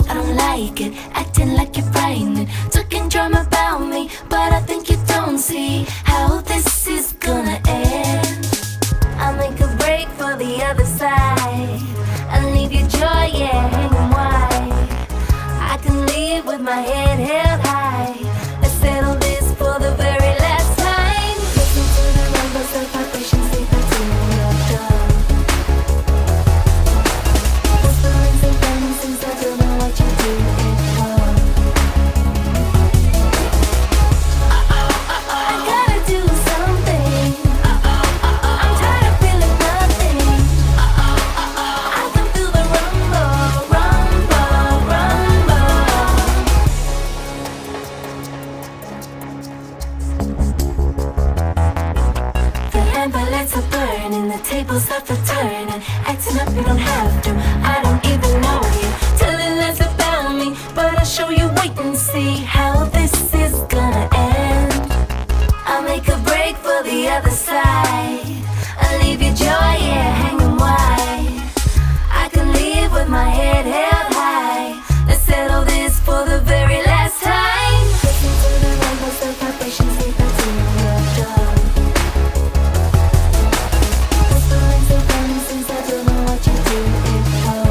I don't like it, acting like you're frightened, talking drama about me, but I think you don't see how this is gonna end. I'll make a break for the other side, I'll leave your joy, yeah, hanging wide. I can leave with my head held high. Let's settle this for the very last time. Listen to the rumbles of vibrations, leave it to your door. Whisperings and promises, I don't know what you do it for. I gotta do something. I'm tired of feeling nothing. I can feel the rumble, rumble, rumble. The amber lights are burning, the tables start to turn, and acting up you don't have to. I don't even know you, telling lies about me, but I'll show you. Wait and see how this is gonna end. I'll make a break for the other side. I'll leave your joy, yeah, hanging wide. I can leave with my head held high. Let's settle this for the very last time. Listen to the rumbles of vibrations, leave it to your door. Whisperings and promises, I don't know what you do it for.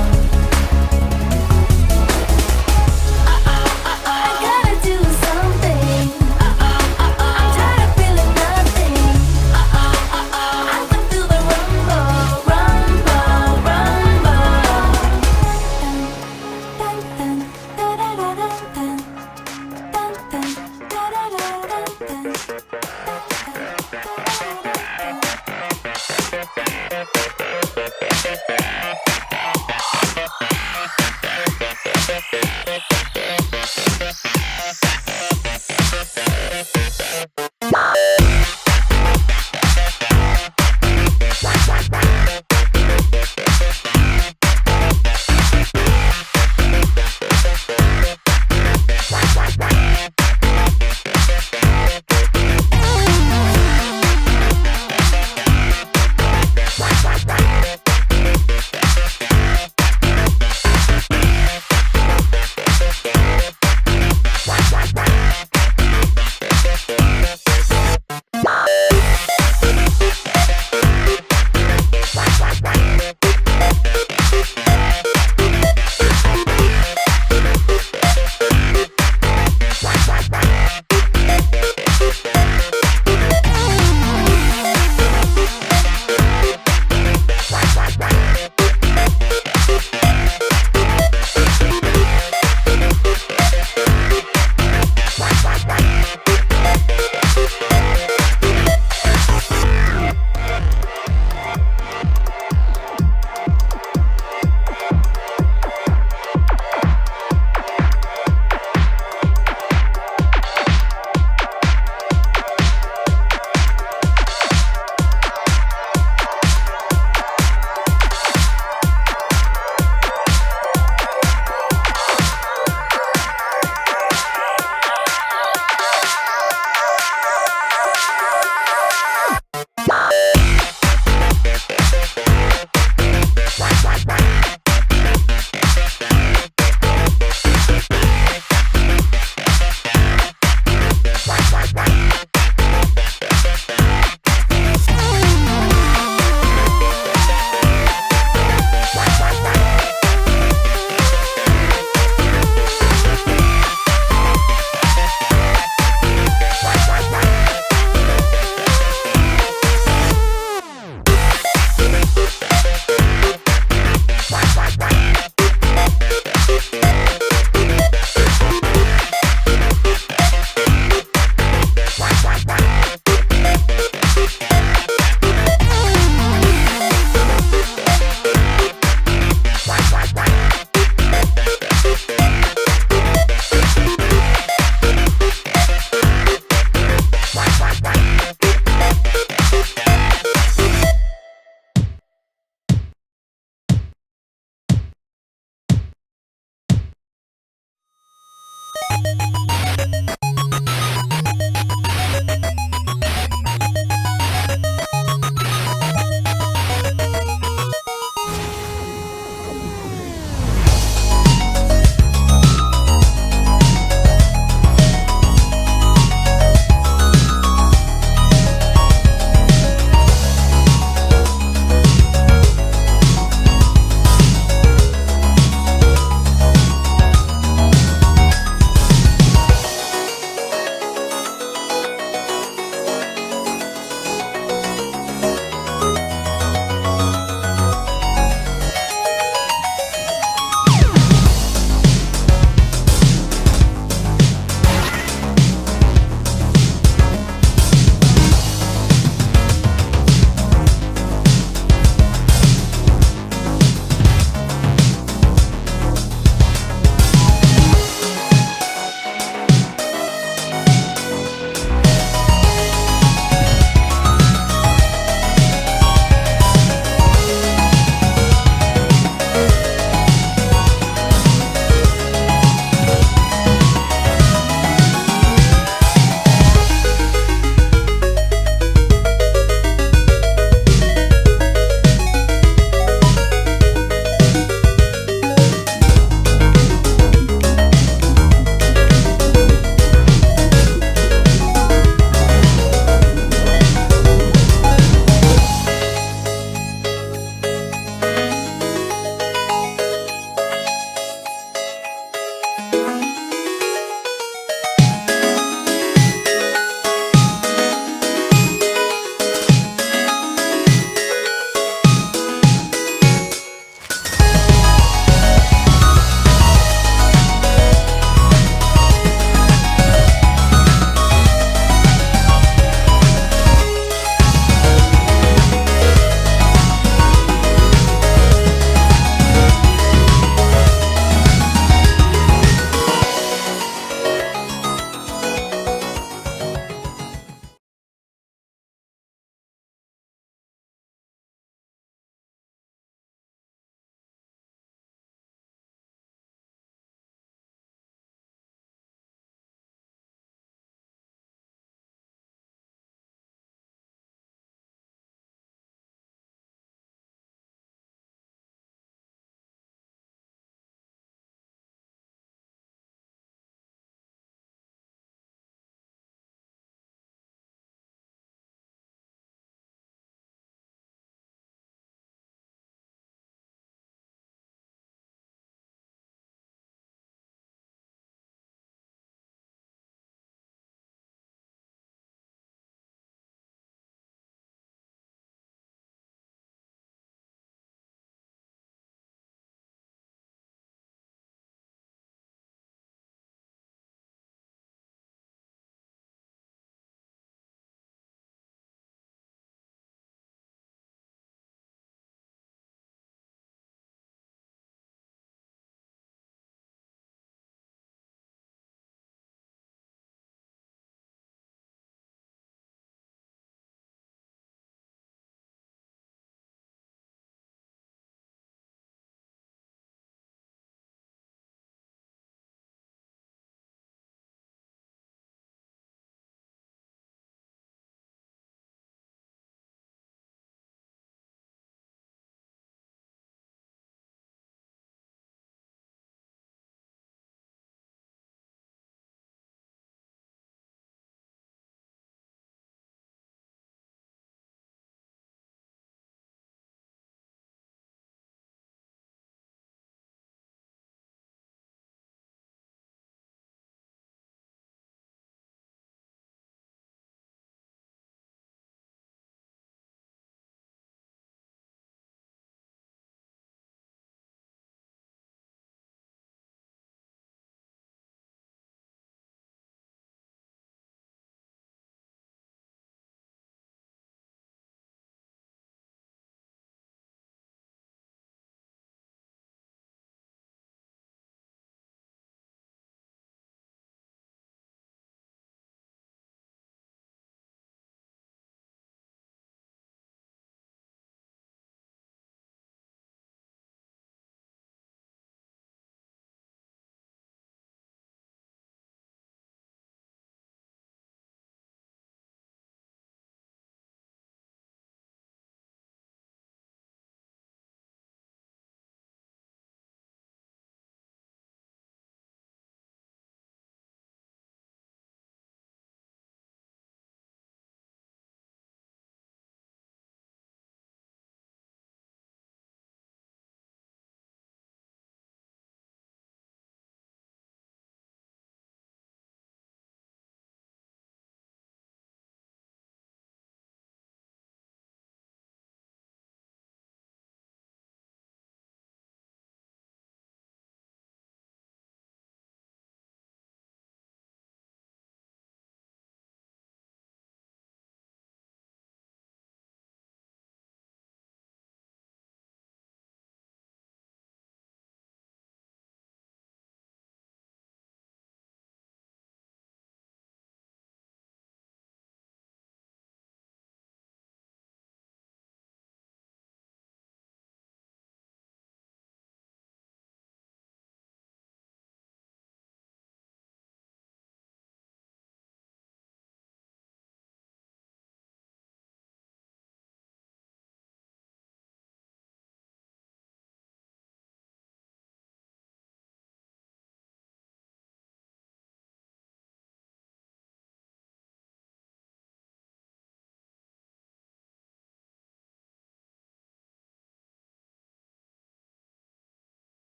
I gotta do something. I'm tired of feeling nothing. I can feel the rumble, rumble, rumble. Dun, dun, dun, da, da, da, dun, dun, dun, da, da, da, dun,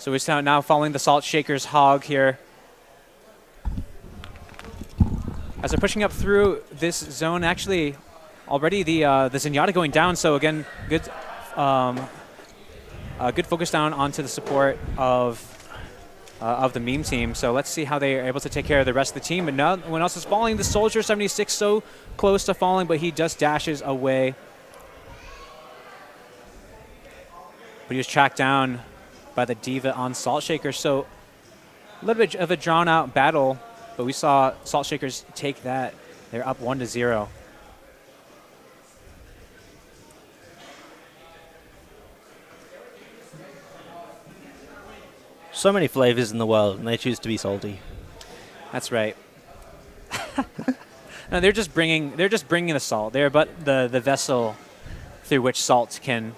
So we're now following the Salt Shakers hog here. As they're pushing up through this zone, actually, already the Zenyatta going down. So again, good focus down onto the support of the meme team. So let's see how they are able to take care of the rest of the team. But no one else is falling. The Soldier 76 so close to falling, but he just dashes away. But he was tracked down by the Diva on Salt Shakers. So a little bit of a drawn-out battle, but we saw Salt Shakers take that. They're up 1-0. So many flavors in the world, and they choose to be salty. That's right. No, they're just bringing the salt. They're but the vessel through which salt can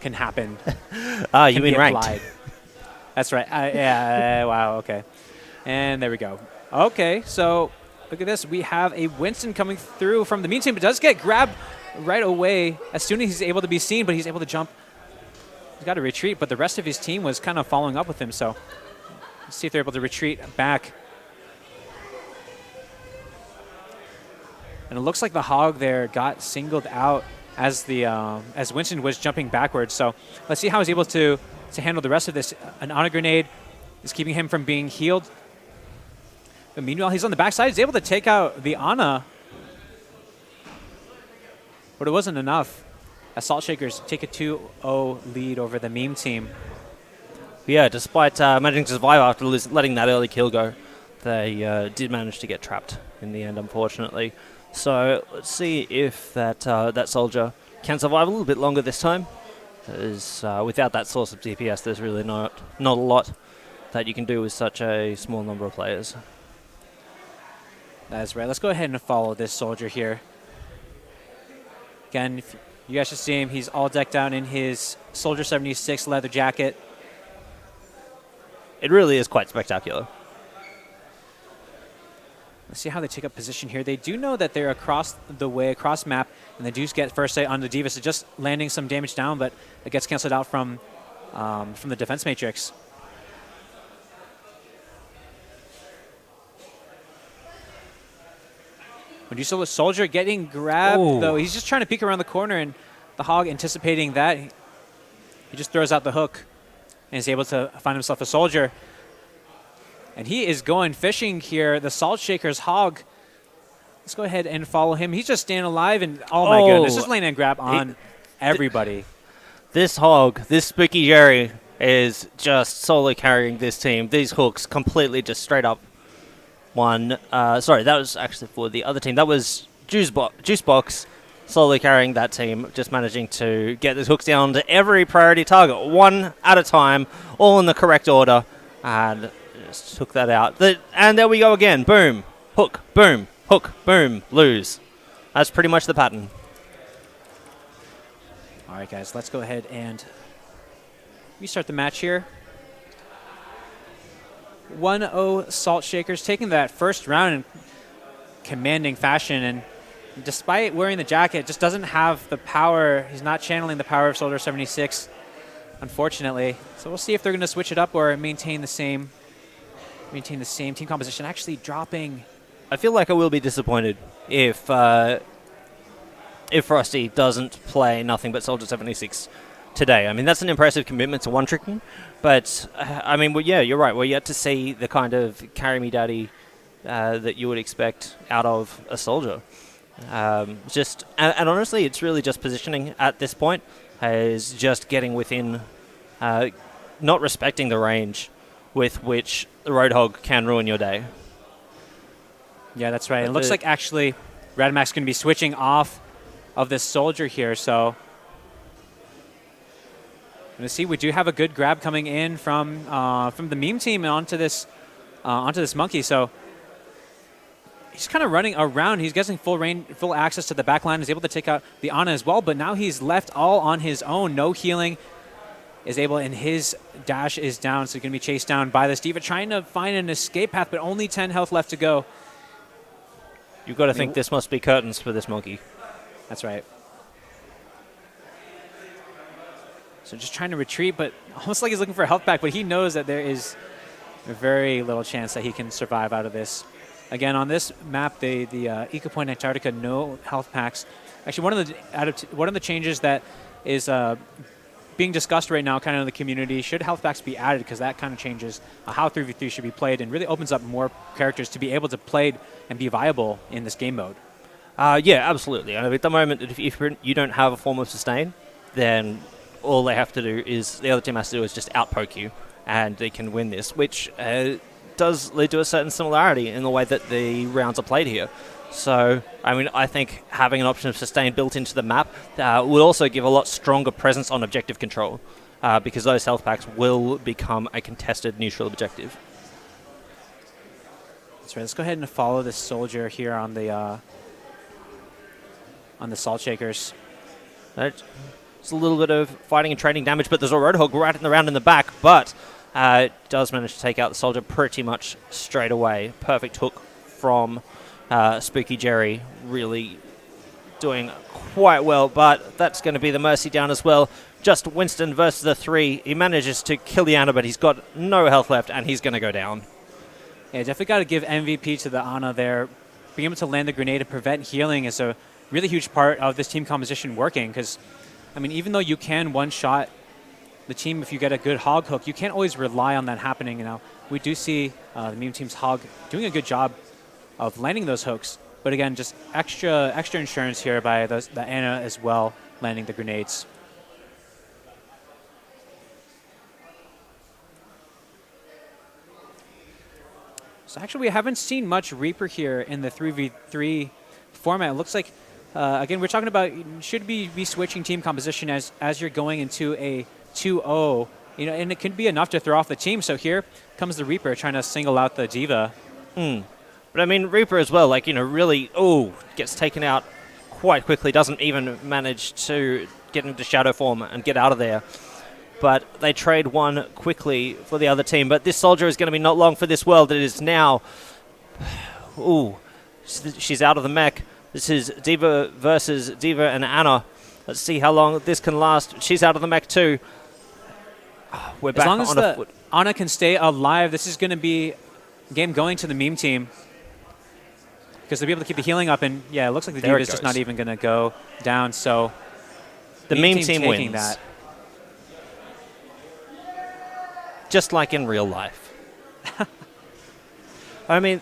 happen. You mean ranked? That's right. Yeah. Wow. Okay. And there we go. Okay. So look at this. We have a Winston coming through from the meme team, but does get grabbed right away as soon as he's able to be seen. But he's able to jump. He's got to retreat, but the rest of his team was kind of following up with him. So let's see if they're able to retreat back. And it looks like the hog there got singled out as Winston was jumping backwards. So let's see how he's able to handle the rest of this. An honor grenade is keeping him from being healed. But meanwhile, he's on the backside. He's able to take out the Ana. But it wasn't enough. As Salt Shakers take a 2-0 lead over the meme team. Yeah, despite managing to survive after letting that early kill go, they did manage to get trapped in the end, unfortunately. So let's see if that soldier can survive a little bit longer this time. As without that source of DPS, there's really not a lot that you can do with such a small number of players. That's right. Let's go ahead and follow this soldier here. Again, if you guys should see him. He's all decked out in his Soldier 76 leather jacket. It really is quite spectacular. Let's see how they take up position here. They do know that they're across the way, across map, and they do get first sight on the Diva. So just landing some damage down, but it gets canceled out from the defense matrix. When you saw the soldier getting grabbed, though, he's just trying to peek around the corner, and the hog anticipating that, he just throws out the hook and is able to find himself a soldier. And he is going fishing here, the Salt Shakers hog. Let's go ahead and follow him. He's just staying alive, and oh my goodness, just laying a grab on everybody. This hog, this Spooky Jerry, is just solo carrying this team. These hooks completely just straight up won. Sorry, that was actually for the other team. That was Juicebox slowly carrying that team, just managing to get these hooks down to every priority target, one at a time, all in the correct order, and just took that out. And there we go again. Boom, hook, boom, lose. That's pretty much the pattern. All right, guys, let's go ahead and restart the match here. 1-0 Salt Shakers taking that first round and commanding fashion. And despite wearing the jacket, just doesn't have the power. He's not channeling the power of Soldier 76, unfortunately. So we'll see if they're going to switch it up or maintain the same team composition. Actually dropping. I feel like I will be disappointed if Frosty doesn't play nothing but Soldier 76 today. I mean, that's an impressive commitment to one-tricking, but I mean, well, yeah, you're right. We're yet to see the kind of carry me daddy that you would expect out of a Soldier. And honestly, it's really just positioning at this point, is just getting within, not respecting the range with which the Roadhog can ruin your day. Yeah, that's right. It looks like actually Radmax's going to be switching off of this Soldier here, so I'm going to see. We do have a good grab coming in from the meme team and onto this monkey. So he's kind of running around. He's getting full access to the back line. He's able to take out the Ana as well, but now he's left all on his own. No healing is able, and his dash is down, so he's going to be chased down by this D.Va, trying to find an escape path, but only 10 health left to go. You've got to think this must be curtains for this monkey. That's right. So just trying to retreat, but almost like he's looking for a health pack, but he knows that there is very little chance that he can survive out of this. Again, on this map, the Eco Point Antarctica, no health packs. Actually, one of the changes that is being discussed right now kind of in the community, should health packs be added, because that kind of changes how 3v3 should be played and really opens up more characters to be able to play and be viable in this game mode. Yeah, absolutely. I mean, at the moment, if you don't have a form of sustain, then all they have to do is, the other team has to do is just outpoke you, and they can win this, which does lead to a certain similarity in the way that the rounds are played here. So, I mean, I think having an option of sustain built into the map would also give a lot stronger presence on objective control, because those health packs will become a contested neutral objective. That's right. Let's go ahead and follow this Soldier here on the Salt Shakers. It's a little bit of fighting and trading damage, but there's a Roadhog right in the round in the back, but does manage to take out the Soldier pretty much straight away. Perfect hook from Spooky Jerry, really doing quite well, but that's going to be the Mercy down as well. Just Winston versus the 3. He manages to kill the Ana, but he's got no health left, and he's going to go down. Yeah, definitely got to give MVP to the Ana there. Being able to land the grenade and prevent healing is a really huge part of this team composition working, because, I mean, even though you can one-shot the team if you get a good hog hook, you can't always rely on that happening. You know, we do see the meme team's hog doing a good job of landing those hooks, but again, just extra insurance here by the Ana as well, landing the grenades. So actually, we haven't seen much Reaper here in the 3v3 format. It looks like, again, we're talking about should be switching team composition as you're going into a 2-0, you know, and it can be enough to throw off the team. So here comes the Reaper trying to single out the D.Va. But I mean, Reaper as well, like, you know, really, gets taken out quite quickly, doesn't even manage to get into shadow form and get out of there. But they trade one quickly for the other team. But this Soldier is going to be not long for this world. It is now. She's out of the mech. This is D.Va versus D.Va and Ana. Let's see how long this can last. She's out of the mech too. We're back on a foot. As long as Ana can stay alive, this is going to be a game going to the meme team, because they'll be able to keep the healing up. And yeah, it looks like the D.Va is just not even going to go down. So the meme team taking wins. That. Just like in real life. I mean,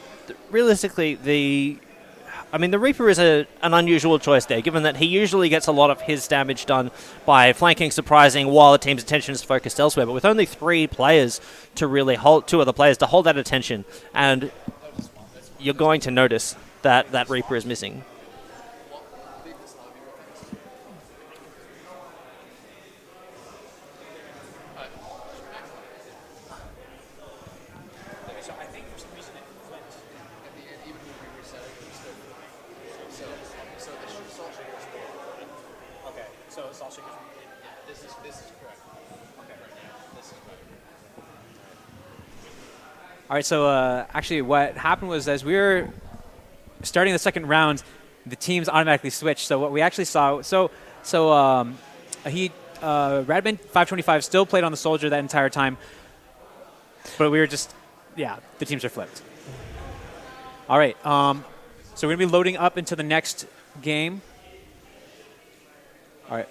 realistically, the Reaper is an unusual choice there, given that he usually gets a lot of his damage done by flanking, surprising, while the team's attention is focused elsewhere. But with only 3 players to really hold, 2 other players to hold that attention, and you're going to notice that Reaper is missing. All right, so actually what happened was, as we were starting the second round, the teams automatically switch. So what we actually saw, Radman 525 still played on the Soldier that entire time, but we were just, the teams are flipped. All right, so we're gonna be loading up into the next game. All right.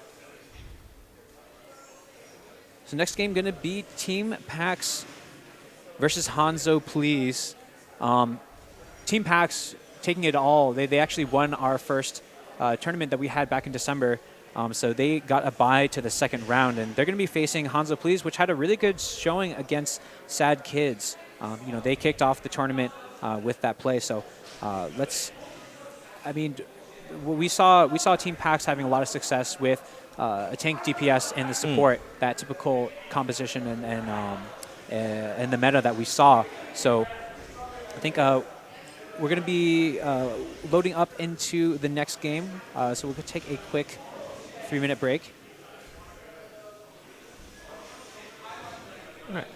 So next game gonna be Team PAX versus Hanzo Please. Team PAX taking it all. They actually won our first tournament that we had back in December. So they got a bye to the second round, and they're going to be facing Hanzo Please, which had a really good showing against Sad Kids. They kicked off the tournament with that play. So we saw Team PAX having a lot of success with a tank DPS and the support, that typical composition and the meta that we saw. So I think we're going to be loading up into the next game. So we'll take a quick 3-minute break. All right.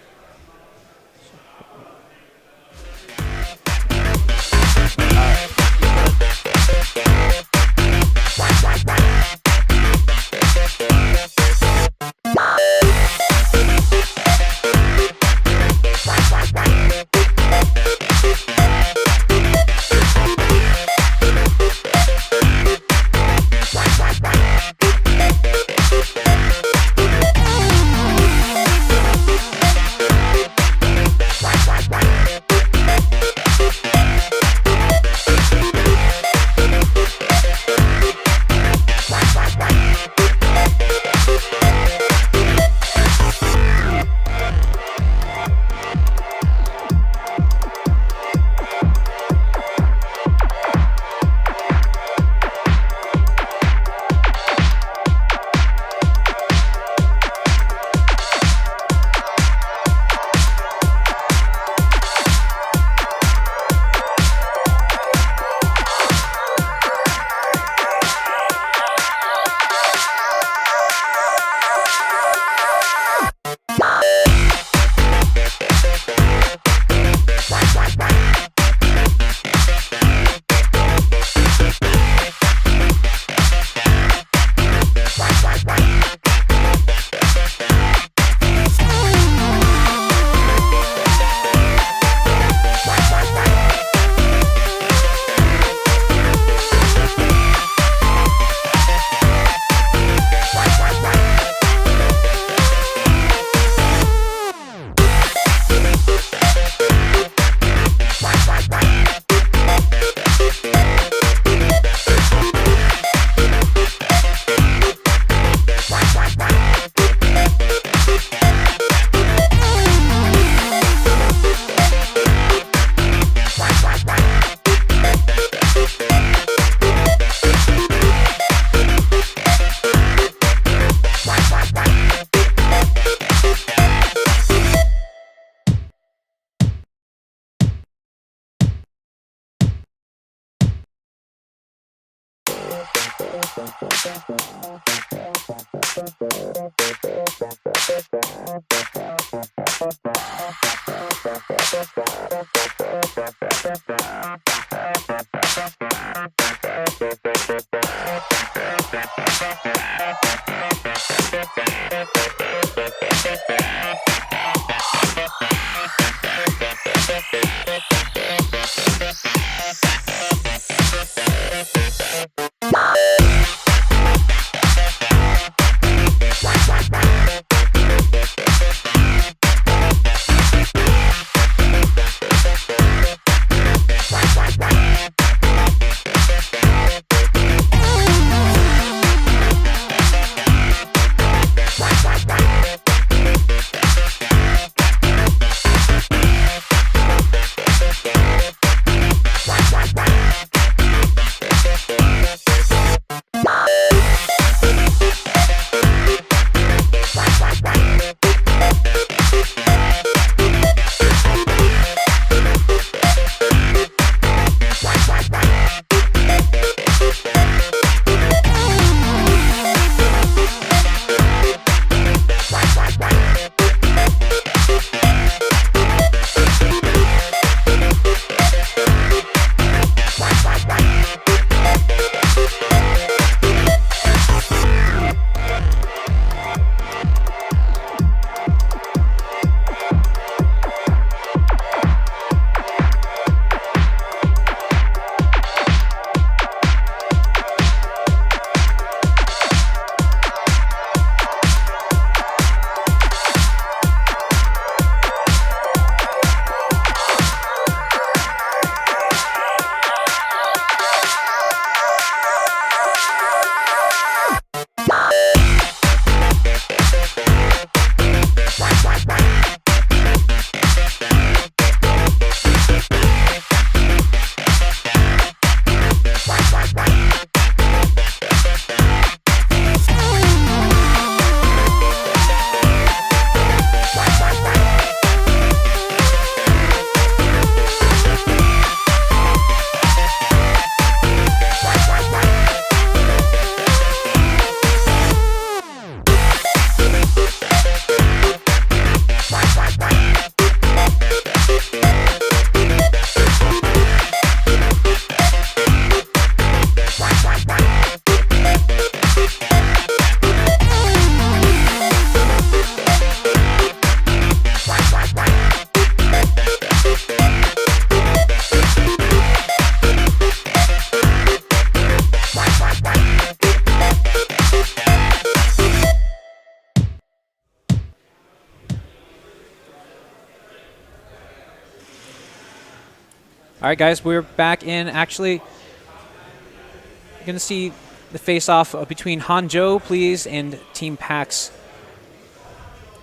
All right, guys, we're back in. Actually, you're going to see the face-off between Hanzhou, please, and Team Pax.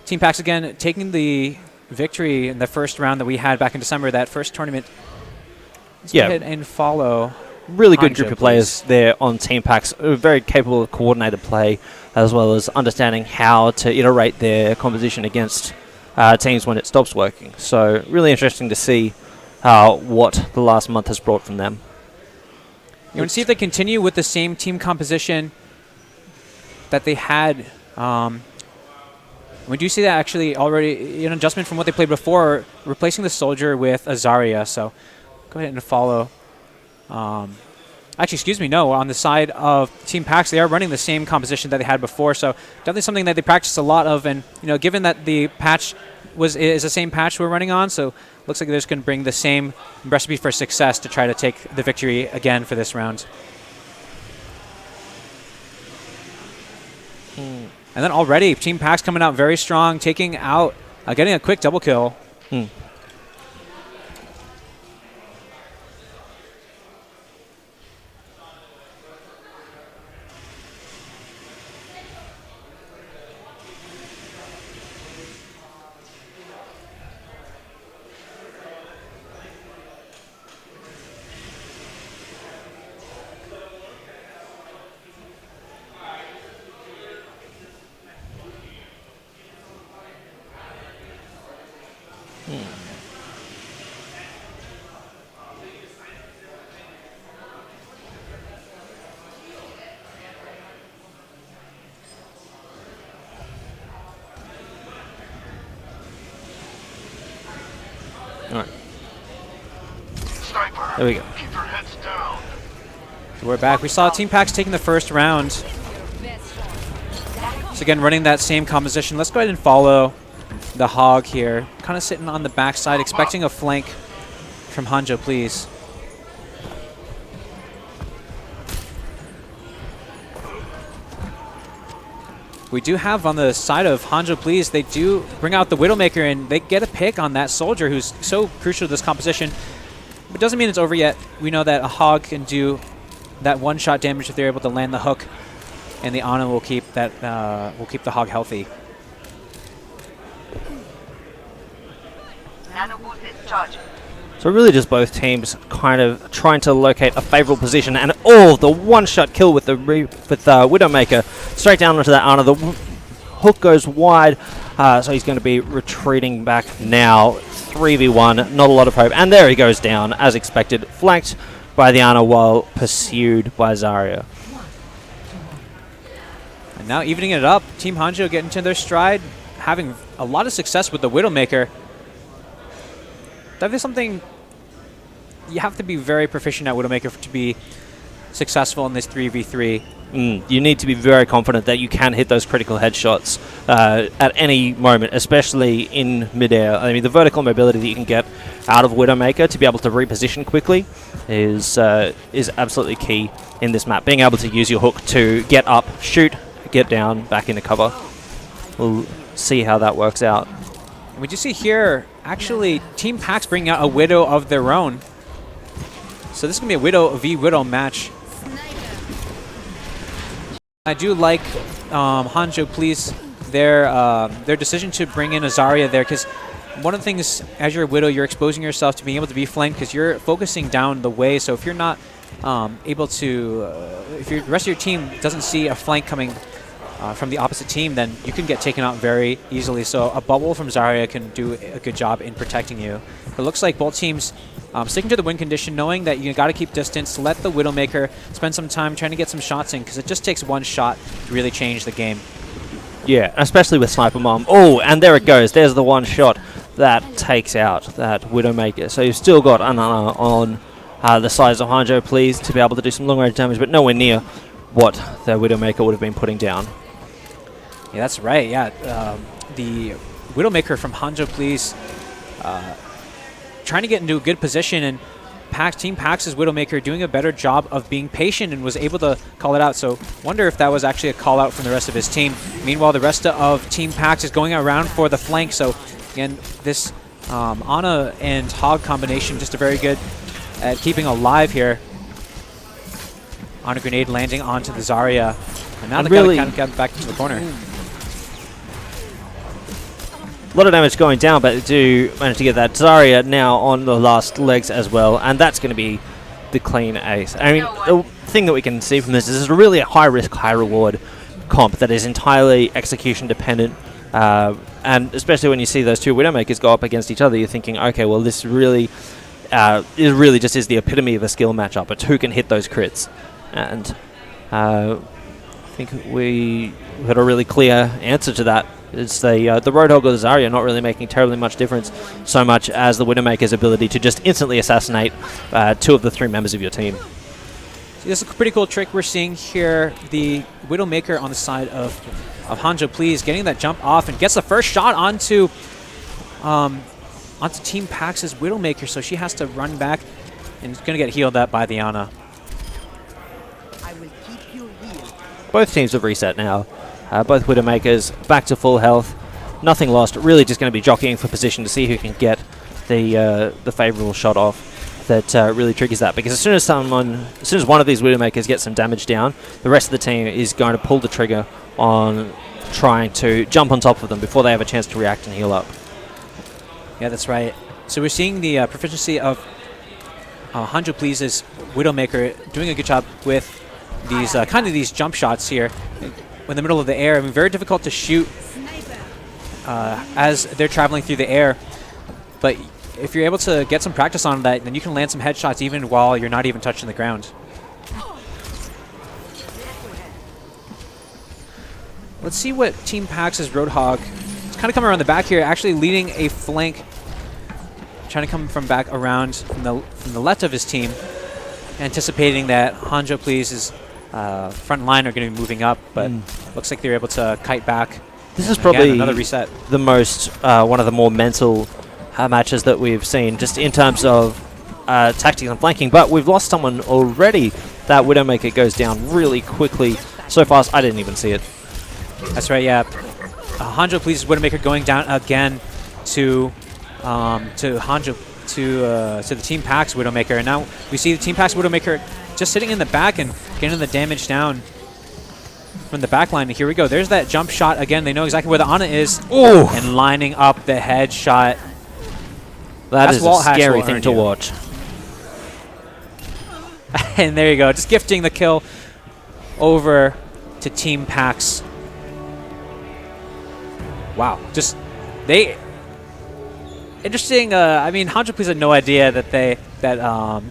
Team Pax, again, taking the victory in the first round that we had back in December, that first tournament. Let's go ahead and follow. Really good Hanzhou, group of please. players there on Team Pax. Very capable of coordinated play, as well as understanding how to iterate their composition against teams when it stops working. So really interesting to see what the last month has brought from them. You want to see if they continue with the same team composition that they had. We do see that actually already an adjustment from what they played before, replacing the Soldier with Azaria. So go ahead and follow. Actually, excuse me, no. On the side of Team Pax, they are running the same composition that they had before. So definitely something that they practiced a lot of. And given that the patch is the same patch we're running on, so looks like they're just going to bring the same recipe for success to try to take the victory again for this round. And then already, Team Pax coming out very strong, taking out, getting a quick double kill. All right. There we go. Keep your heads down. So we're back. We saw Team Pax taking the first round. So again, running that same composition. Let's go ahead and follow the Hog here. Kind of sitting on the backside, expecting a flank from Hanzhou, please. We do have on the side of Hanzhou, please, they do bring out the Widowmaker, and they get a pick on that Soldier who's so crucial to this composition. But doesn't mean it's over yet. We know that a Hog can do that one-shot damage if they're able to land the hook, and the Ana will keep that will keep the Hog healthy. Nano boost is charged. So really just both teams kind of trying to locate a favorable position, and the one-shot kill with the Widowmaker straight down onto that Ana. The hook goes wide, so he's going to be retreating back now. 3v1, not a lot of hope, and there he goes down as expected, flanked by the Ana while pursued by Zarya. And now evening it up, Team Hanzhou getting to their stride, having a lot of success with the Widowmaker. That is something you have to be very proficient at Widowmaker to be successful in this 3v3. You need to be very confident that you can hit those critical headshots at any moment, especially in midair. I mean, the vertical mobility that you can get out of Widowmaker to be able to reposition quickly is absolutely key in this map. Being able to use your hook to get up, shoot, get down, back into cover. We'll see how that works out. And we do see here, actually, Team Pax bringing out a Widow of their own. So this is going to be a Widow v Widow match. I do like Hanzhou, please, their decision to bring in Azaria there, because one of the things, as you're a Widow, you're exposing yourself to being able to be flanked because you're focusing down the way. So if you're not able to, if the rest of your team doesn't see a flank coming from the opposite team, then you can get taken out very easily. So a bubble from Zarya can do a good job in protecting you. It looks like both teams sticking to the win condition, knowing that you got to keep distance, let the Widowmaker spend some time trying to get some shots in, because it just takes one shot to really change the game. Yeah, especially with Sniper Mom. Oh, and there it goes. There's the one shot that takes out that Widowmaker. So you've still got Ana on the size of Hanzhou, please, to be able to do some long-range damage, but nowhere near what the Widowmaker would have been putting down. Yeah, that's right. Yeah, the Widowmaker from Hanzhou, please, trying to get into a good position, and Team Pax's Widowmaker doing a better job of being patient and was able to call it out. So wonder if that was actually a call out from the rest of his team. Meanwhile, the rest of Team Pax is going around for the flank. So again, this Ana and Hog combination, just a very good at keeping alive here. On a grenade landing onto the Zarya. And now they really kind of get back into the corner. A lot of damage going down, but they do manage to get that Zarya now on the last legs as well, and that's going to be the clean ace. I mean, the thing that we can see from this is really a high-risk, high-reward comp that is entirely execution dependent, and especially when you see those two Widowmakers go up against each other, you're thinking, okay, well, this really just is the epitome of a skill matchup. It's who can hit those crits, and I think we had a really clear answer to that. It's the Roadhog or the Zarya not really making terribly much difference, so much as the Widowmaker's ability to just instantly assassinate 2 of the 3 members of your team. So this is a pretty cool trick we're seeing here. The Widowmaker on the side of Hanjo Please getting that jump off and gets the first shot onto Team Pax's Widowmaker, so she has to run back and is going to get healed up by the Ana. Both teams have reset now. Both Widowmakers back to full health. Nothing lost. Really just going to be jockeying for position to see who can get the favourable shot off that really triggers that. Because as soon as one of these Widowmakers gets some damage down, the rest of the team is going to pull the trigger on trying to jump on top of them before they have a chance to react and heal up. Yeah, that's right. So we're seeing the proficiency of Hanjo Please's Widowmaker doing a good job with these kind of these jump shots here in the middle of the air. I mean, very difficult to shoot as they're traveling through the air. But if you're able to get some practice on that, then you can land some headshots even while you're not even touching the ground. Let's see what Team Pax's Roadhog is kind of coming around the back here, actually leading a flank, trying to come from back around from the left of his team, anticipating that Hanjo Please's front line are going to be moving up, but looks like they're able to kite back. This is probably another reset. The most one of the more mental matches that we've seen, just in terms of tactics and flanking. But we've lost someone already. That Widowmaker goes down really quickly, so fast I didn't even see it. That's right. Yeah, Hanjo Please's Widowmaker going down again to the Team Pax Widowmaker, and now we see the Team Pax Widowmaker just sitting in the back and getting the damage down from the back line. Here we go. There's that jump shot again. They know exactly where the Ana is. Ooh. And lining up the headshot. That is a scary thing to watch. And there you go. Just gifting the kill over to Team Pax. Wow. Just interesting. I mean, Hanjo Please had no idea that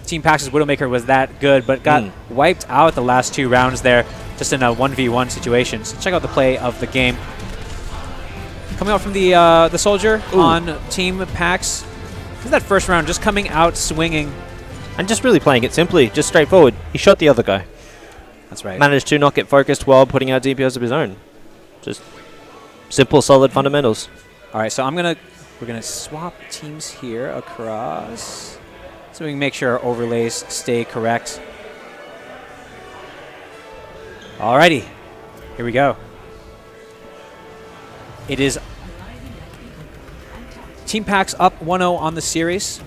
Team Pax's Widowmaker was that good, but got wiped out the last 2 rounds there, just in a 1v1 situation. So check out the play of the game. Coming out from the Soldier on Team Pax. This is that first round, just coming out swinging. And just really playing it simply, just straightforward. He shot the other guy. That's right. Managed to not get focused while putting out DPS of his own. Just simple, solid fundamentals. All right, so we're gonna swap teams here across, so we can make sure our overlays stay correct. Alrighty, here we go. It is Team Pax up 1-0 on the series.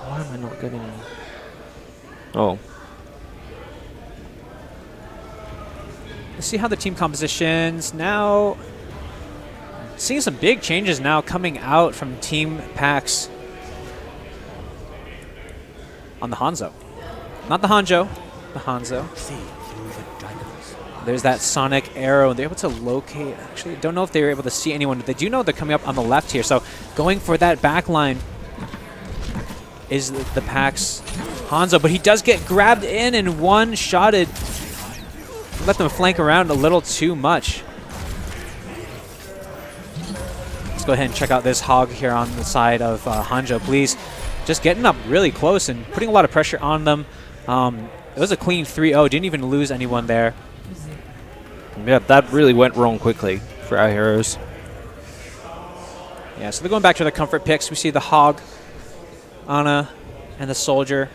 Why am I not getting... Oh. Let's see how the team compositions now. Seeing some big changes now coming out from Team Pax on the Hanzo. Not the Hanjo, the Hanzo. There's that sonic arrow. They're able to locate. Actually, don't know if they were able to see anyone, but they do know they're coming up on the left here. So going for that back line is the Pax Hanzo, but he does get grabbed in and one-shotted. Let them flank around a little too much. Let's go ahead and check out this hog here on the side of Hanjo Please. Just getting up really close and putting a lot of pressure on them. It was a clean 3-0. Didn't even lose anyone there. Yeah, that really went wrong quickly for our heroes. Yeah, so they're going back to their comfort picks. We see the hog, Ana, and the soldier.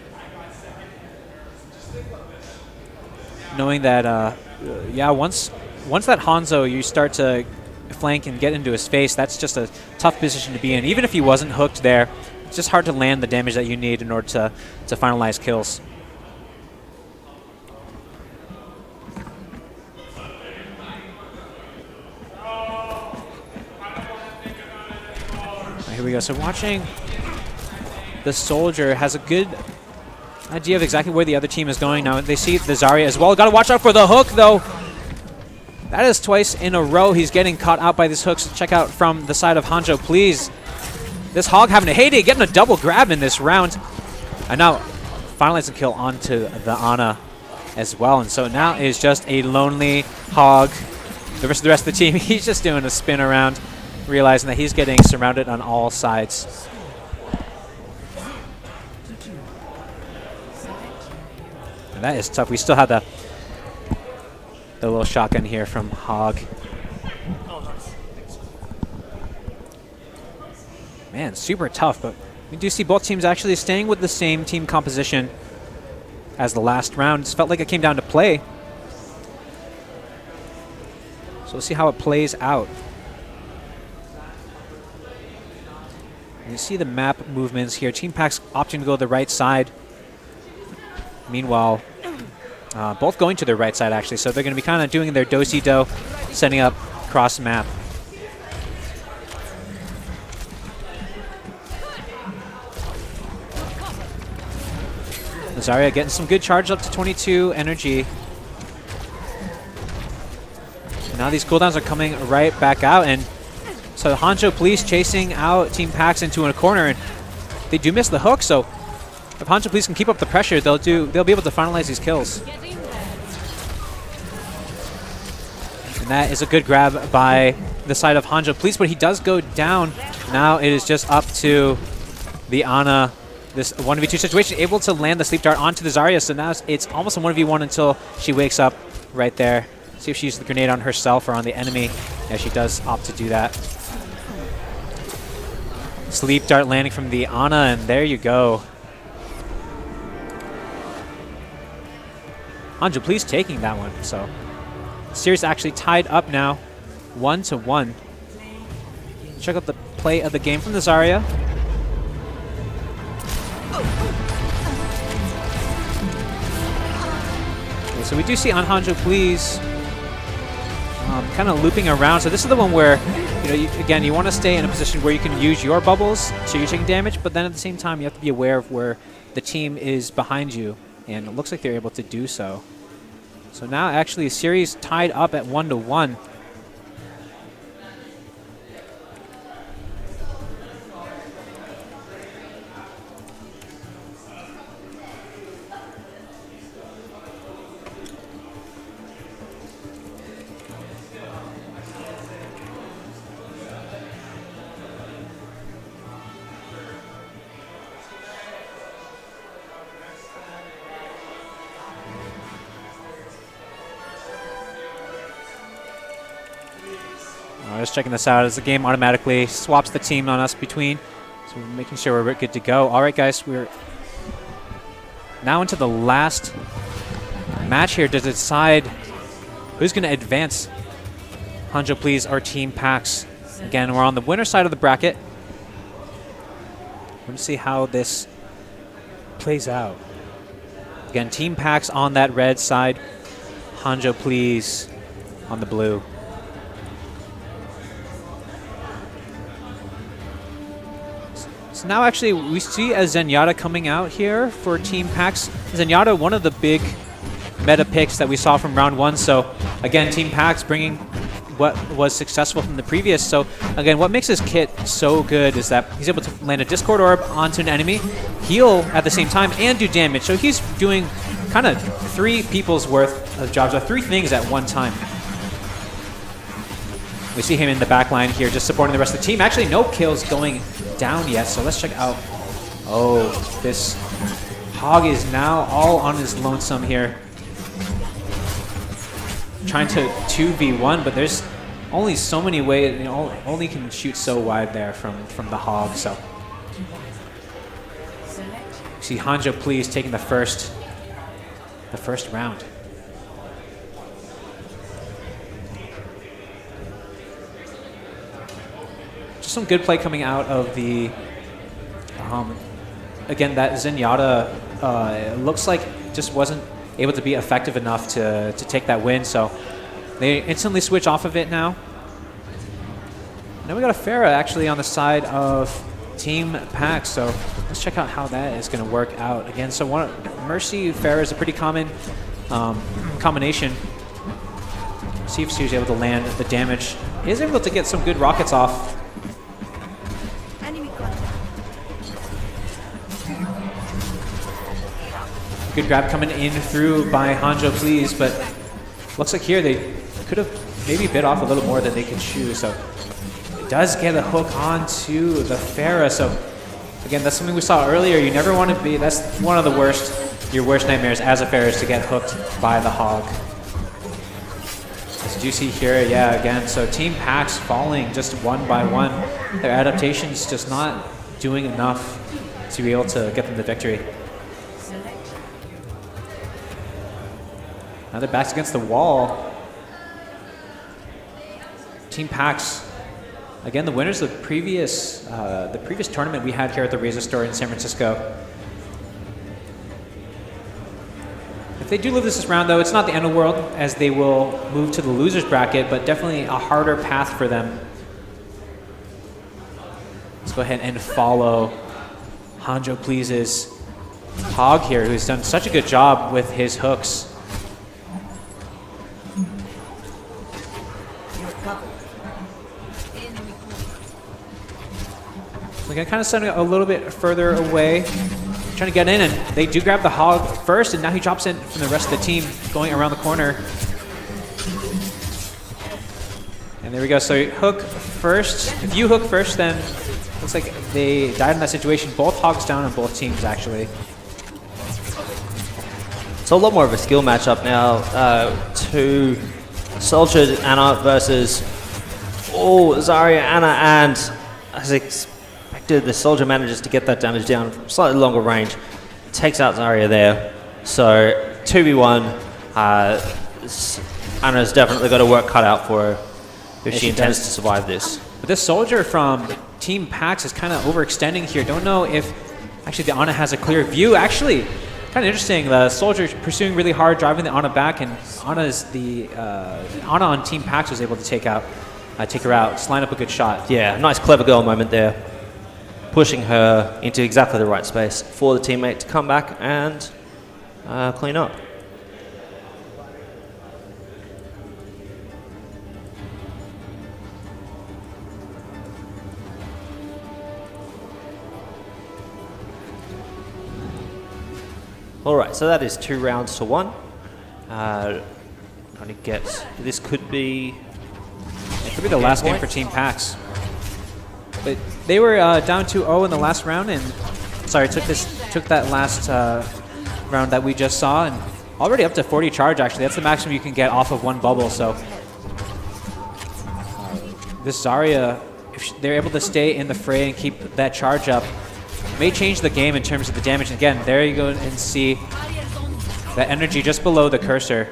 Knowing that, yeah, once that Hanzo, you start to flank and get into his face, that's just a tough position to be in. Even if he wasn't hooked there, it's just hard to land the damage that you need in order to finalize kills. Here we go. So watching the Soldier has a good idea of exactly where the other team is going. Now they see the Zarya as well. Got to watch out for the hook, though. That is twice in a row he's getting caught out by these hooks. Check out from the side of Hanjo, please. This Hog having a heyday, getting a double grab in this round. And now finalizing the kill onto the Ana as well. And so now is just a lonely Hog. The rest of the team, he's just doing a spin around, realizing that he's getting surrounded on all sides. And that is tough. We still have the little shotgun here from Hog. Man, super tough, but we do see both teams actually staying with the same team composition as the last round. It felt like it came down to play. So we'll see how it plays out. You see the map movements here. Team Pack's opting to go to the right side. Meanwhile, both going to the right side, actually. So they're going to be kind of doing their do-si-do, setting up cross-map. Zarya getting some good charge up to 22 energy. And now these cooldowns are coming right back out. And so Hanjo Police chasing out Team Pax into a corner. And they do miss the hook, so if Hanjo Police can keep up the pressure, they'll be able to finalize these kills. And that is a good grab by the side of Hanjo Police, but he does go down. Now it is just up to the Ana. This 1v2 situation, able to land the sleep dart onto the Zarya, so now it's almost a 1v1 until she wakes up right there. See if she uses the grenade on herself or on the enemy. Yeah, she does opt to do that. Sleep dart landing from the Ana, and there you go. Hanjo, please taking that one. So, series actually tied up now, 1-1. Check out the play of the game from the Zarya. Okay, so we do see on Hanjo, please, kind of looping around. So this is the one where, again, you want to stay in a position where you can use your bubbles so you're taking damage, but then at the same time you have to be aware of where the team is behind you, and it looks like they're able to do so. So now actually a series tied up at 1-1. Just checking this out as the game automatically swaps the team on us between. So we're making sure we're good to go. All right, guys, we're now into the last match here to decide who's going to advance. Hanjo, please, or Team Pax. Again, we're on the winner side of the bracket. We're going to see how this plays out. Again, Team Pax on that red side. Hanjo, please, on the blue. So now actually we see a Zenyatta coming out here for Team Pax. Zenyatta, one of the big meta picks that we saw from round one. So again, Team Pax bringing what was successful from the previous. So again, what makes his kit so good is that he's able to land a Discord Orb onto an enemy, heal at the same time, and do damage. So he's doing kind of 3 people's worth of jobs, or 3 things at one time. We see him in the back line here, just supporting the rest of the team. Actually, no kills going down yet, so let's check out. Oh, this Hog is now all on his lonesome here. Trying to 2v1, but there's only so many ways, only can shoot so wide there from the Hog, so. See Hanjo, please, taking the first round. some good play coming out of the, again, that Zenyatta looks like just wasn't able to be effective enough to take that win. So they instantly switch off of it now. Now we got a Pharah actually on the side of Team Pax. So let's check out how that is going to work out. Again, so Mercy Pharah is a pretty common combination. See if she's able to land the damage. He is able to get some good rockets off. Good grab coming in through by Hanjo Please, but looks like here they could have maybe bit off a little more than they could chew. So it does get a hook onto the Pharah. So again, that's something we saw earlier. You never want to be, that's one of the worst, your worst nightmares as a Pharah is to get hooked by the hog. As you see here, yeah, again, so Team Pax falling just one by one. Their adaptation's just not doing enough to be able to get them the victory. Now their backs against the wall. Team Pax, again, the winners of the previous tournament we had here at the Razer store in San Francisco. If they do lose this round, though, it's not the end of the world, as they will move to the losers bracket, but definitely a harder path for them. Let's go ahead and follow Hanjo Please's hog here, who's done such a good job with his hooks. We're kind of setting it a little bit further away, trying to get in, and they do grab the hog first, and now he drops in from the rest of the team going around the corner. And there we go. So hook first. If you hook first, then looks like they died in that situation. Both hogs down on both teams, actually. So a lot more of a skill matchup now. To Soldier Anna versus Zarya Anna, and as expected, the Soldier manages to get that damage down from slightly longer range, takes out Zarya there. So 2v1, Anna's definitely got a work cut out for her if she intends to survive this. But this Soldier from Team Pax is kind of overextending here. Don't know if actually the Ana has a clear view. Actually, kind of interesting. The Soldier pursuing really hard, driving the Ana back, and Ana on Team Pax was able to take her out, just line up a good shot. Yeah, nice clever girl moment there, pushing her into exactly the right space for the teammate to come back and clean up. All right, so that is 2 rounds to 1. Trying to get, this could be... It could be the last game for Team Pax. But they were down 2-0 in the last round, and took that last round that we just saw, and already up to 40 charge. Actually, that's the maximum you can get off of one bubble. So this Zarya, if they're able to stay in the fray and keep that charge up, may change the game in terms of the damage. Again, there you go and see that energy just below the cursor.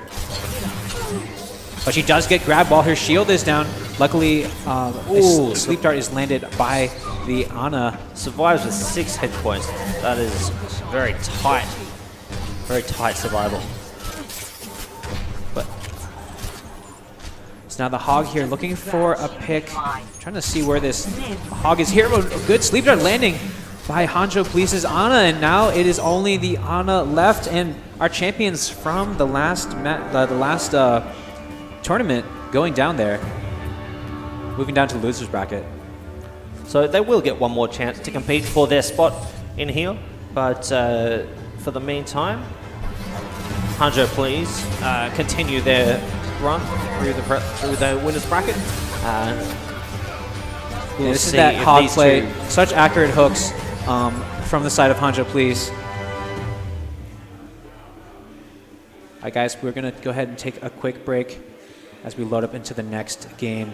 But she does get grabbed while her shield is down. Luckily, sleep dart is landed by the Ana. Survives with 6 hit points. That is very tight survival. But so now the hog here looking for a pick. Trying to see where this hog is here. A good sleep dart landing by Hanjo Please's Ana, and now it is only the Ana left, and our champions from the last tournament going down there, moving down to the losers bracket. So they will get one more chance to compete for their spot in here, but for the meantime, Hanjo Please continue their run through the winners bracket. This is that hog play, such accurate hooks from the side of Hanjo Please. All right, guys, we're going to go ahead and take a quick break as we load up into the next game.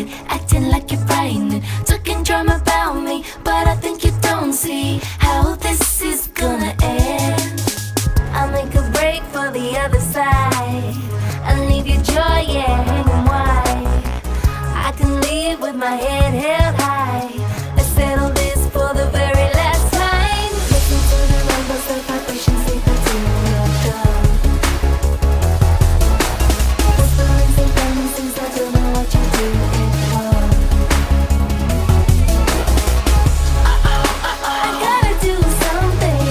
whining, acting like you're frightening, talking drama about me, but I think you don't see how this is gonna end. I'll make a break for the other side. I'll leave your joy, yeah, hanging wide. I can leave with my head held high. Let's settle this for the very last time. Listen to the rumbles, the vibrations, they continue your done. Whisperings and promises, I don't know what you do it for. I gotta do something.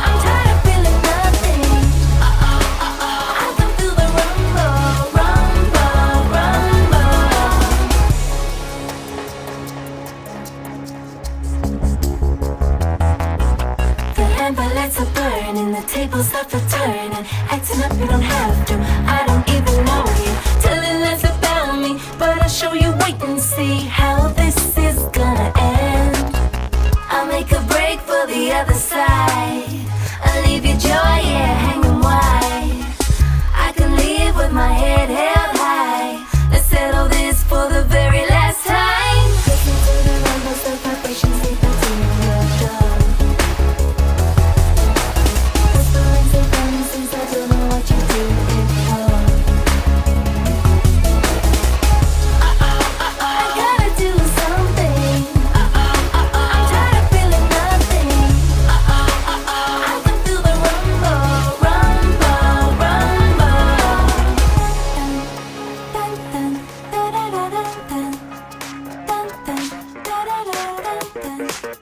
I'm tired of feeling nothing. I can feel the rumble, rumble, rumble. The lamplights are burning, the tables are for turning. Acting up, you don't have to. I don't even know you. Telling lies about me, but I'll show you. Wait and see how this is gonna end. I'll make a break for the other side. I'll leave your joy, yeah, hanging wide. I can leave with my head held high. Let's settle this for the very last time. Listen to the rumbles, the vibrations, they continue your done. Whisperings and promises, I don't know what you do it for. I gotta do something. I'm tired of feeling nothing. I can feel the rumble, rumble, rumble. Dun, dun, dun, da, da, da, dun, dun, dun, da, da, da, da, dun, dun, dun,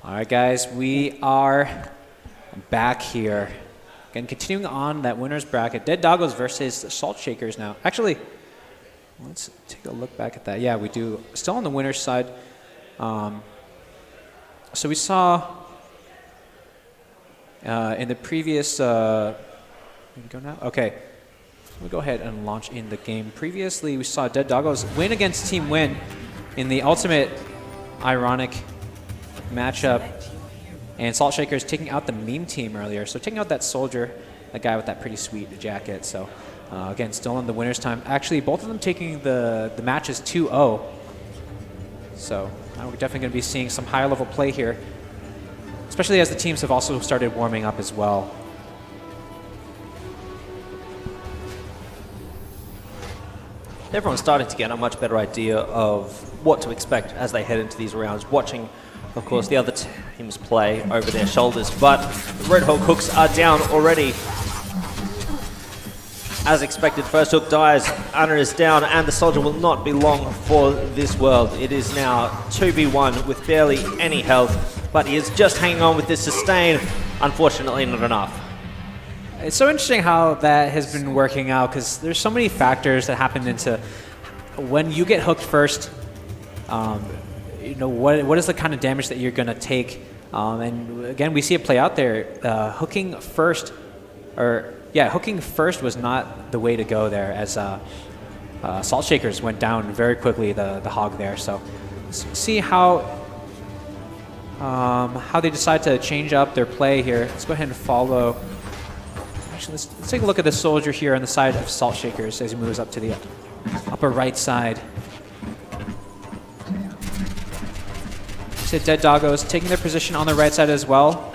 All right, guys, we are back here. Again, continuing on that winner's bracket. Dead Doggos versus Salt Shakers now. Actually, Let's take a look back at that. Yeah, we do. Still on the winner's side. So we saw in the previous. We can go now? Okay. We'll go ahead and launch in the game. Previously, we saw Dead Doggos win against Team Win in the ultimate ironic matchup. And Salt Shakers taking out the meme team earlier. So taking out that soldier, that guy with that pretty sweet jacket. So again, still in the winner's time. Actually, both of them taking the matches 2-0. So we're definitely going to be seeing some higher level play here, especially as the teams have also started warming up as well. Everyone's starting to get a much better idea of what to expect as they head into these rounds, watching, of course, the other teams play over their shoulders. But the Roadhog hooks are down already. As expected, first hook dies, Ana is down, and the soldier will not be long for this world. It is now 2v1 with barely any health, but he is just hanging on with this sustain. Unfortunately, not enough. It's so interesting how that has been working out, because there's so many factors that happen into when you get hooked first. You know, what is the kind of damage that you're going to take? And again, we see it play out there. Hooking first was not the way to go there, as Salt Shakers went down very quickly, the hog there. So let's see how they decide to change up their play here. Let's go ahead and follow. Actually, let's take a look at the soldier here on the side of Salt Shakers as he moves up to the upper right side. So Dead Doggos taking their position on the right side as well.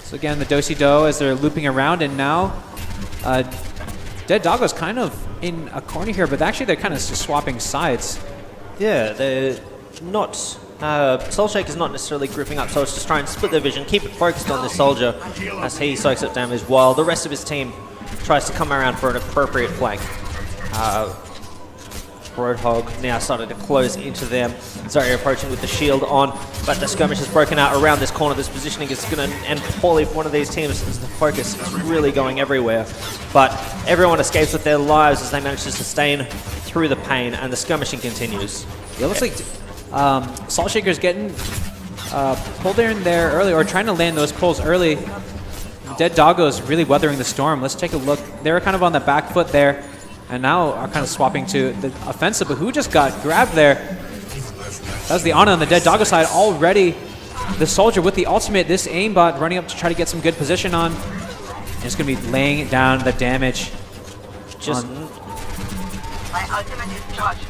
So again, the do-si-do as they're looping around, and now Dead Doggos kind of in a corner here, but actually they're kind of just swapping sides. Yeah, they're not... Soul Shaker's not necessarily gripping up, so it's just trying to split their vision, keep it focused on this soldier as he soaks up damage, while the rest of his team tries to come around for an appropriate flank. Roadhog now started to close into them. Zarya approaching with the shield on, but the skirmish has broken out around this corner. This positioning is going to end poorly for one of these teams as the focus is really going everywhere. But everyone escapes with their lives as they manage to sustain through the pain, and the skirmishing continues. It looks like Salt Shaker's getting pulled in there early, or trying to land those pulls early. Dead Doggos really weathering the storm. Let's take a look. They were kind of on the back foot there, and now are kind of swapping to the offensive, but who just got grabbed there? That was the Ana on the Dead Doggo side already. The soldier with the ultimate, this aimbot running up to try to get some good position on. And it's going to be laying down the damage. Just my ultimate is charged.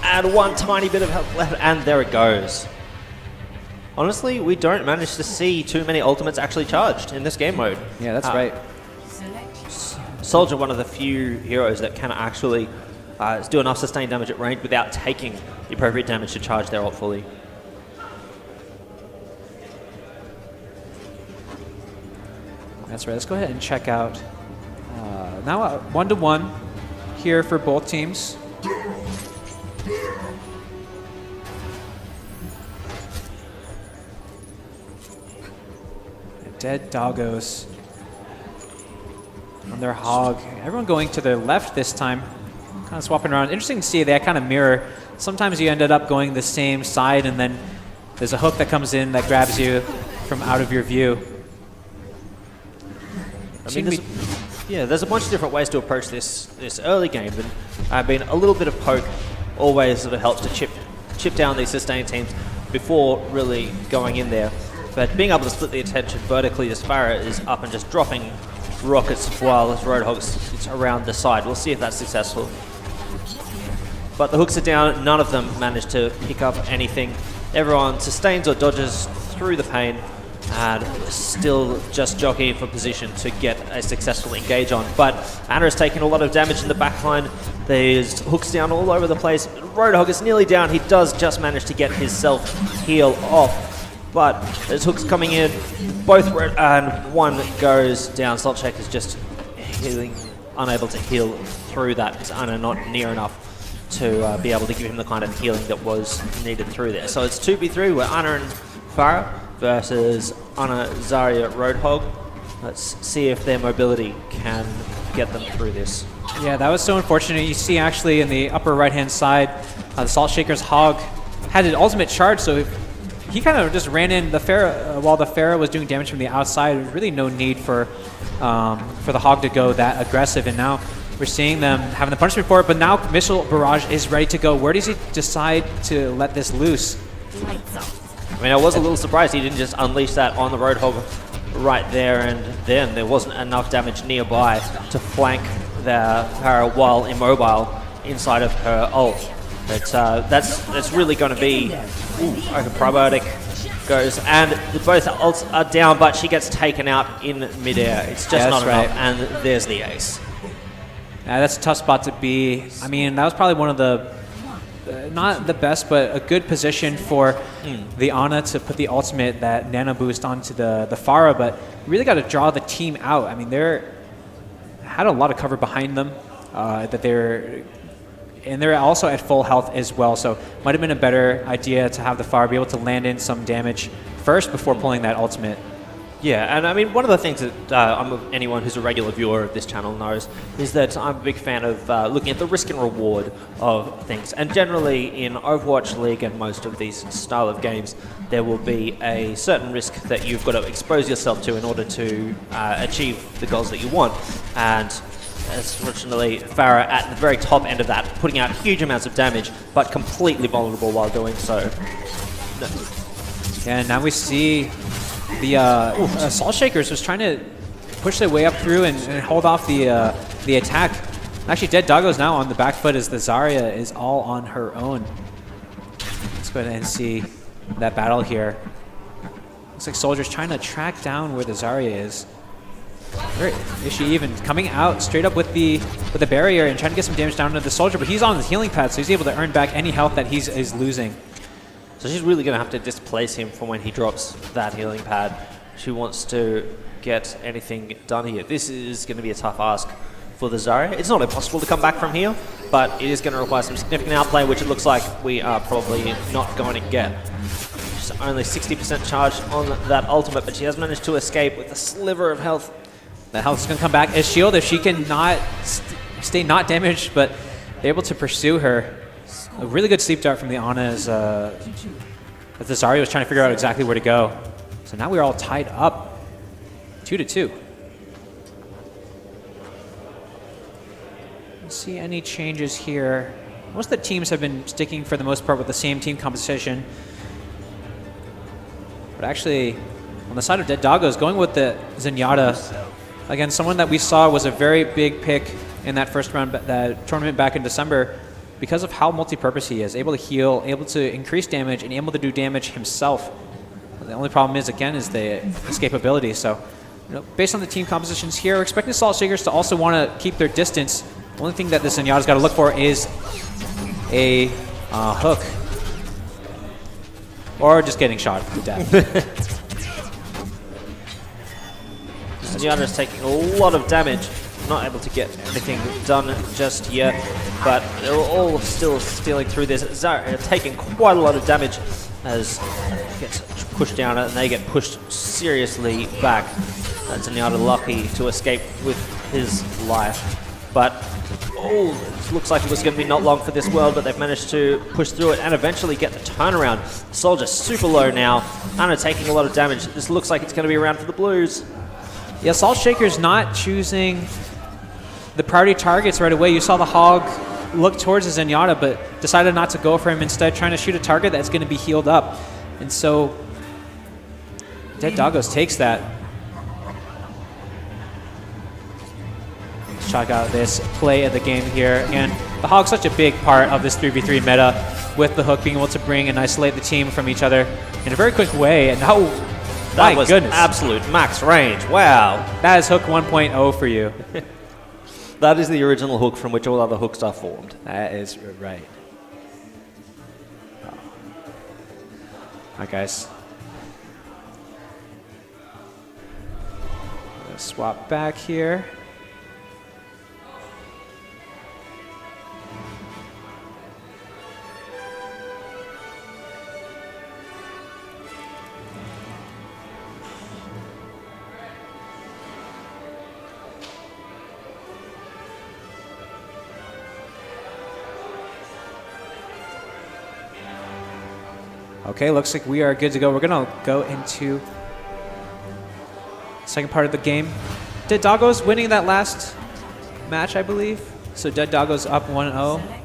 Add one tiny bit of health left, and there it goes. Honestly, we don't manage to see too many ultimates actually charged in this game mode. Yeah, that's right. Soldier, one of the few heroes that can actually do enough sustained damage at range without taking the appropriate damage to charge their ult fully. That's right. Let's go ahead and check out. Now 1-1 here for both teams. Dead Doggos on their hog. Everyone going to their left this time. Kind of swapping around. Interesting to see, they kind of mirror. Sometimes you ended up going the same side, and then there's a hook that comes in that grabs you from out of your view. I mean, there's a bunch of different ways to approach this early game, but being a little bit of poke always sort of helps to chip down these sustained teams before really going in there. But being able to split the attention vertically, the Sparrow is up and just dropping rockets while this Roadhog is around the side. We'll see if that's successful. But the hooks are down. None of them managed to pick up anything. Everyone sustains or dodges through the pain and still just jockeying for position to get a successful engage on. But Ana is taking a lot of damage in the backline. There's hooks down all over the place. Roadhog is nearly down. He does just manage to get his self-heal off. But there's hooks coming in, both and one goes down. Salt Shaker is just healing, unable to heal through that. It's Ana not near enough to be able to give him the kind of healing that was needed through there. So it's 2v3 where Ana and Farah versus Ana, Zarya, Roadhog. Let's see if their mobility can get them through this. Yeah, that was so unfortunate. You see actually in the upper right-hand side, the Salt Shaker's Hog had an ultimate charge, so he kind of just ran in the Pharah while the Pharah was doing damage from the outside. There was really no need for the Hog to go that aggressive, and now we're seeing them having the punishment for it, but now Missile Barrage is ready to go. Where does he decide to let this loose? I mean, I was a little surprised he didn't just unleash that on the Roadhog right there and then. There wasn't enough damage nearby to flank the Pharah while immobile inside of her ult. But that's really going to be... Open Probiotic goes, and both ults are down, but she gets taken out in midair. It's just not enough, and there's the ace. Yeah, that's a tough spot to be. I mean, that was probably one of the... not the best, but a good position for the Ana to put the ultimate, that nano boost onto the Pharah, but really got to draw the team out. I mean, they're had a lot of cover behind them, and they're also at full health as well, so might have been a better idea to have the Pharah be able to land in some damage first before pulling that ultimate. Yeah, and I mean, one of the things that anyone who's a regular viewer of this channel knows is that I'm a big fan of looking at the risk and reward of things. And generally in Overwatch League and most of these style of games, there will be a certain risk that you've got to expose yourself to in order to achieve the goals that you want. And fortunately, Pharah at the very top end of that, putting out huge amounts of damage, but completely vulnerable while doing so. And now we see the Salt Shakers was trying to push their way up through and hold off the attack. Actually, Dead Doggo's now on the back foot as the Zarya is all on her own. Let's go ahead and see that battle here. Looks like Soldier's trying to track down where the Zarya is. Where is she even? Coming out straight up with the barrier and trying to get some damage down to the Soldier, but he's on his healing pad, so he's able to earn back any health that he's losing. So she's really going to have to displace him from when he drops that healing pad. She wants to get anything done here. This is going to be a tough ask for the Zarya. It's not impossible to come back from here, but it is going to require some significant outplay, which it looks like we are probably not going to get. She's only 60% charge on that ultimate, but she has managed to escape with a sliver of health. The health is going to come back as shield if she can not stay not damaged, but they're able to pursue her. A really good sleep dart from the Ana as the Zarya was trying to figure out exactly where to go. So now we're all tied up, 2-2. Let's see any changes here. Most of the teams have been sticking for the most part with the same team composition. But actually, on the side of Dead Doggos, going with the Zenyatta. Again, someone that we saw was a very big pick in that first round, that tournament back in December, because of how multi-purpose he is, able to heal, able to increase damage, and able to do damage himself. The only problem is, again, is the escapability. So, based on the team compositions here, we're expecting Salt Shakers to also want to keep their distance. The only thing that this Zenyatta's got to look for is a hook. Or just getting shot to death. Zenyatta's taking a lot of damage. Not able to get anything done just yet, but they're all still stealing through this. Zarya taking quite a lot of damage as gets pushed down and they get pushed seriously back. Zenyatta lucky to escape with his life, but it looks like it was going to be not long for this world, but they've managed to push through it and eventually get the turnaround. Soldier super low now, Ana taking a lot of damage. This looks like it's going to be around for the Blues. Yeah, Salt Shaker's not choosing the priority targets right away. You saw the Hog look towards the Zenyatta, but decided not to go for him, instead trying to shoot a target that's going to be healed up. And so Dead Doggos takes that. Let's check out this play of the game here. Again, the Hog's such a big part of this 3v3 meta, with the hook being able to bring and isolate the team from each other in a very quick way. And now, that was absolute max range. Wow. That is hook 1.0 for you. That is the original hook from which all other hooks are formed. That is right. All right, guys. Let's swap back here. Okay, looks like we are good to go. We're going to go into the second part of the game. Dead Doggo's winning that last match, I believe. So Dead Doggo's up 1-0.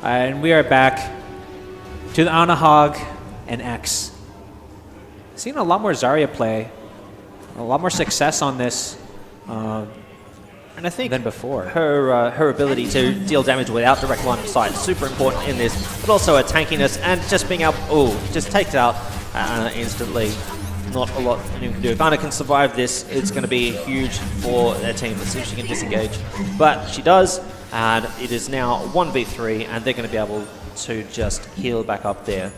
And we are back to the Anahog and X. Seen a lot more Zarya play, a lot more success on this And I think than before. her ability to deal damage without direct line of sight is super important in this, but also her tankiness and just being able, just takes out instantly. Not a lot anyone can do. If Anna can survive this, it's going to be huge for their team. Let's see if she can disengage. But she does, and it is now 1v3, and they're going to be able to just heal back up there.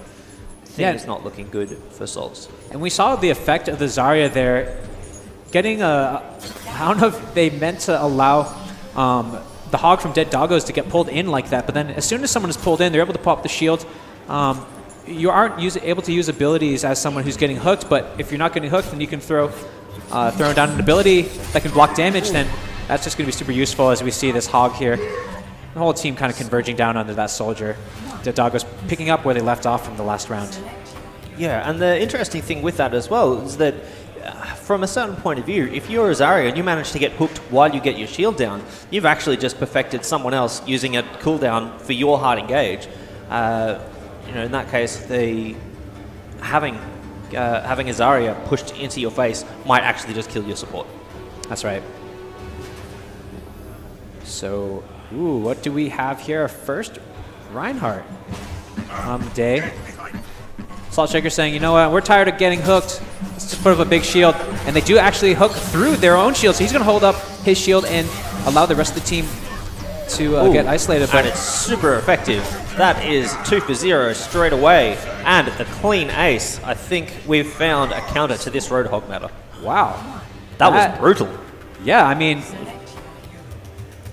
Yeah. It's not looking good for Souls. And we saw the effect of the Zarya there. Getting a... I don't know if they meant to allow the Hog from Dead Doggos to get pulled in like that, but then as soon as someone is pulled in, they're able to pop the shield. You aren't able to use abilities as someone who's getting hooked, but if you're not getting hooked, then you can throw down an ability that can block damage, then that's just going to be super useful as we see this Hog here. The whole team kind of converging down onto that Soldier. The Doggos picking up where they left off from the last round. Yeah, and the interesting thing with that as well is that from a certain point of view, if you're a Zarya and you manage to get hooked while you get your shield down, you've actually just perfected someone else using a cooldown for your hard engage. You know, in that case, having a Zarya pushed into your face might actually just kill your support. That's right. So, what do we have here? First, Reinhardt on the day. Salt Shaker saying, you know what, we're tired of getting hooked. Let's just put up a big shield. And they do actually hook through their own shield, so he's going to hold up his shield and allow the rest of the team to get isolated. And it's super effective. That is 2 for 0 straight away. And the clean ace. I think we've found a counter to this Roadhog meta. Wow. That was brutal. Yeah, I mean,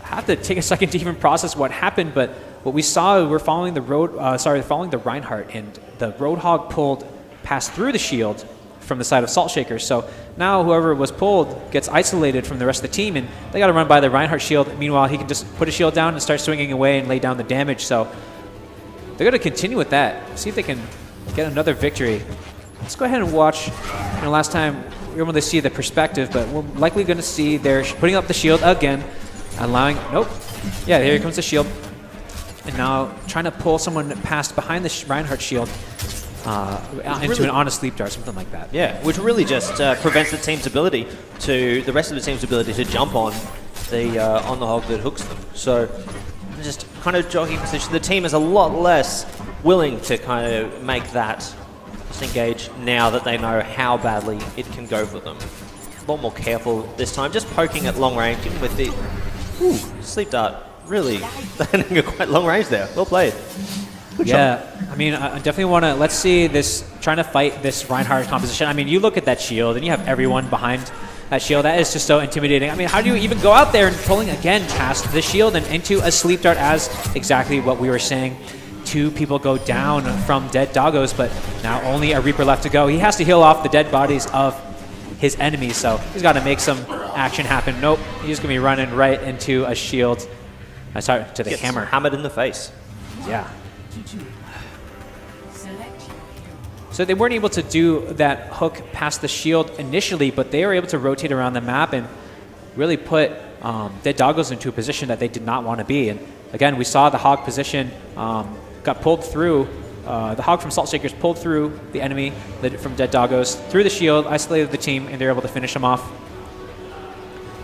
I have to take a second to even process what happened, but what we saw, we're following the following the Reinhardt, and the Roadhog passed through the shield from the side of Salt Shaker. So now whoever was pulled gets isolated from the rest of the team, and they got to run by the Reinhardt shield. Meanwhile, he can just put a shield down and start swinging away and lay down the damage. So they're going to continue with that. See if they can get another victory. Let's go ahead and watch. You know, last time we were able to see the perspective, but we're likely going to see they're putting up the shield again, allowing. Nope. Yeah, here comes the shield. And now trying to pull someone past behind the Reinhardt shield into an honest sleep dart, something like that. Yeah, which really just prevents the rest of the team's ability to jump on the Hog that hooks them. So just kind of jogging position. The team is a lot less willing to kind of make that disengage now that they know how badly it can go for them. A lot more careful this time, just poking at long range, even with the sleep dart. Really landing a quite long range there. Well played. Good yeah, shot. I mean, I definitely want to, let's see this, trying to fight this Reinhardt composition. I mean, you look at that shield and you have everyone behind that shield. That is just so intimidating. I mean, how do you even go out there and pulling again past the shield and into a sleep dart, as exactly what we were saying. 2 people go down from Dead Doggos, but now only a Reaper left to go. He has to heal off the dead bodies of his enemies, so he's got to make some action happen. Nope, he's going to be running right into a shield. Sorry, to the hammer. Hammered in the face. Yeah. So they weren't able to do that hook past the shield initially, but they were able to rotate around the map and really put Dead Doggos into a position that they did not want to be. And again, we saw the Hog position got pulled through. The Hog from Salt Shakers pulled through the enemy from Dead Doggos, through the shield, isolated the team, and they're able to finish them off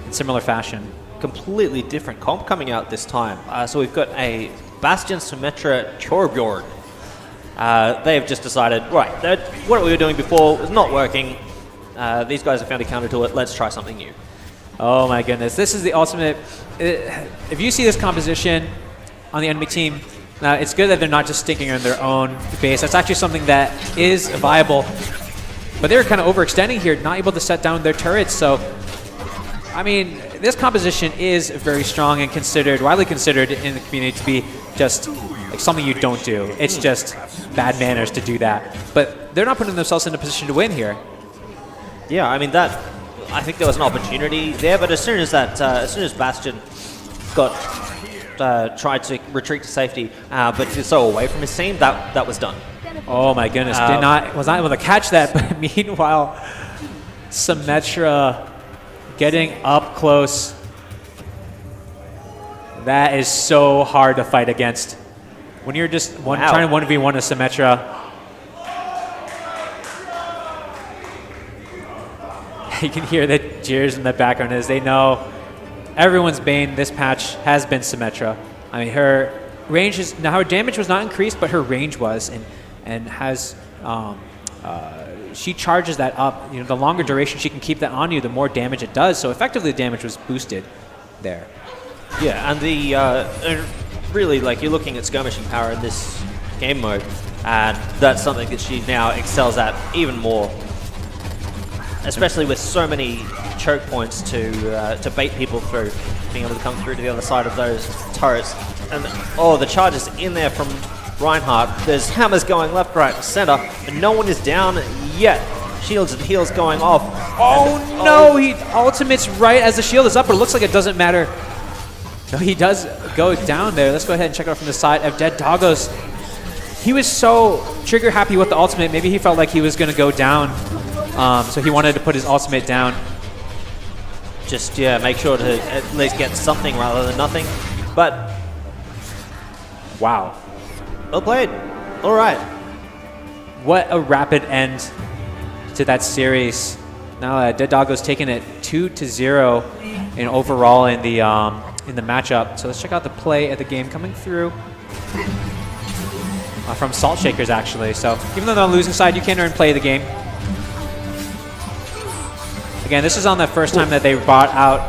in similar fashion. Completely different comp coming out this time. So we've got a Bastion Symmetra Torbjorn. They've just decided, right, that what we were doing before was not working. These guys have found a counter to it. Let's try something new. Oh my goodness, this is the ultimate. If you see this composition on the enemy team, now it's good that they're not just sticking on their own base. That's actually something that is viable. But they're kind of overextending here, not able to set down their turrets, so I mean, this composition is very strong and widely considered in the community to be just like something you don't do. It's just bad manners to do that. But they're not putting themselves in a position to win here. Yeah, I mean I think there was an opportunity there, but as soon as Bastion tried to retreat to safety, but did so away from his team, that was done. Oh my goodness! Was not able to catch that. But meanwhile, Symmetra getting up close. That is so hard to fight against. When you're just trying to 1v1 a Symmetra, you can hear the jeers in the background as they know everyone's bane this patch has been Symmetra. I mean, her range is now her damage was not increased, but her range was, and has she charges that up. You know, the longer duration she can keep that on you, the more damage it does. So effectively, the damage was boosted there. Yeah, and really, like, you're looking at skirmishing power in this game mode, and that's something that she now excels at even more. Especially with so many choke points to bait people through, being able to come through to the other side of those turrets. And the charge is in there from Reinhardt. There's hammers going left, right, and center, and no one is down yet. Shields and heals going off. Oh no, he ultimates right as the shield is up, but it looks like it doesn't matter. No, he does go down there. Let's go ahead and check out from the side of Dead Doggos. He was so trigger happy with the ultimate. Maybe he felt like he was going to go down. So he wanted to put his ultimate down. Just, yeah, make sure to at least get something rather than nothing. But, wow. Well played. All right. What a rapid end to that series. Now Dead Doggo's taking it 2-0 in overall in the matchup. So let's check out the play of the game coming through from Salt Shakers, actually. So even though they're on the losing side, you can earn play of the game. Again, this is on the first time that they brought out,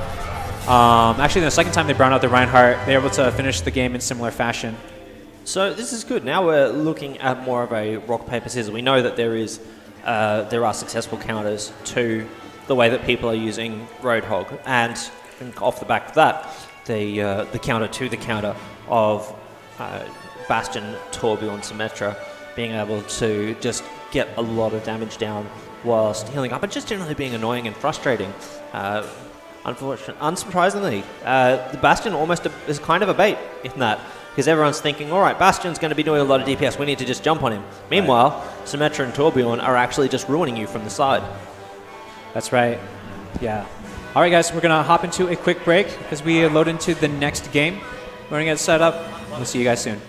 actually the second time they brought out the Reinhardt. They were able to finish the game in similar fashion. So this is good. Now we're looking at more of a rock, paper, scissors. We know that there are successful counters to the way that people are using Roadhog. And off the back of that, the counter to the counter of Bastion, Torbjorn, Symmetra being able to just get a lot of damage down whilst healing up and just generally being annoying and frustrating. Unsurprisingly, the Bastion almost is kind of a bait in that, because everyone's thinking, all right, Bastion's going to be doing a lot of DPS, we need to just jump on him. Meanwhile, right. Symmetra and Torbjorn are actually just ruining you from the side. That's right. Yeah. All right, guys, we're going to hop into a quick break as we load into the next game. We're going to get set up. We'll see you guys soon.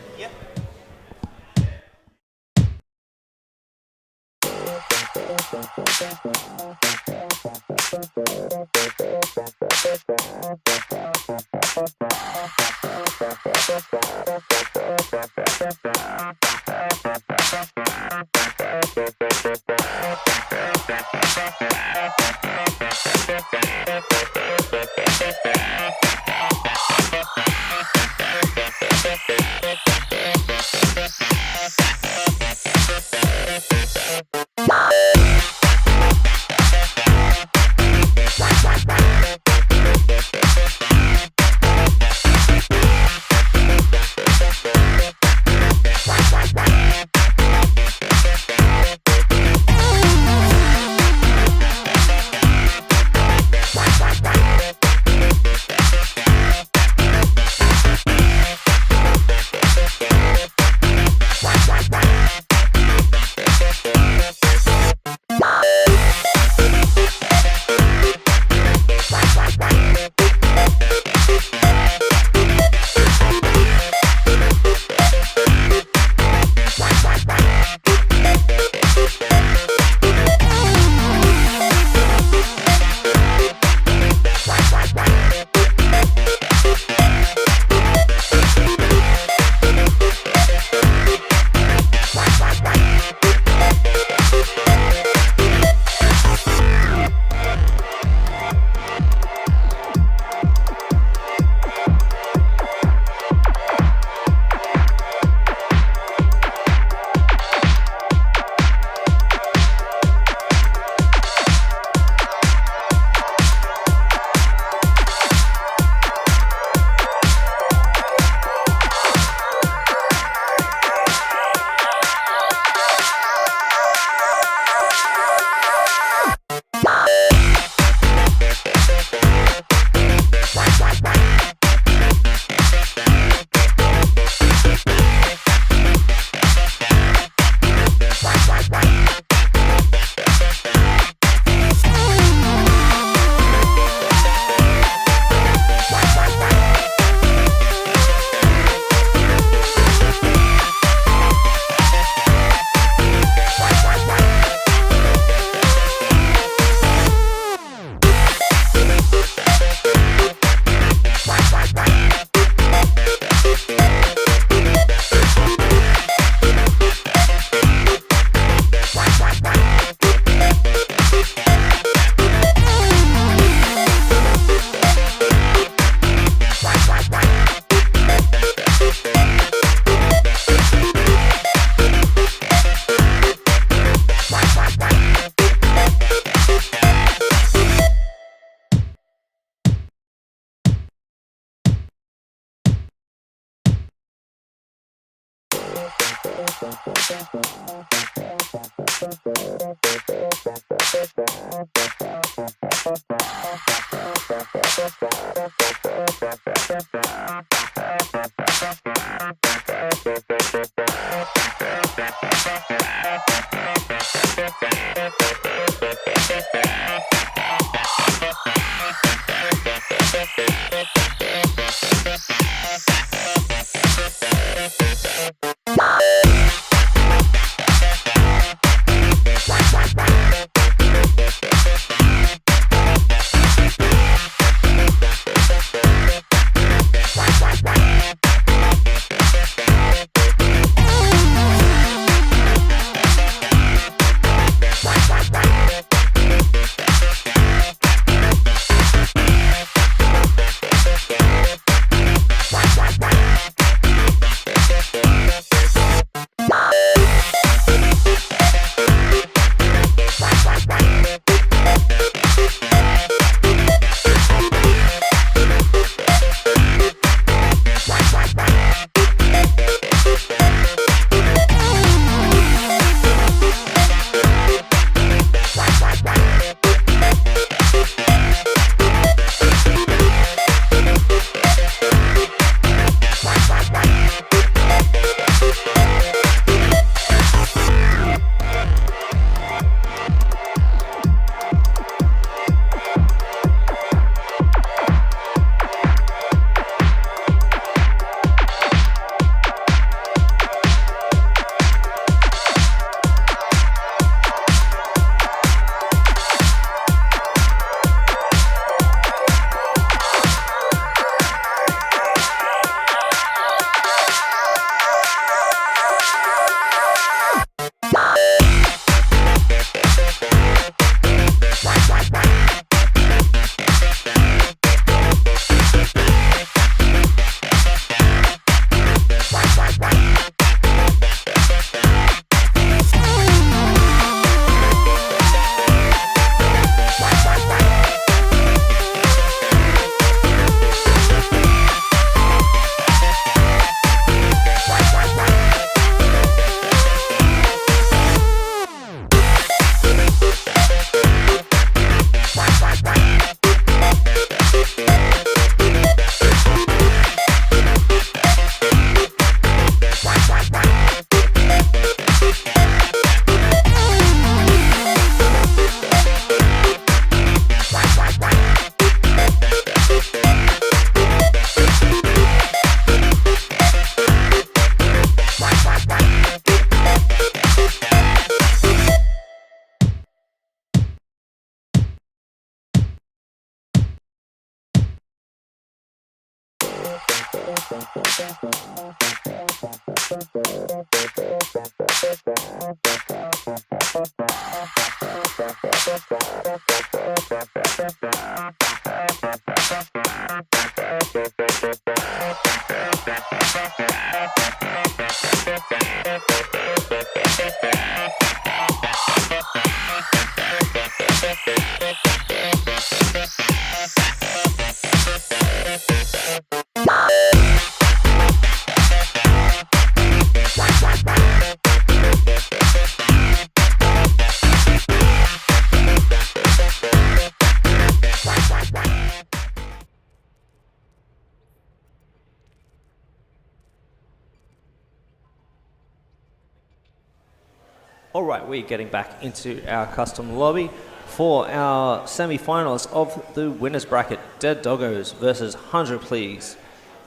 All right, we're getting back into our custom lobby for our semi-finals of the winners bracket, Dead Doggos versus 100 Please.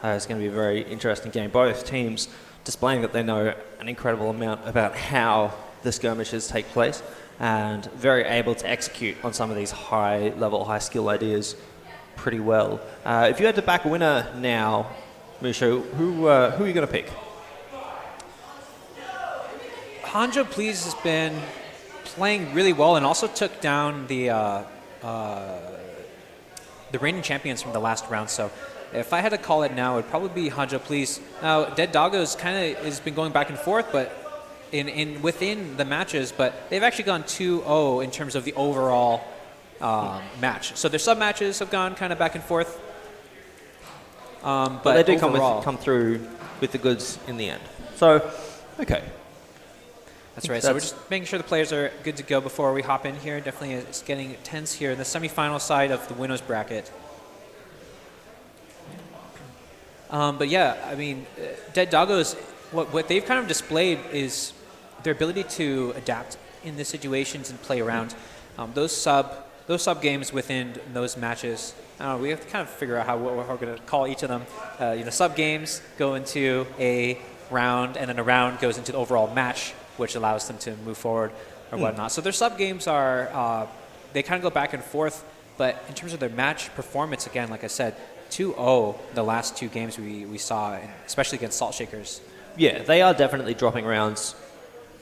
It's going to be a very interesting game. Both teams displaying that they know an incredible amount about how the skirmishes take place and very able to execute on some of these high-level, high-skill ideas pretty well. If you had to back a winner now, Musho, who are you going to pick? Hanjo Please has been playing really well and also took down the reigning champions from the last round. So if I had to call it now, it would probably be Hanjo Please. Now, Dead Doggos kind of has been going back and forth, but within the matches, but they've actually gone 2-0 in terms of the overall match. So their sub matches have gone kind of back and forth. But they do come through with the goods in the end. So, okay. That's right. So we're just making sure the players are good to go before we hop in here. Definitely it's getting tense here in the semifinal side of the winners bracket. But yeah, I mean, Dead Doggos, what they've kind of displayed is their ability to adapt in the situations and play around. Those sub games within those matches, I don't know, we have to kind of figure out what we're going to call each of them. Sub games go into a round, and then a round goes into the overall match, which allows them to move forward or whatnot. So their sub games are, they kind of go back and forth, but in terms of their match performance, again, like I said, 2-0 the last two games we saw, especially against Salt Shakers. Yeah, they are definitely dropping rounds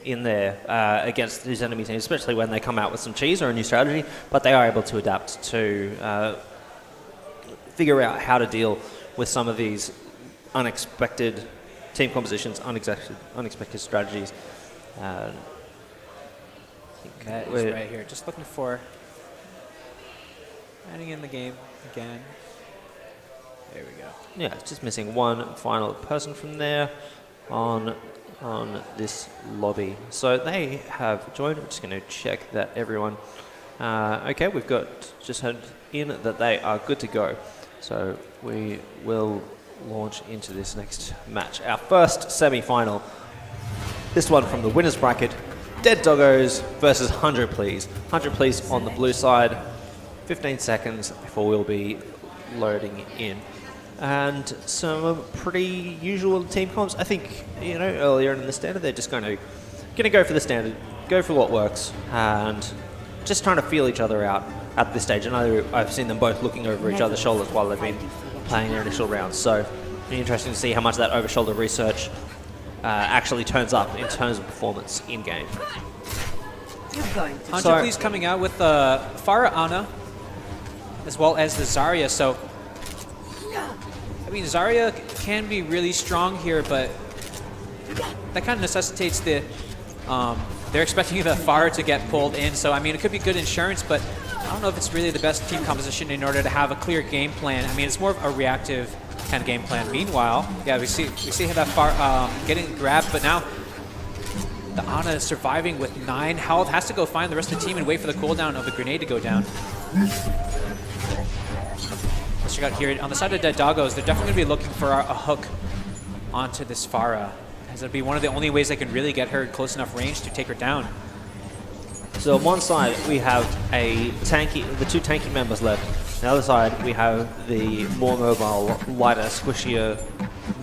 in there against these enemy teams, especially when they come out with some cheese or a new strategy, but they are able to adapt to figure out how to deal with some of these unexpected team compositions, unexpected strategies. I think that is right here. Just looking for adding in the game again. There we go. Yeah, it's just missing one final person from there on this lobby. So they have joined. We're just going to check that everyone. Okay, we've got just heard in that they are good to go. So we will launch into this next match. Our first semi-final. This one from the winners bracket. Dead Doggos versus 100 Please. 100 Please on the blue side. 15 seconds before we'll be loading in. And some pretty usual team comps. I think, earlier in the standard, they're just going to go for the standard, go for what works, and just trying to feel each other out at this stage. And I've seen them both looking over each other's shoulders while they've been playing their initial rounds. So it'll be interesting to see how much that over-shoulder research actually turns up in terms of performance in-game. 100 Please coming out with the Farah Ana as well as the Zarya. So, I mean, Zarya can be really strong here, but that kind of necessitates they're expecting the Farah to get pulled in. So, I mean, it could be good insurance, but I don't know if it's really the best team composition in order to have a clear game plan. I mean, it's more of a reactive kind of game plan. Meanwhile, yeah, we see that Farah getting grabbed, but now the Ana is surviving with 9 health, has to go find the rest of the team and wait for the cooldown of the grenade to go down. Let's check out here on the side of Dead Doggos. They're definitely going to be looking for a hook onto this Farah, as it'll be one of the only ways they can really get her in close enough range to take her down. So on one side we have the two tanky members left. On the other side we have the more mobile, lighter, squishier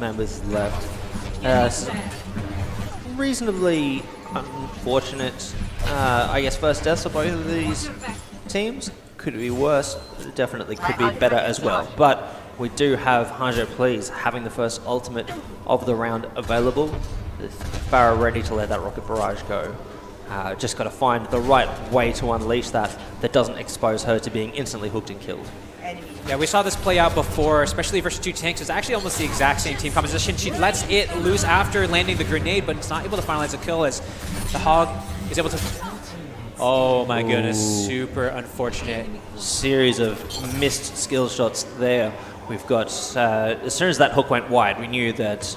members left. Reasonably unfortunate, I guess, first deaths of both of these teams. Could be worse, definitely could be better as well. But we do have 100 Please having the first ultimate of the round available. Farah ready to let that rocket barrage go. Just got to find the right way to unleash that doesn't expose her to being instantly hooked and killed. Yeah, we saw this play out before, especially versus two tanks. It's actually almost the exact same team composition. She lets it loose after landing the grenade, but it's not able to finalize a kill as the Hog is able to... Oh my goodness, super unfortunate. Series of missed skill shots there. We've got, as soon as that hook went wide, we knew that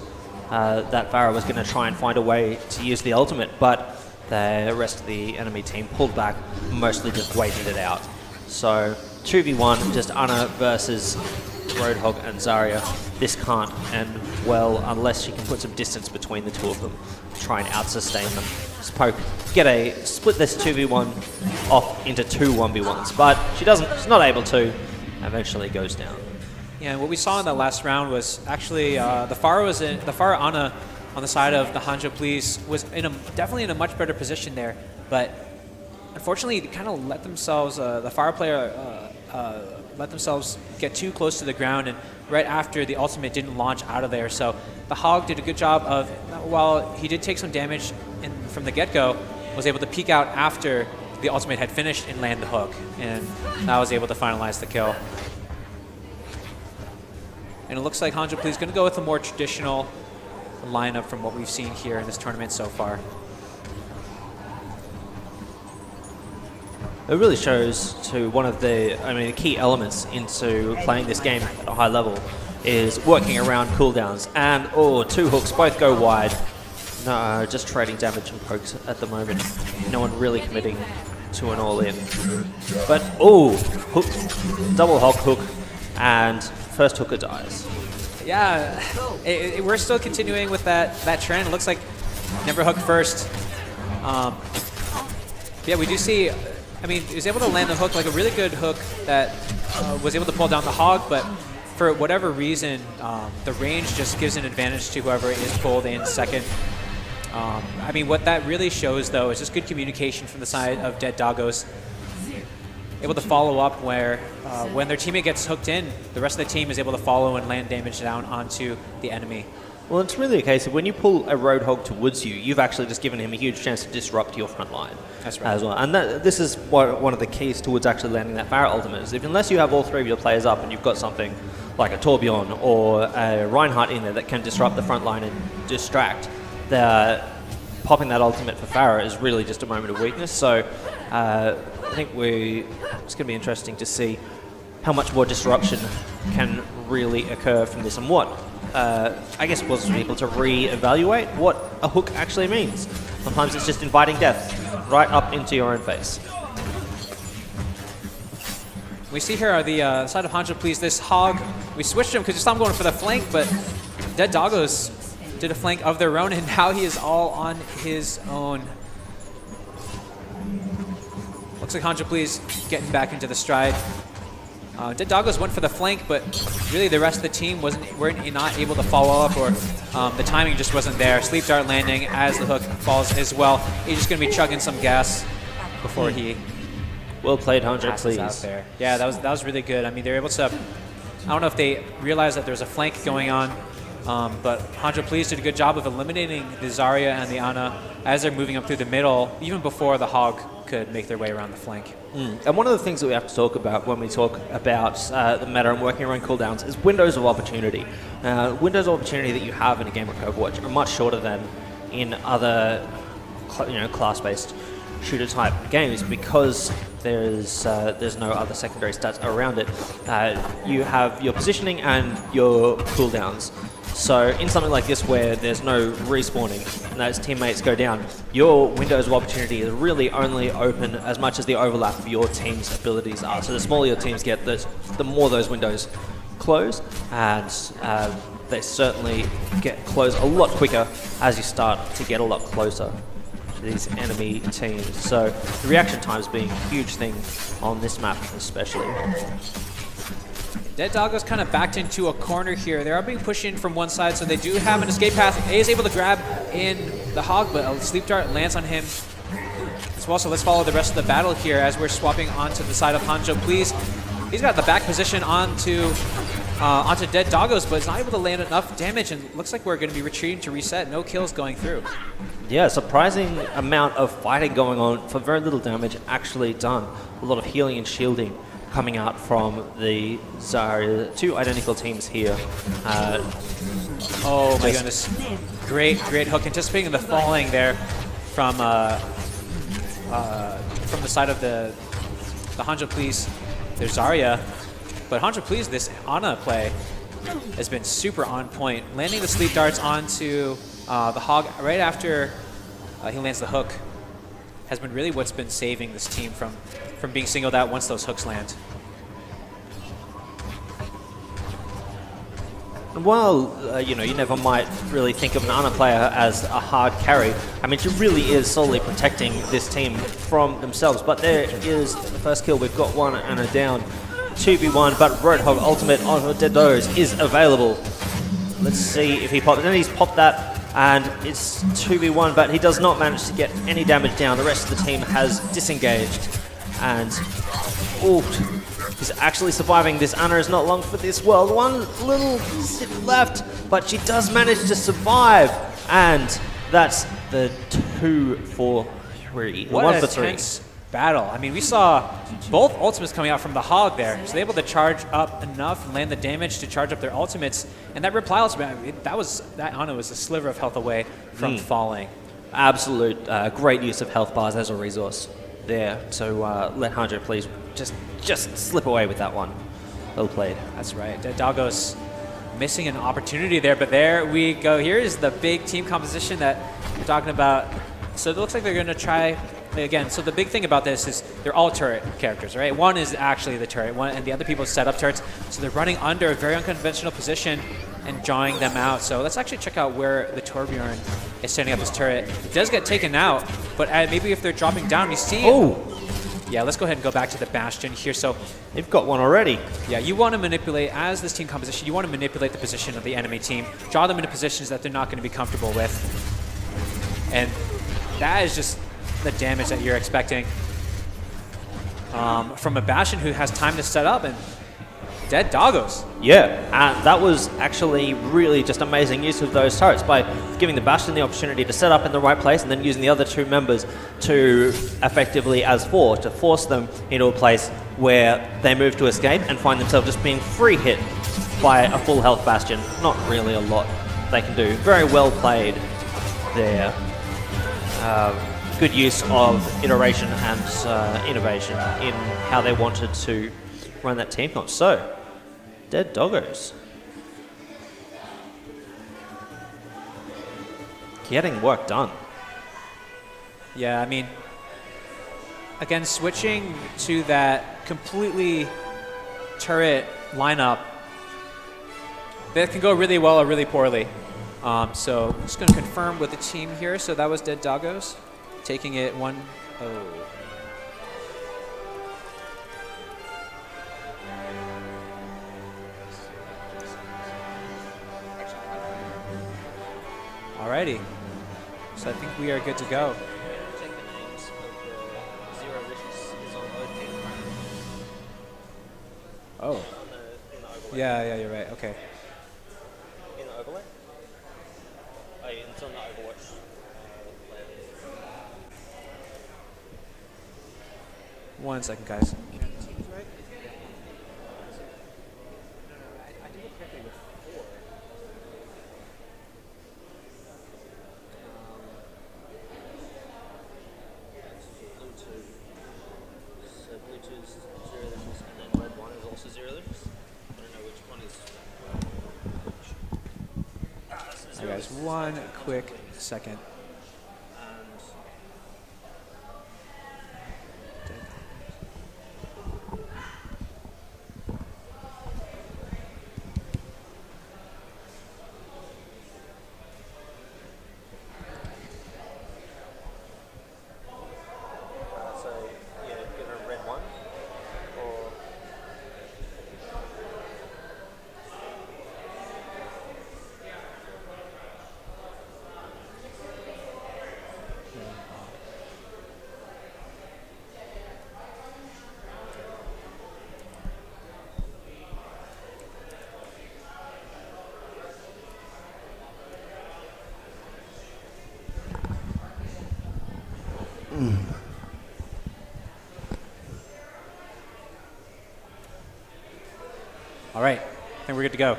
that Farah was going to try and find a way to use the ultimate, but the rest of the enemy team pulled back, mostly just waited it out. So 2v1, just Ana versus Roadhog and Zarya. This can't end well unless she can put some distance between the two of them, try and out-sustain them. Just poke, split this 2v1 off into two 1v1s, but she's not able to, eventually goes down. Yeah, and what we saw in that last round was actually the Farah Ana on the side of the Hanjo Please was definitely in a much better position there, but unfortunately they kind of let themselves, the Farah player let themselves get too close to the ground, and right after the ultimate didn't launch out of there. So the Hog did a good job of, while he did take some damage from the get-go, was able to peek out after the ultimate had finished and land the hook, and that was able to finalize the kill. And it looks like Hanjo Please going to go with a more traditional lineup from what we've seen here in this tournament so far. It really shows to one of the key elements into playing this game at a high level is working around cooldowns. And, two hooks both go wide. No, just trading damage and pokes at the moment. No one really committing to an all-in. But, hook, double hog hook, and first hooker dies. Yeah, we're still continuing with that trend. It looks like never hook first. Yeah, we do see, I mean, he was able to land the hook, like a really good hook that was able to pull down the hog, but for whatever reason, the range just gives an advantage to whoever is pulled in second. I mean, what that really shows, though, is just good communication from the side of Dead Doggos. Able to follow up where when their teammate gets hooked in, the rest of the team is able to follow and land damage down onto the enemy. Well, it's really a case of when you pull a Roadhog towards you, you've actually just given him a huge chance to disrupt your front line. That's right. As well. And this is one of the keys towards actually landing that Pharah ultimate, is unless you have all three of your players up and you've got something like a Torbjorn or a Reinhardt in there that can disrupt the front line and distract, popping that ultimate for Pharah is really just a moment of weakness. So I think it's going to be interesting to see how much more disruption can really occur from this, and what I guess was able to re-evaluate what a hook actually means. Sometimes it's just inviting death right up into your own face. We see here the side of Hanjo, please. This hog, we switched him because we saw him going for the flank, but Dead Doggos did a flank of their own, and now he is all on his own. Looks like Hanjo, please, getting back into the stride. Dead Doggos went for the flank, but really the rest of the team weren't not able to follow up, or the timing just wasn't there. Sleep Dart landing as the hook falls as well. He's just going to be chugging some gas before he Well played, Hanjo, passes out please. there. Yeah, that was really good. I mean, they were able to, I don't know if they realized that there's a flank going on, but Hanjo, please, did a good job of eliminating the Zarya and the Ana as they're moving up through the middle, even before the hog could make their way around the flank. And one of the things that we have to talk about when we talk about the meta and working around cooldowns is windows of opportunity. Windows of opportunity that you have in a game like Overwatch are much shorter than in other class-based shooter type games, because there's no other secondary stats around it. You have your positioning and your cooldowns. So in something like this where there's no respawning and those teammates go down, your windows of opportunity is really only open as much as the overlap of your team's abilities are. So the smaller your teams get, the more those windows close, and they certainly get closed a lot quicker as you start to get a lot closer to these enemy teams. So the reaction times being a huge thing on this map especially. Dead Doggos kind of backed into a corner here. They are being pushed in from one side, so they do have an escape path. A is able to grab in the hog, but a Sleep Dart lands on him as well. So let's follow the rest of the battle here as we're swapping onto the side of Hanjo, please. He's got the back position onto Dead Doggos, but is not able to land enough damage, and looks like we're going to be retreating to reset. No kills going through. Yeah, surprising amount of fighting going on for very little damage actually done. A lot of healing and shielding coming out from the Zarya. Two identical teams here. Oh my goodness. Great hook. Anticipating the falling there from the side of the Hanjo, please. There's Zarya. But Hanjo, please, this Ana play has been super on point. Landing the Sleep Darts onto the hog right after he lands the hook has been really what's been saving this team from being singled out once those hooks land. While, you never might really think of an Ana player as a hard carry, I mean, she really is solely protecting this team from themselves. But there is the first kill. We've got one Ana down. 2v1, but Roadhog ultimate on Dead Doggos is available. Let's see if he popped it. And he's popped that, and it's 2v1, but he does not manage to get any damage down. The rest of the team has disengaged, and he's actually surviving. This Ana is not long for this world. One little sip left, but she does manage to survive, and that's the 2 for 3. What 1 a for 3. tense battle. I mean, we saw both ultimates coming out from the hog there, so they're able to charge up enough and land the damage to charge up their ultimates. And that reply ultimate, I mean, that Ana was a sliver of health away from falling. Absolute great use of health bars as a resource there. So let Hanjo please just slip away with that one. Well played. That's right. Dead Doggos missing an opportunity there, but there we go. Here's the big team composition that we're talking about. So it looks like they're going to try again. So the big thing about this is they're all turret characters, right? One is actually the turret, and the other people set up turrets. So they're running under a very unconventional position and drawing them out. So let's actually check out where the Torbjorn is setting up his turret. It does get taken out, but maybe if they're dropping down, you see. Oh, yeah. Let's go ahead and go back to the Bastion here. So they've got one already. yeah, you want to manipulate, as this team composition, you want to manipulate the position of the enemy team, draw them into positions that they're not going to be comfortable with. And that is just the damage that you're expecting from a Bastion who has time to set up, and dead doggos. Yeah, that was actually really just amazing use of those turrets by giving the Bastion the opportunity to set up in the right place and then using the other two members to effectively, as four, to force them into a place where they move to escape and find themselves just being free hit by a full health Bastion. Not really a lot they can do. Very well played there. Good use of iteration and innovation in how they wanted to run that team comp. So, dead doggos. Getting work done. Yeah, I mean, again, switching to that completely turret lineup, that can go really well or really poorly. So I'm just going to confirm with the team here. So that was dead doggos, taking it 1-0. Alrighty, so I think we are good to go. Oh. Yeah, you're right. Okay. In the overlay? Oh, yeah, it's on the Overwatch. One second, guys. Alright, guys, one quick second. All right, I think we're good to go.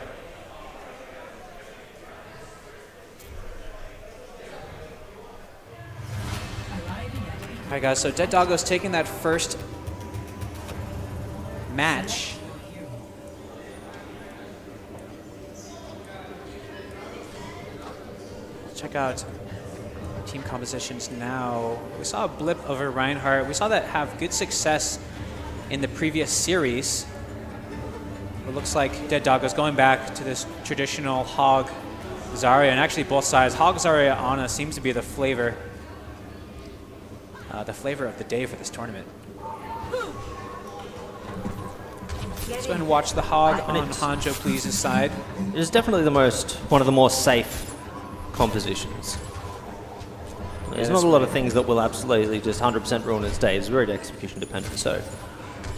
All right, guys, so Dead Doggo's taking that first match. Check out team compositions now. We saw a blip over Reinhardt. We saw that have good success in the previous series. It looks like Dead Doggo's going back to this traditional Hog Zarya, and actually both sides. Hog Zarya Ana seems to be the flavor of the day for this tournament. Let's go ahead and watch the Hog on Hanjo Please's side. It is definitely one of the more safe compositions. There's not a lot of things that will absolutely just 100% ruin its day. It's very execution dependent, so.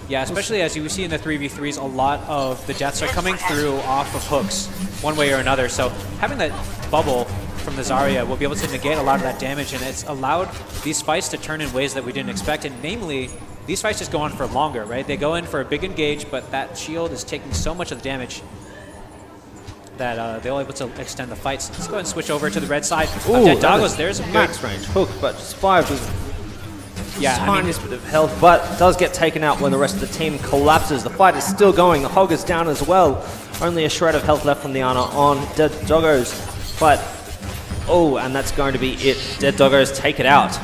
Yeah, especially as you see in the 3v3s, a lot of the deaths are coming through off of hooks, one way or another. So having that bubble from the Zarya will be able to negate a lot of that damage, and it's allowed these fights to turn in ways that we didn't expect, and namely, these fights just go on for longer, right? They go in for a big engage, but that shield is taking so much of the damage that they're able to extend the fights. Let's go ahead and switch over to the red side. Dead Doggos, there's a max range hook, but just 5 with yeah, tiniest bit of health, but does get taken out when the rest of the team collapses. The fight is still going. The Hog is down as well. Only a shred of health left from the Ana on Dead Doggos. But, oh, and that's going to be it. Dead Doggos take it out.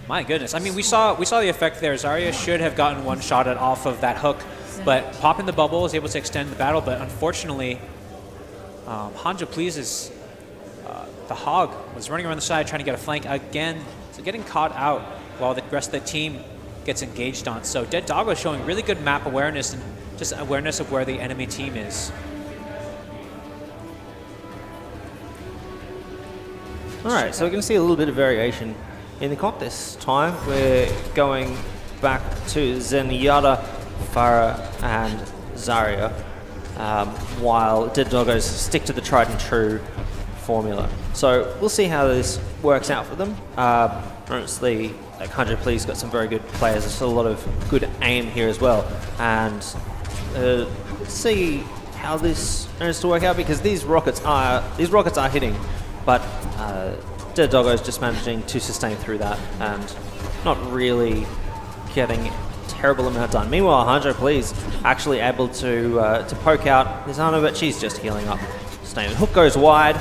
My goodness. I mean, we saw the effect there. Zarya should have gotten one shot at off of that hook, but popping the bubble was able to extend the battle. But unfortunately, Hanjo Please's the Hog was running around the side trying to get a flank again, so getting caught out while the rest of the team gets engaged on. So Dead Doggo showing really good map awareness and just awareness of where the enemy team is. All right, so we can see a little bit of variation in the comp this time. We're going back to Zenyatta, Pharah, and Zarya, while Dead Doggos stick to the tried and true formula. So we'll see how this works out for them. Honestly, like 100 Please got some very good players. There's a lot of good aim here as well, and see how this is to work out, because these rockets are hitting, but Dead Doggo is just managing to sustain through that and not really getting a terrible amount done. Meanwhile, 100 Please actually able to poke out this Ana, but she's just healing up. Staying. Hook goes wide.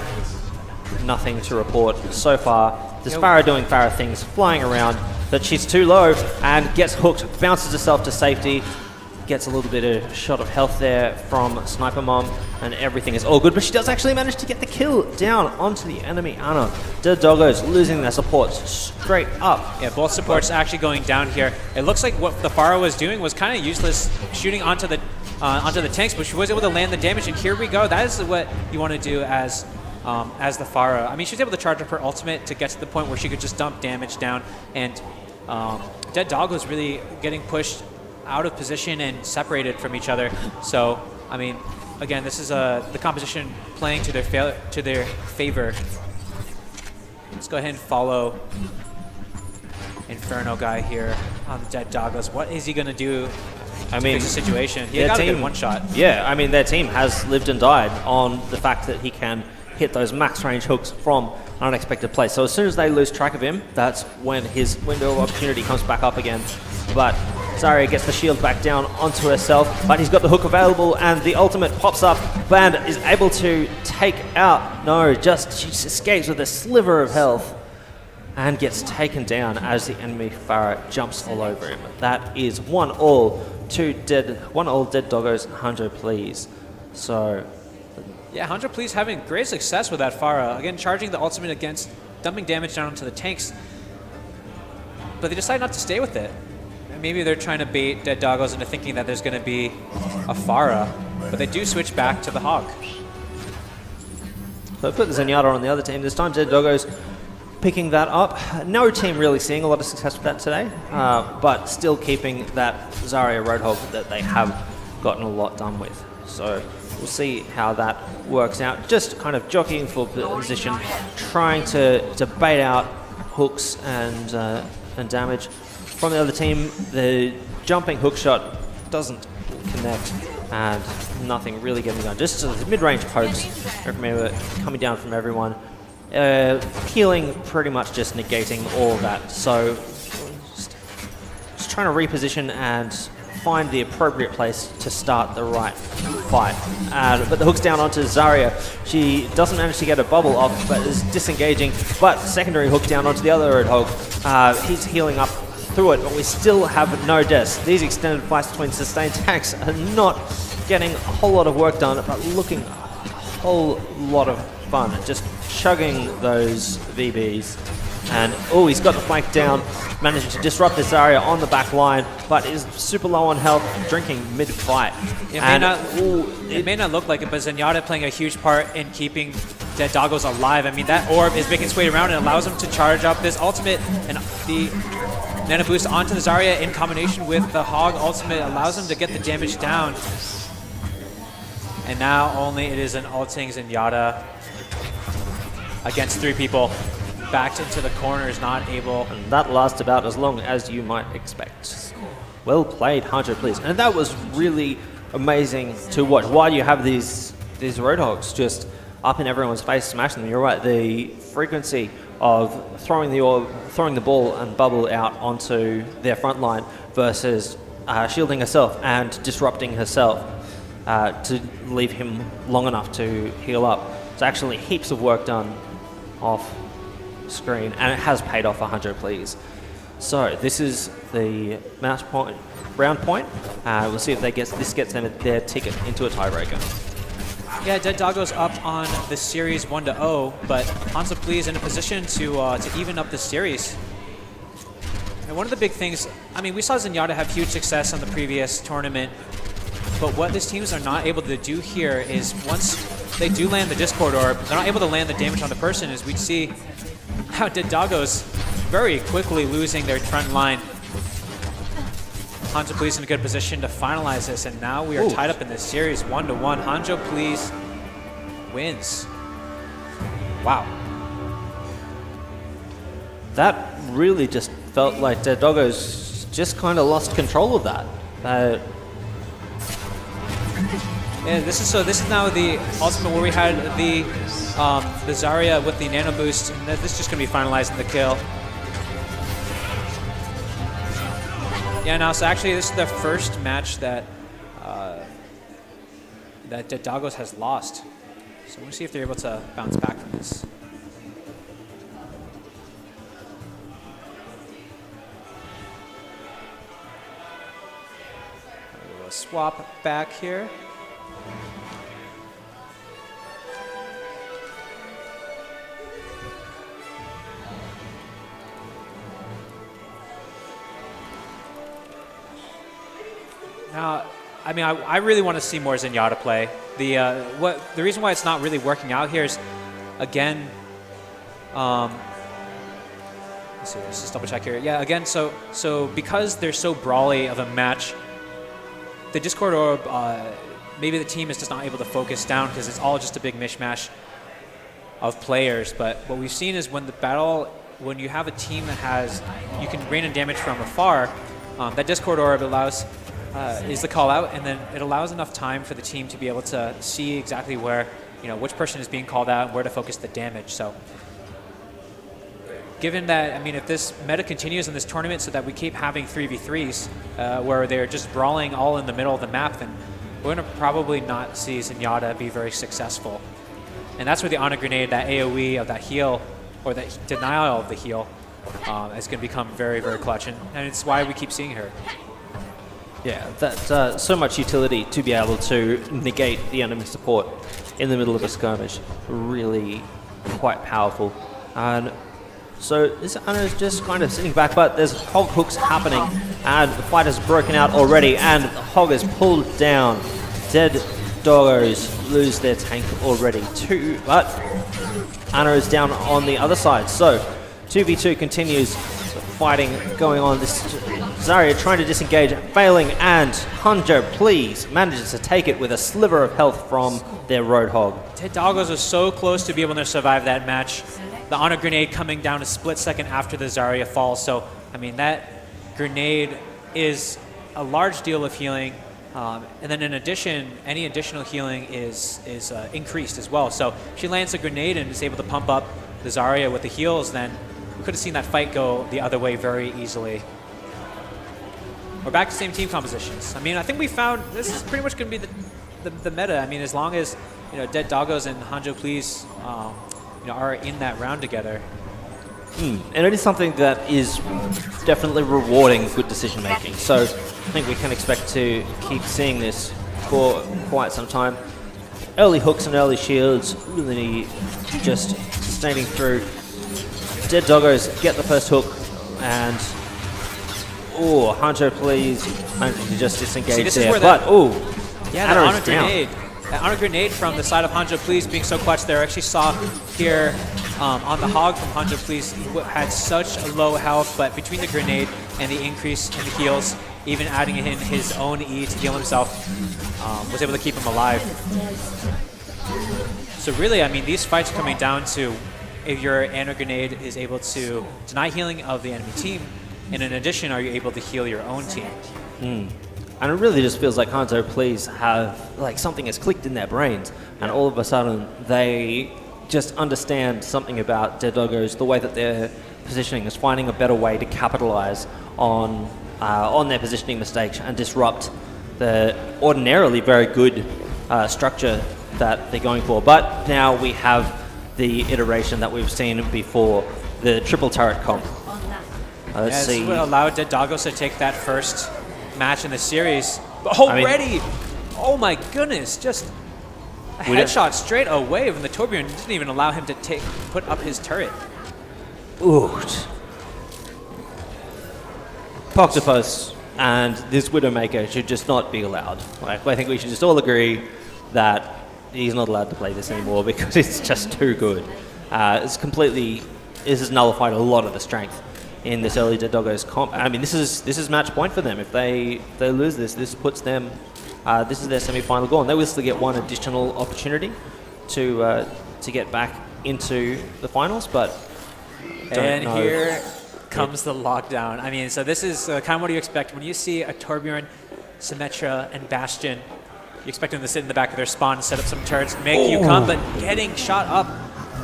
Nothing to report so far. There's Pharah doing Pharah things, flying around, but she's too low and gets hooked, bounces herself to safety, gets a little bit of shot of health there from Sniper Mom, and everything is all good, but she does actually manage to get the kill down onto the enemy Ana. Dead Doggos losing their supports straight up. Yeah, both supports actually going down here. It looks like what the Pharah was doing was kind of useless, shooting onto the tanks, but she was able to land the damage, and here we go. That is what you want to do as the Pharah. I mean, she was able to charge up her ultimate to get to the point where she could just dump damage down, and Dead Dog was really getting pushed out of position and separated from each other. So, I mean, again, this is the composition playing to their favor. Let's go ahead and follow Inferno guy here on the Dead Doggos. What is he going to do to fix the situation? He got a good one shot. Yeah, I mean, their team has lived and died on the fact that he can hit those max range hooks from an unexpected place. So as soon as they lose track of him, that's when his window of opportunity comes back up again. But Zarya gets the shield back down onto herself, but he's got the hook available, and the ultimate pops up and is able to take out. No, she escapes with a sliver of health and gets taken down as the enemy Pharah jumps all over him. That is 1-all Dead Doggos, 100 Please. So yeah, 100 Please having great success with that Pharah. Again, charging the ultimate against dumping damage down onto the tanks. But they decide not to stay with it. Maybe they're trying to bait Dead Doggos into thinking that there's going to be a Pharah, but they do switch back to the Hog. So put the Zenyatta on the other team. This time Dead Doggos picking that up. No team really seeing a lot of success with that today, but still keeping that Zarya Roadhog that they have gotten a lot done with. So we'll see how that works out. Just kind of jockeying for position, trying to bait out hooks and damage from the other team. The jumping hook shot doesn't connect, and nothing really getting done. Just the mid-range pokes coming down from everyone. Healing pretty much just negating all of that. So just trying to reposition and find the appropriate place to start the right fight. But the hook's down onto Zarya. She doesn't manage to get a bubble off, but is disengaging. But secondary hook down onto the other Roadhog. He's healing up through it, but we still have no deaths. These extended fights between sustained tanks are not getting a whole lot of work done, but looking a whole lot of fun. Just chugging those VBs. And, oh, he's got the flank down, managing to disrupt this area on the back line, but is super low on health, drinking mid-fight. It may not look like it, but Zenyatta playing a huge part in keeping Dead Doggos alive. I mean, that orb is making its way around and allows him to charge up this ultimate, and the Nano Boost onto the Zarya in combination with the Hog ultimate allows him to get the damage down. And now only it is an ulting Zenyatta against 3 people. Backed into the corners, not able. And that lasts about as long as you might expect. Well played, 100 Please. And that was really amazing to watch. While you have these Roadhogs just up in everyone's face, smashing them, you're right, the frequency of throwing the ball and bubble out onto their front line versus shielding herself and disrupting herself. to leave him long enough to heal up. So actually heaps of work done off screen, and it has paid off 100, please. So this is the match point, round point. We'll see if this gets them their ticket into a tiebreaker. Yeah, Dead Doggo's up on the series 1-0, but Hanzo Please in a position to even up the series. And one of the big things, I mean, we saw Zenyatta have huge success on the previous tournament, but what these teams are not able to do here is once they do land the Discord Orb, they're not able to land the damage on the person, as we see how Dead Doggo's very quickly losing their front line. Hanzo Please in a good position to finalize this, and now we are tied up in this series 1-1. Hanzo Please wins. Wow. That really just felt like Dead Doggo's just kind of lost control of that. Yeah, this is now the ultimate where we had the Zarya with the nano boost, and this is just going to be finalizing the kill. Yeah, now so actually this is the first match that that Dead Doggos has lost. So we'll see if they're able to bounce back from this. We'll swap back here. Now, I mean, I really want to see more Zenyatta play. The reason why it's not really working out here is, again, let's see, let's just double check here. Yeah, again, so because they're so brawly of a match, the Discord Orb, maybe the team is just not able to focus down because it's all just a big mishmash of players. But what we've seen is when when you have a team that has, you can rain in damage from afar, that Discord Orb allows. Is the call out, and then it allows enough time for the team to be able to see exactly where, which person is being called out and where to focus the damage. So given that, I mean, if this meta continues in this tournament so that we keep having 3v3s where they're just brawling all in the middle of the map, then we're going to probably not see Zenyatta be very successful. And that's where the Honor Grenade, that AoE of that heal, or that denial of the heal, is going to become very, very clutch. And it's why we keep seeing her. Yeah, that's so much utility to be able to negate the enemy support in the middle of a skirmish. Really quite powerful. And so this Ana is just kind of sitting back, but there's hog hooks happening, and the fight has broken out already, and the hog is pulled down. Dead Doggos lose their tank already too, but Ana is down on the other side. So 2v2 continues. Fighting going on. This Zarya trying to disengage, failing, and Hanzo Please manages to take it with a sliver of health from their Roadhog. Dead Doggos are so close to be able to survive that match. The Honor Grenade coming down a split second after the Zarya falls. So, I mean, that grenade is a large deal of healing. And then in addition, any additional healing is increased as well. So she lands a grenade and is able to pump up the Zarya with the heals, then we could have seen that fight go the other way very easily. We're back to same team compositions. I mean, I think we found this is pretty much going to be the meta. I mean, as long as Dead Doggos and Hanzo Please are in that round together. And it is something that is definitely rewarding good decision making. So I think we can expect to keep seeing this for quite some time. Early hooks and early shields, really just sustaining through. Dead Doggos get the first hook, and Hanzo Please managing to just disengage there. But yeah, the Honor Grenade. That Honor Grenade from the side of Hanzo Please being so clutch there. I actually saw here on the hog from Hanzo Please, he had such a low health, but between the grenade and the increase in the heals, even adding in his own E to heal himself, was able to keep him alive. So really, I mean, these fights are coming down to if your Honor Grenade is able to deny healing of the enemy team, and in addition, are you able to heal your own team? And it really just feels like Hanzo Please have, like, something has clicked in their brains, and all of a sudden they just understand something about Dead Doggos, the way that they're positioning is finding a better way to capitalize on their positioning mistakes and disrupt the ordinarily very good structure that they're going for. But now we have the iteration that we've seen before, the triple turret comp. Let's Yes, see. would allow Dead Doggos to take that first match in the series. But already, oh my goodness, just a headshot straight away from the Torbjorn. Didn't even allow him to put up his turret. Ooh. Octopus and this Widowmaker should just not be allowed. Like, I think we should just all agree that he's not allowed to play this anymore because it's just too good. This has nullified a lot of the strength in this early Dead Doggos comp. I mean, this is match point for them. If they lose this puts them. This is their semi-final goal, and they will still get one additional opportunity to get back into the finals. But And here comes the lockdown. I mean, so this is kind of what you expect when you see a Torbjorn, Symmetra, and Bastion. You expect them to sit in the back of their spawn and set up some turrets, make you come, but getting shot up.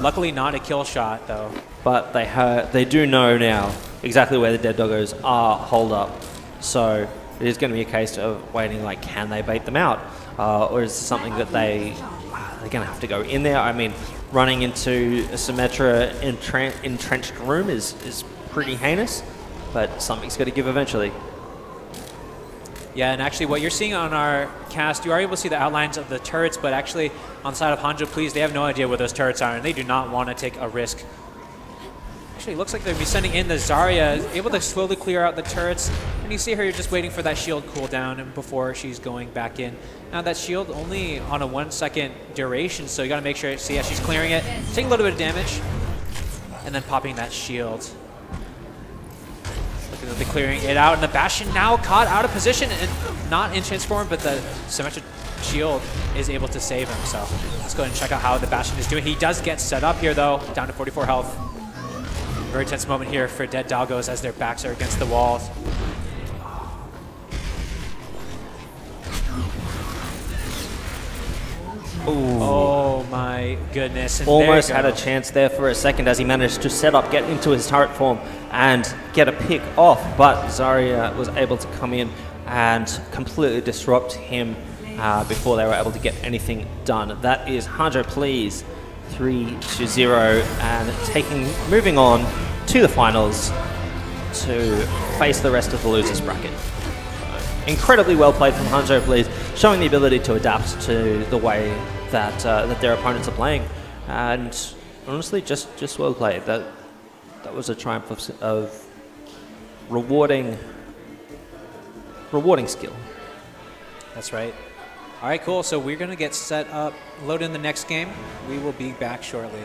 Luckily, not a kill shot though. But they do know now exactly where the Dead Doggos are holed up. So it is going to be a case of waiting, like, can they bait them out? Or is it something that they're going to have to go in there? I mean, running into a Symmetra entrenched room is pretty heinous, but something's got to give eventually. Yeah, and actually what you're seeing on our cast, you are able to see the outlines of the turrets, but actually on the side of Hanjo Please, they have no idea where those turrets are, and they do not want to take a risk. Actually, it looks like they'll be sending in the Zarya, able to slowly clear out the turrets. And you see her just waiting for that shield cooldown before she's going back in. Now that shield only on a 1 second duration, so you got to make sure, see, she's clearing it, taking a little bit of damage, and then popping that shield. Looking at the clearing it out, and the Bastion now caught out of position and not in transform, but the Symmetra shield is able to save him. So let's go ahead and check out how the Bastion is doing. He does get set up here though, down to 44 health. Very tense moment here for Dead Doggos as their backs are against the walls. Ooh. Oh my goodness. And Almost had a chance there for a second as he managed to set up, get into his turret form, and get a pick off. But Zarya was able to come in and completely disrupt him before they were able to get anything done. That is Hanjo Please 3-0 and moving on to the finals to face the rest of the losers bracket. Incredibly well played from Hanjo Please, showing the ability to adapt to the way that that their opponents are playing, and honestly, just well played. That was a triumph of rewarding skill. That's right. All right, cool. So we're going to get set up, load in the next game. We will be back shortly.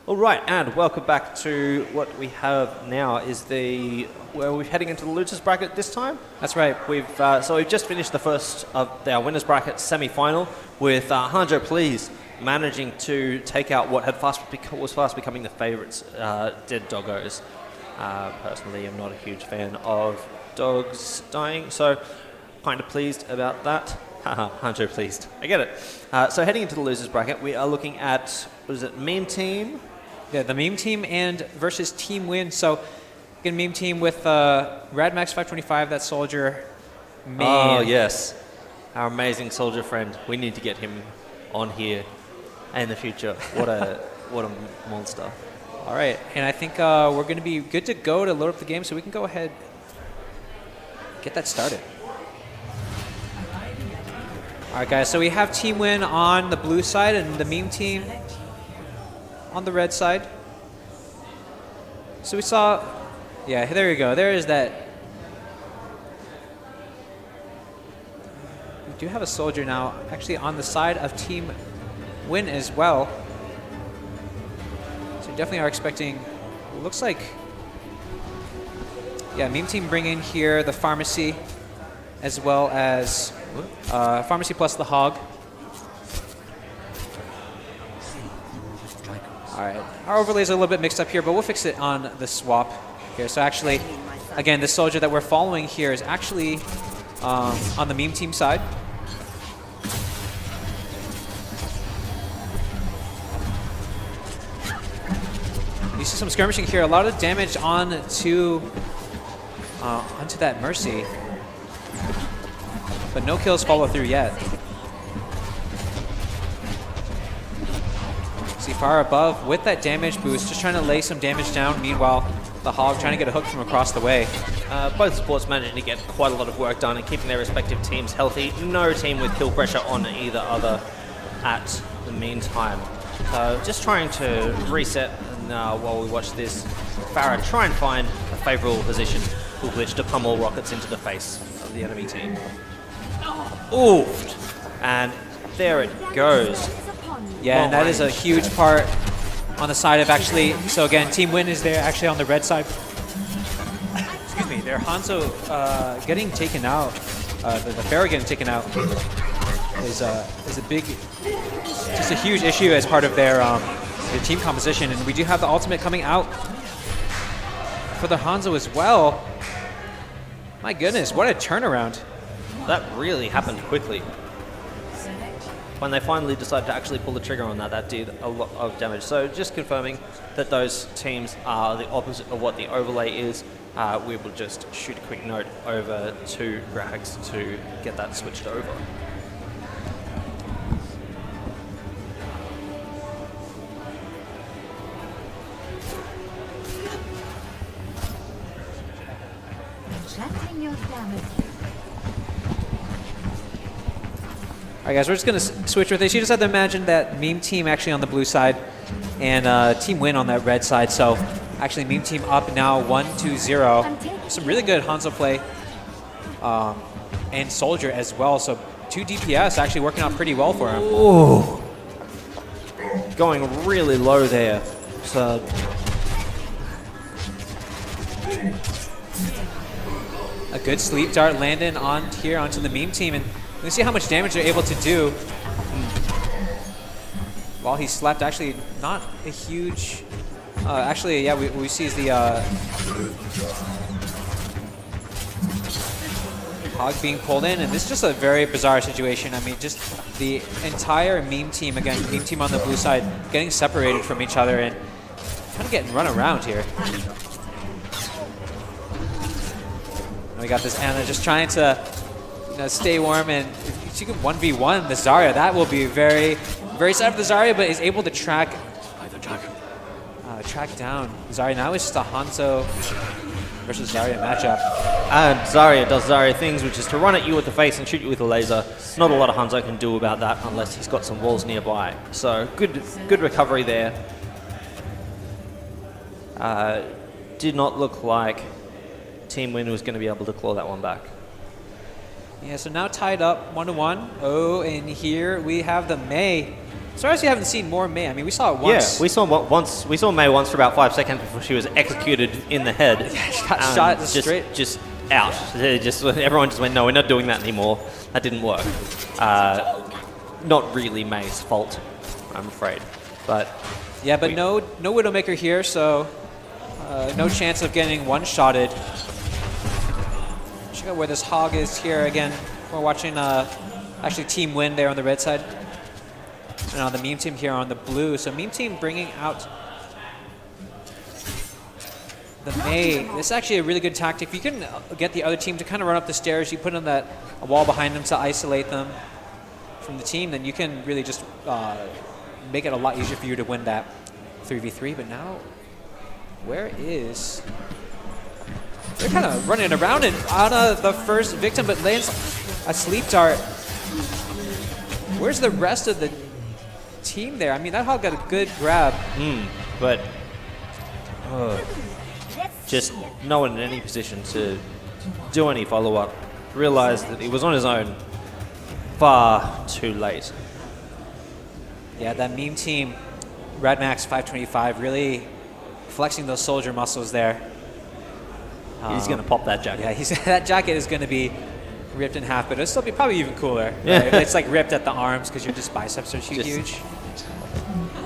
All right, and welcome back to what we have now is where we're heading into the losers bracket this time. That's right. We've just finished the first of our winners bracket semi-final with Hanjo Please managing to take out what was fast becoming the favourites, Dead Doggos. Personally, I'm not a huge fan of dogs dying, so kind of pleased about that. Haha, Hanjo pleased. I get it. So heading into the losers bracket, we are looking at, what is it, Meme Team? Yeah, the Meme Team and versus Team Win. So, again, Meme Team with Radmax 525, that soldier. Man. Oh, yes. Our amazing soldier friend. We need to get him on here in the future. What a monster. All right, and I think we're going to be good to go to load up the game, so we can go ahead get that started. All right, guys, so we have Team Win on the blue side and the Meme Team on the red side. So we saw, yeah, there you go. There is that. We do have a soldier now actually on the side of Team Win as well. So definitely are expecting, looks like, yeah, Meme Team bring in here the Pharmacy as well as Pharmacy plus the Hog. All right, our overlays are a little bit mixed up here, but we'll fix it on the swap here. So actually, again, the soldier that we're following here is actually on the meme team side. You see some skirmishing here. A lot of damage onto that Mercy, but no kills follow through yet. See far above with that damage boost, just trying to lay some damage down. Meanwhile, the Hog trying to get a hook from across the way. Both supports managing to get quite a lot of work done and keeping their respective teams healthy. No team with kill pressure on either other at the meantime. Just trying to reset while we watch this. Farah try and find a favourable position with which to pummel rockets into the face of the enemy team. Oofed! And there it goes. Yeah, and that is a huge part on the side of actually, so again, Team Win is there actually on the red side. Excuse me, their Hanzo getting taken out, the Pharaoh getting taken out is a big, just a huge issue as part of their team composition. And we do have the ultimate coming out for the Hanzo as well. My goodness, what a turnaround. That really happened quickly. When they finally decided to actually pull the trigger on that, that did a lot of damage. So just confirming that those teams are the opposite of what the overlay is. We will just shoot a quick note over to Rags to get that switched over. Checking your damage. All right, guys, we're just going to switch with this. You just have to imagine that meme team actually on the blue side and Team Win on that red side. So actually meme team up now 1-2-0. Some really good Hanzo play and Soldier as well. So 2 DPS actually working out pretty well for him. Ooh. Going really low there. So a good sleep dart landing on here onto the meme team. And let's see how much damage they're able to do. While he slept, actually not a huge... actually, yeah, we see is the Hog being pulled in, and this is just a very bizarre situation. I mean, just the entire meme team, again, meme team on the blue side, getting separated from each other and kind of getting run around here. And we got this Anna just trying to stay warm, and if she can 1v1 the Zarya, that will be very, very sad for the Zarya, but is able to track down Zarya. Now it's just a Hanzo versus Zarya matchup. And Zarya does Zarya things, which is to run at you with the face and shoot you with a laser. Not a lot of Hanzo can do about that unless he's got some walls nearby. So good recovery there. Did not look like Team Win was going to be able to claw that one back. Yeah, so now tied up 1-1. Oh, and here we have the Mei. Sorry if you haven't seen more Mei. I mean, we saw it once. Yeah, we saw Mei once for about 5 seconds before she was executed in the head. Yeah, she got shot straight. Just out. Everyone just went, no, we're not doing that anymore. That didn't work. Not really Mei's fault, I'm afraid. But yeah, but no Widowmaker here, so no chance of getting one-shotted. Check out where this Hog is here again. We're watching actually Team Win there on the red side. And on the meme team here on the blue. So meme team bringing out the Mei. This is actually a really good tactic. If you can get the other team to kind of run up the stairs, you put on a wall behind them to isolate them from the team, then you can really just make it a lot easier for you to win that 3v3. But now, where is... They're kind of running around, and Anna, the first victim, but lands a sleep dart. Where's the rest of the team there? I mean, that Hog got a good grab. But just no one in any position to do any follow-up. Realized that he was on his own far too late. Yeah, that meme team, Radmax 525, really flexing those soldier muscles there. He's going to pop that jacket. Yeah, that jacket is going to be ripped in half, but it'll still be probably even cooler. Yeah. Right? It's like ripped at the arms because your biceps are huge.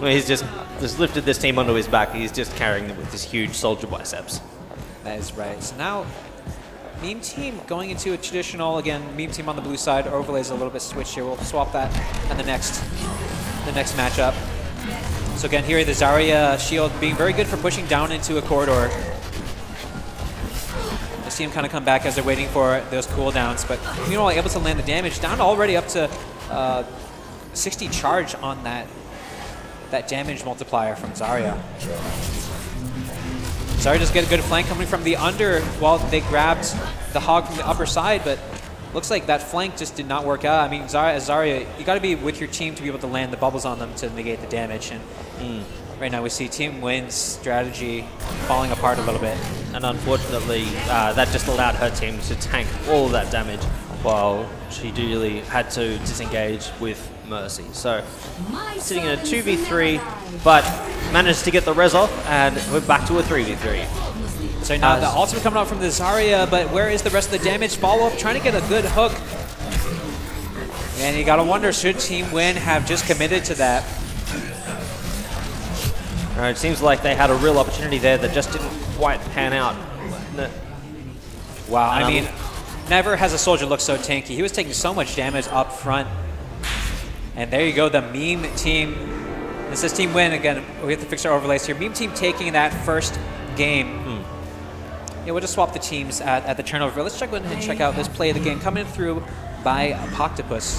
Well, he's just lifted this team onto his back. He's just carrying them with his huge soldier biceps. That is right. So now Meme team going into a traditional, again, meme team on the blue side. Overlay is a little bit switched here. We'll swap that in the next matchup. So again, here the Zarya shield being very good for pushing down into a corridor. I see him kind of come back as they're waiting for those cooldowns, but meanwhile able to land the damage down already up to 60 charge on that damage multiplier from Zarya. Zarya just get a good flank coming from the under while they grabbed the hog from the upper side, but looks like that flank just did not work out. I mean, Zarya, you got to be with your team to be able to land the bubbles on them to negate the damage. And right now we see Team Win's strategy falling apart a little bit. And unfortunately, that just allowed her team to tank all of that damage while she really had to disengage with Mercy. So sitting in a 2v3, but managed to get the res off, and we're back to a 3v3. So now the ultimate coming out from the Zarya, but where is the rest of the damage? Follow-up, trying to get a good hook. And you gotta wonder, should Team Win have just committed to that? It seems like they had a real opportunity there that just didn't quite pan out. Wow, I mean, never has a soldier looked so tanky. He was taking so much damage up front. And there you go, the meme team. This is Team Win. Again, we have to fix our overlays here. Meme team taking that first game. Yeah, we'll just swap the teams at the turnover. Let's go ahead and check out this play of the game coming through by Poctopus.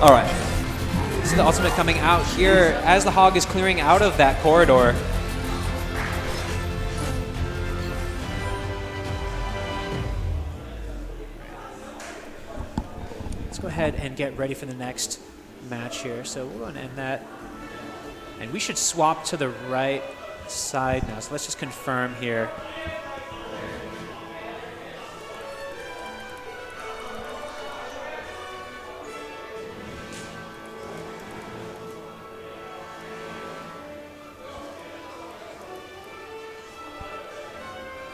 All right. This is the ultimate coming out here as the hog is clearing out of that corridor. Let's go ahead and get ready for the next match here. So we're going to end that. And we should swap to the right side now. So let's just confirm here.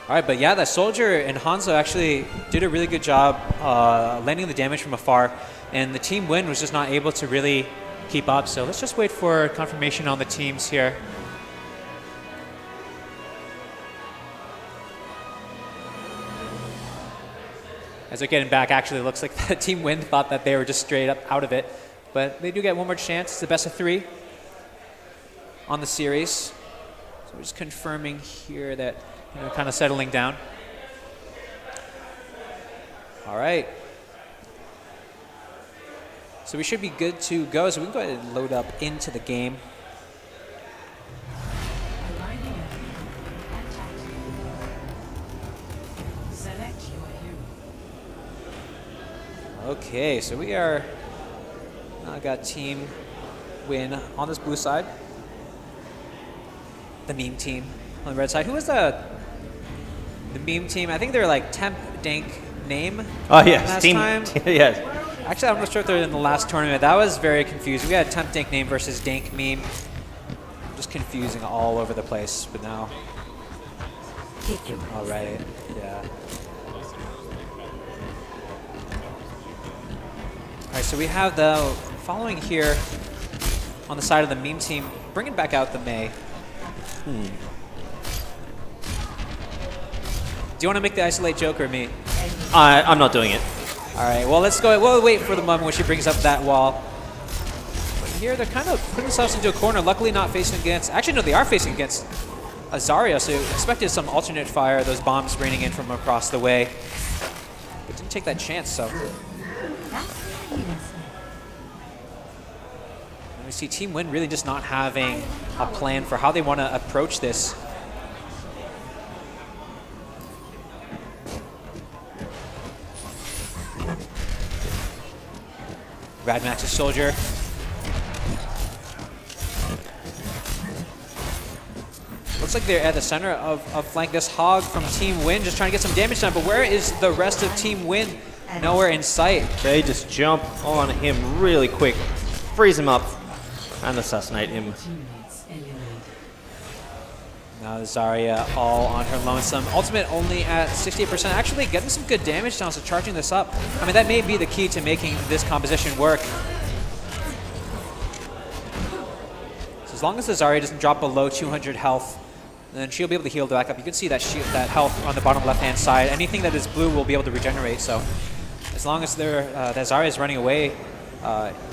All right, but yeah, that soldier and Hanzo actually did a really good job landing the damage from afar, and the Team Win was just not able to really keep up. So let's just wait for confirmation on the teams here. As they're getting back, actually, it looks like the Team Win thought that they were just straight up out of it, but they do get one more chance. It's the best of 3 on the series. So we're just confirming here that kind of settling down. All right. So we should be good to go. So we can go ahead and load up into the game. Okay, so we are got Team Win on this blue side. The meme team on the red side. Who was the meme team? I think they're like Temp Dank Name. Oh yes, last team. time. Yes. Actually, I'm not sure if they're in the last tournament. That was very confusing. We had Temp Dank Name versus Dank Meme. Just confusing all over the place. But now, all right, yeah. All right, so we have the following here on the side of the meme team, bringing back out the Mei. Do you want to make the isolate joke or me? I'm not doing it. All right, well, let's go. We'll wait for the moment when she brings up that wall. But here they're kind of putting themselves into a corner, luckily not facing against... Actually, no, they are facing against Zarya, so expected some alternate fire, those bombs raining in from across the way. But didn't take that chance, so... And we see Team Win really just not having a plan for how they want to approach this. Rad Max's soldier. Looks like they're at the center of flank. This hog from Team Win just trying to get some damage done, but where is the rest of Team Win? Nowhere in sight. They just jump on him really quick, freeze him up, and assassinate him. Now Zarya all on her lonesome. Ultimate only at 68%. Actually getting some good damage down, so charging this up. I mean, that may be the key to making this composition work. So as long as the Zarya doesn't drop below 200 health, And then she'll be able to heal back up. You can see that that health on the bottom left-hand side. Anything that is blue will be able to regenerate. So as long as that Zarya is running away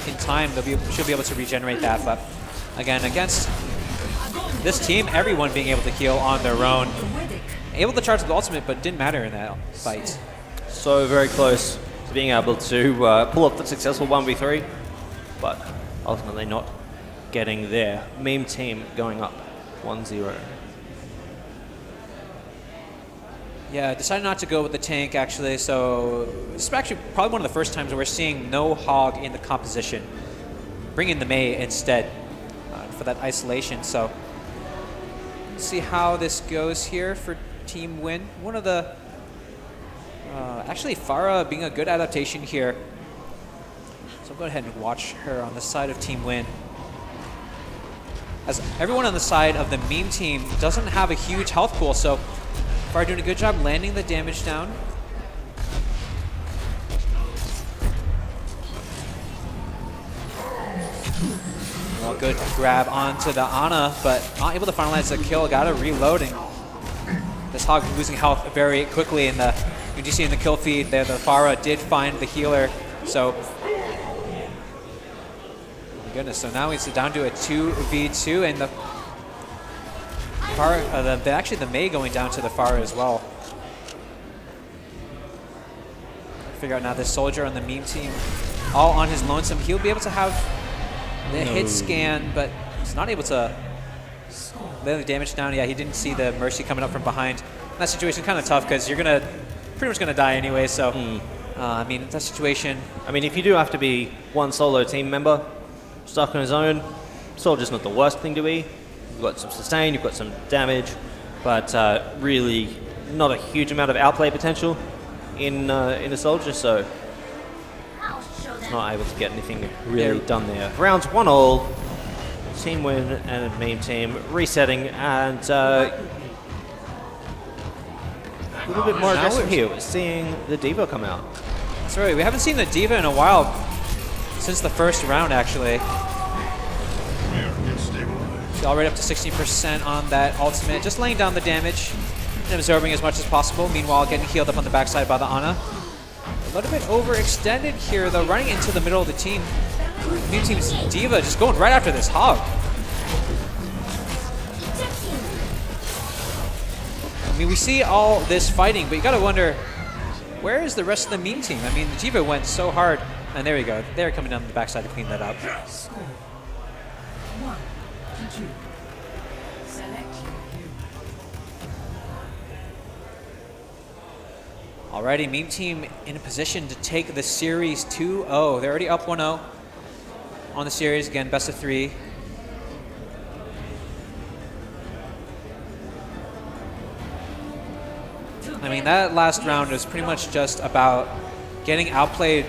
in time, she'll be able to regenerate that. But again, against this team, everyone being able to heal on their own. Able to charge the ultimate, but didn't matter in that fight. So very close to being able to pull off the successful 1v3, but ultimately not getting there. Meme team going up 1-0. Yeah, decided not to go with the tank, actually. So this is actually probably one of the first times where we're seeing no Hog in the composition. Bring in the Mei instead for that isolation. So let's see how this goes here for Team Win. One of the... actually, Pharah being a good adaptation here. So I'll go ahead and watch her on the side of Team Win. As everyone on the side of the meme team doesn't have a huge health pool, so Pharah doing a good job landing the damage down. Well, good grab onto the Ana, but not able to finalize the kill. Gotta reloading. This Hog losing health very quickly in the... You can see in the kill feed there, the Pharah did find the healer. So, oh my goodness. So now it's down to a 2v2, and the Pharah, actually the Mei going down to the Pharah as well. Figure out now this soldier on the meme team, all on his lonesome. He'll be able to have the hit scan, but he's not able to lay the damage down. Yeah, he didn't see the Mercy coming up from behind. That situation kind of tough because you're gonna pretty much gonna die anyway. So, I mean, that situation. I mean, if you do have to be one solo team member stuck on his own, Soldier's not the worst thing to be. You've got some sustain, you've got some damage, but really not a huge amount of outplay potential in a Soldier. So not able to get anything really done there. Rounds 1-all. Team Win and meme team resetting, and a little bit more aggressive here. We're seeing the D.Va come out. That's right. We haven't seen the D.Va in a while, since the first round, actually. She's already up to 60% on that ultimate, just laying down the damage and absorbing as much as possible. Meanwhile, getting healed up on the backside by the Ana. A little bit overextended here, though, running into the middle of the team. New team's D.Va just going right after this Hog. I mean, we see all this fighting, but you gotta wonder, where is the rest of the meme team? I mean, the D.Va went so hard, and there we go. They're coming down the backside to clean that up. Alrighty, meme team in a position to take the series 2-0. They're already up 1-0 on the series. Again, best of 3. I mean, that last round was pretty much just about getting outplayed.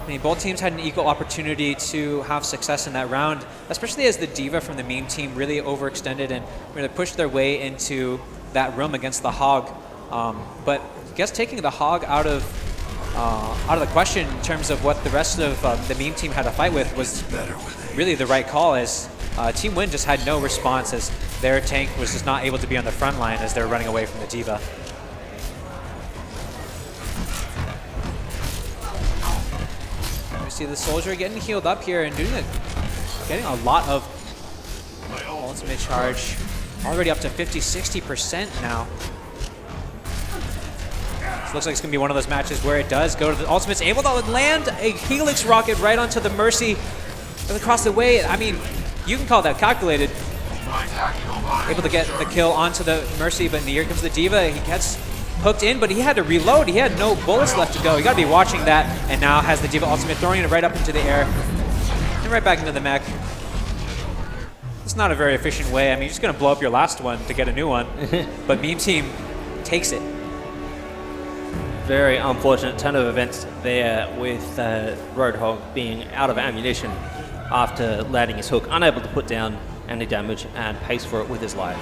I mean, both teams had an equal opportunity to have success in that round, especially as the D.Va from the meme team really overextended and really pushed their way into that room against the Hog. But I guess taking the Hog out of the question in terms of what the rest of the meme team had to fight with was really the right call, as Team Win just had no response, as their tank was just not able to be on the front line as they're running away from the D.Va. We see the Soldier getting healed up here and getting a lot of ultimate charge, already up to 50-60% now. Looks like it's going to be one of those matches where it does go to the ultimates, able to land a Helix rocket right onto the Mercy across the way. I mean, you can call that calculated. Able to get the kill onto the Mercy, but here comes the D.Va. He gets hooked in, but he had to reload. He had no bullets left to go. You got to be watching that, and now has the D.Va ultimate, throwing it right up into the air and right back into the mech. It's not a very efficient way. I mean, you're just going to blow up your last one to get a new one, but meme team takes it. Very unfortunate turn of events there with Roadhog being out of ammunition after landing his hook, unable to put down any damage and pays for it with his life.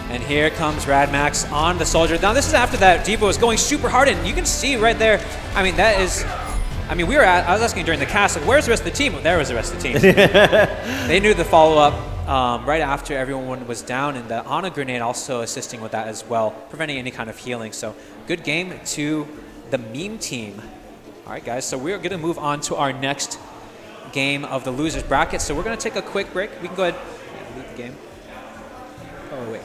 And here comes Radmax on the Soldier. Now this is after that D.Va was going super hard, and you can see right there, I mean, that is, I mean, I was asking during the cast, like, where's the rest of the team? Well, there was the rest of the team. They knew the follow-up right after everyone was down, and the Ana grenade also assisting with that as well, preventing any kind of healing. So good game to the meme team. All right, guys, so we're going to move on to our next game of the losers bracket. So we're going to take a quick break. We can go ahead and leave the game. Oh, wait.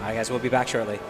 All right, guys, we'll be back shortly.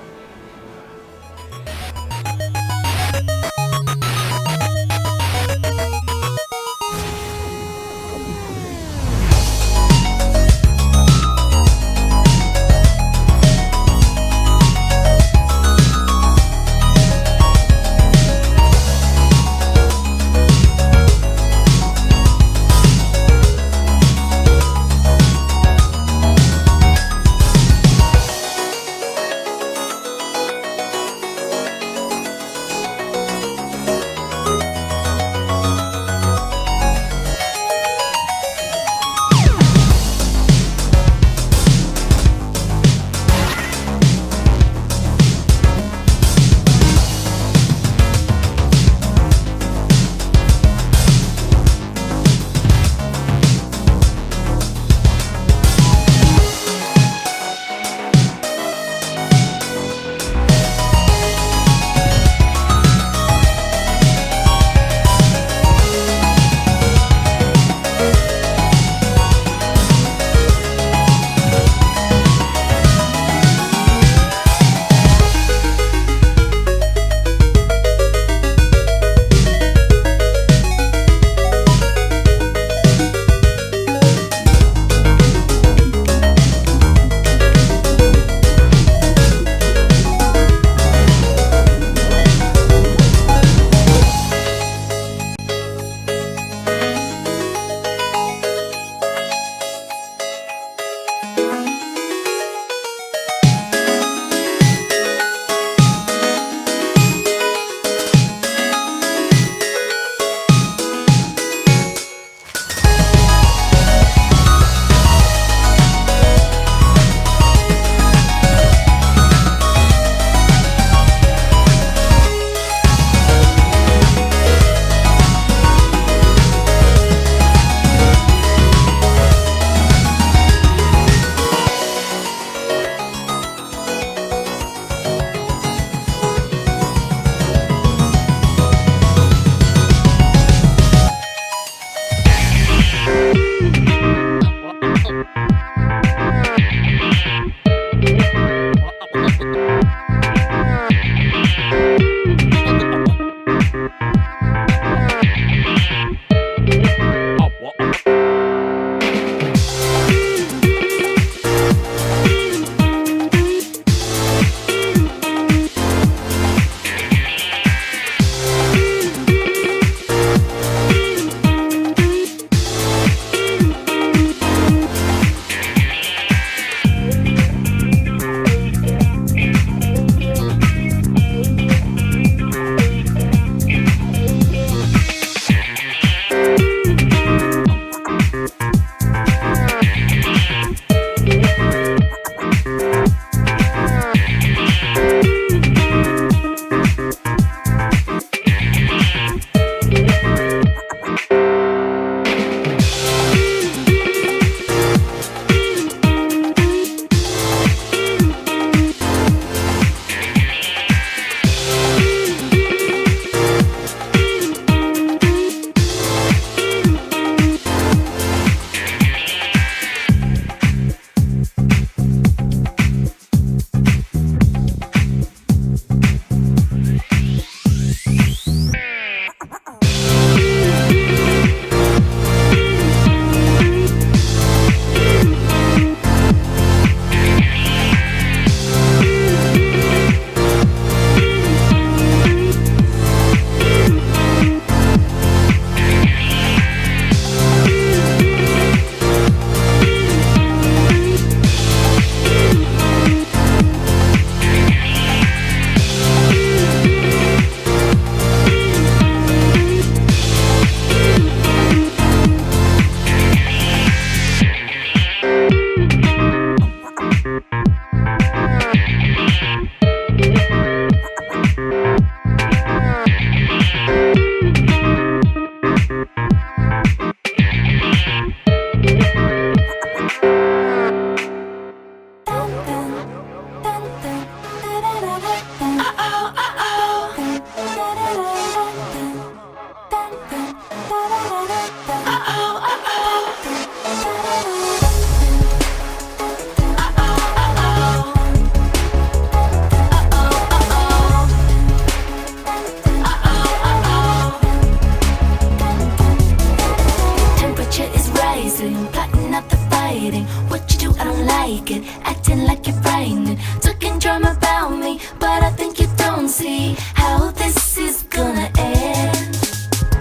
I don't like it, acting like you're frightened, talking drama about me, but I think you don't see how this is gonna end.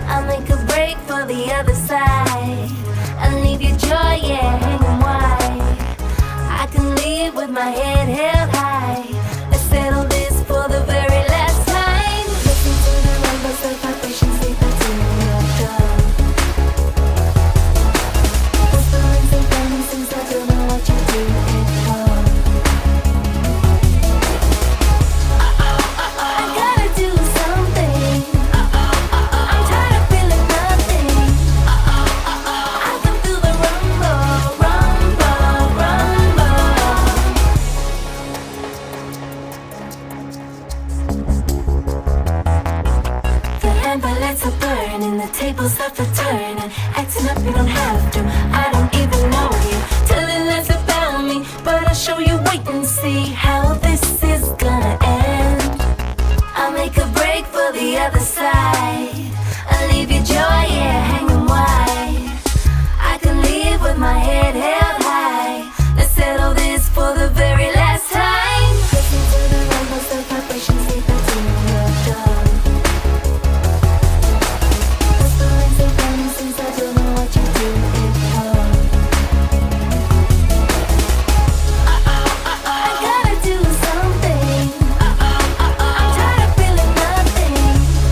I'll make a break for the other side. I'll leave your joy, yeah, hanging wide. I can leave with my head held high. Let's settle this for the very last time. Listen to the rumbles, the vibrations, leave it till you're done. Whisperings and promises, I don't know what you do at home. I gotta do something. I'm tired of feeling nothing. I can feel the rumble, rumble, rumble. The amber lights are burning, the tables start to turn, and acting up you don't have to. I don't even know you, telling lies about me, but I'll show you. Wait and see how this is gonna end. I'll make a break for the other side. I'll leave your joy, yeah, hanging wide. I can leave with my head held high. Let's settle this for the very last time. Listen to the rumbles, the vibrations, leave it till you're done. Whisperings and promises, I don't know what you do at home. I gotta do something. I'm tired of feeling nothing.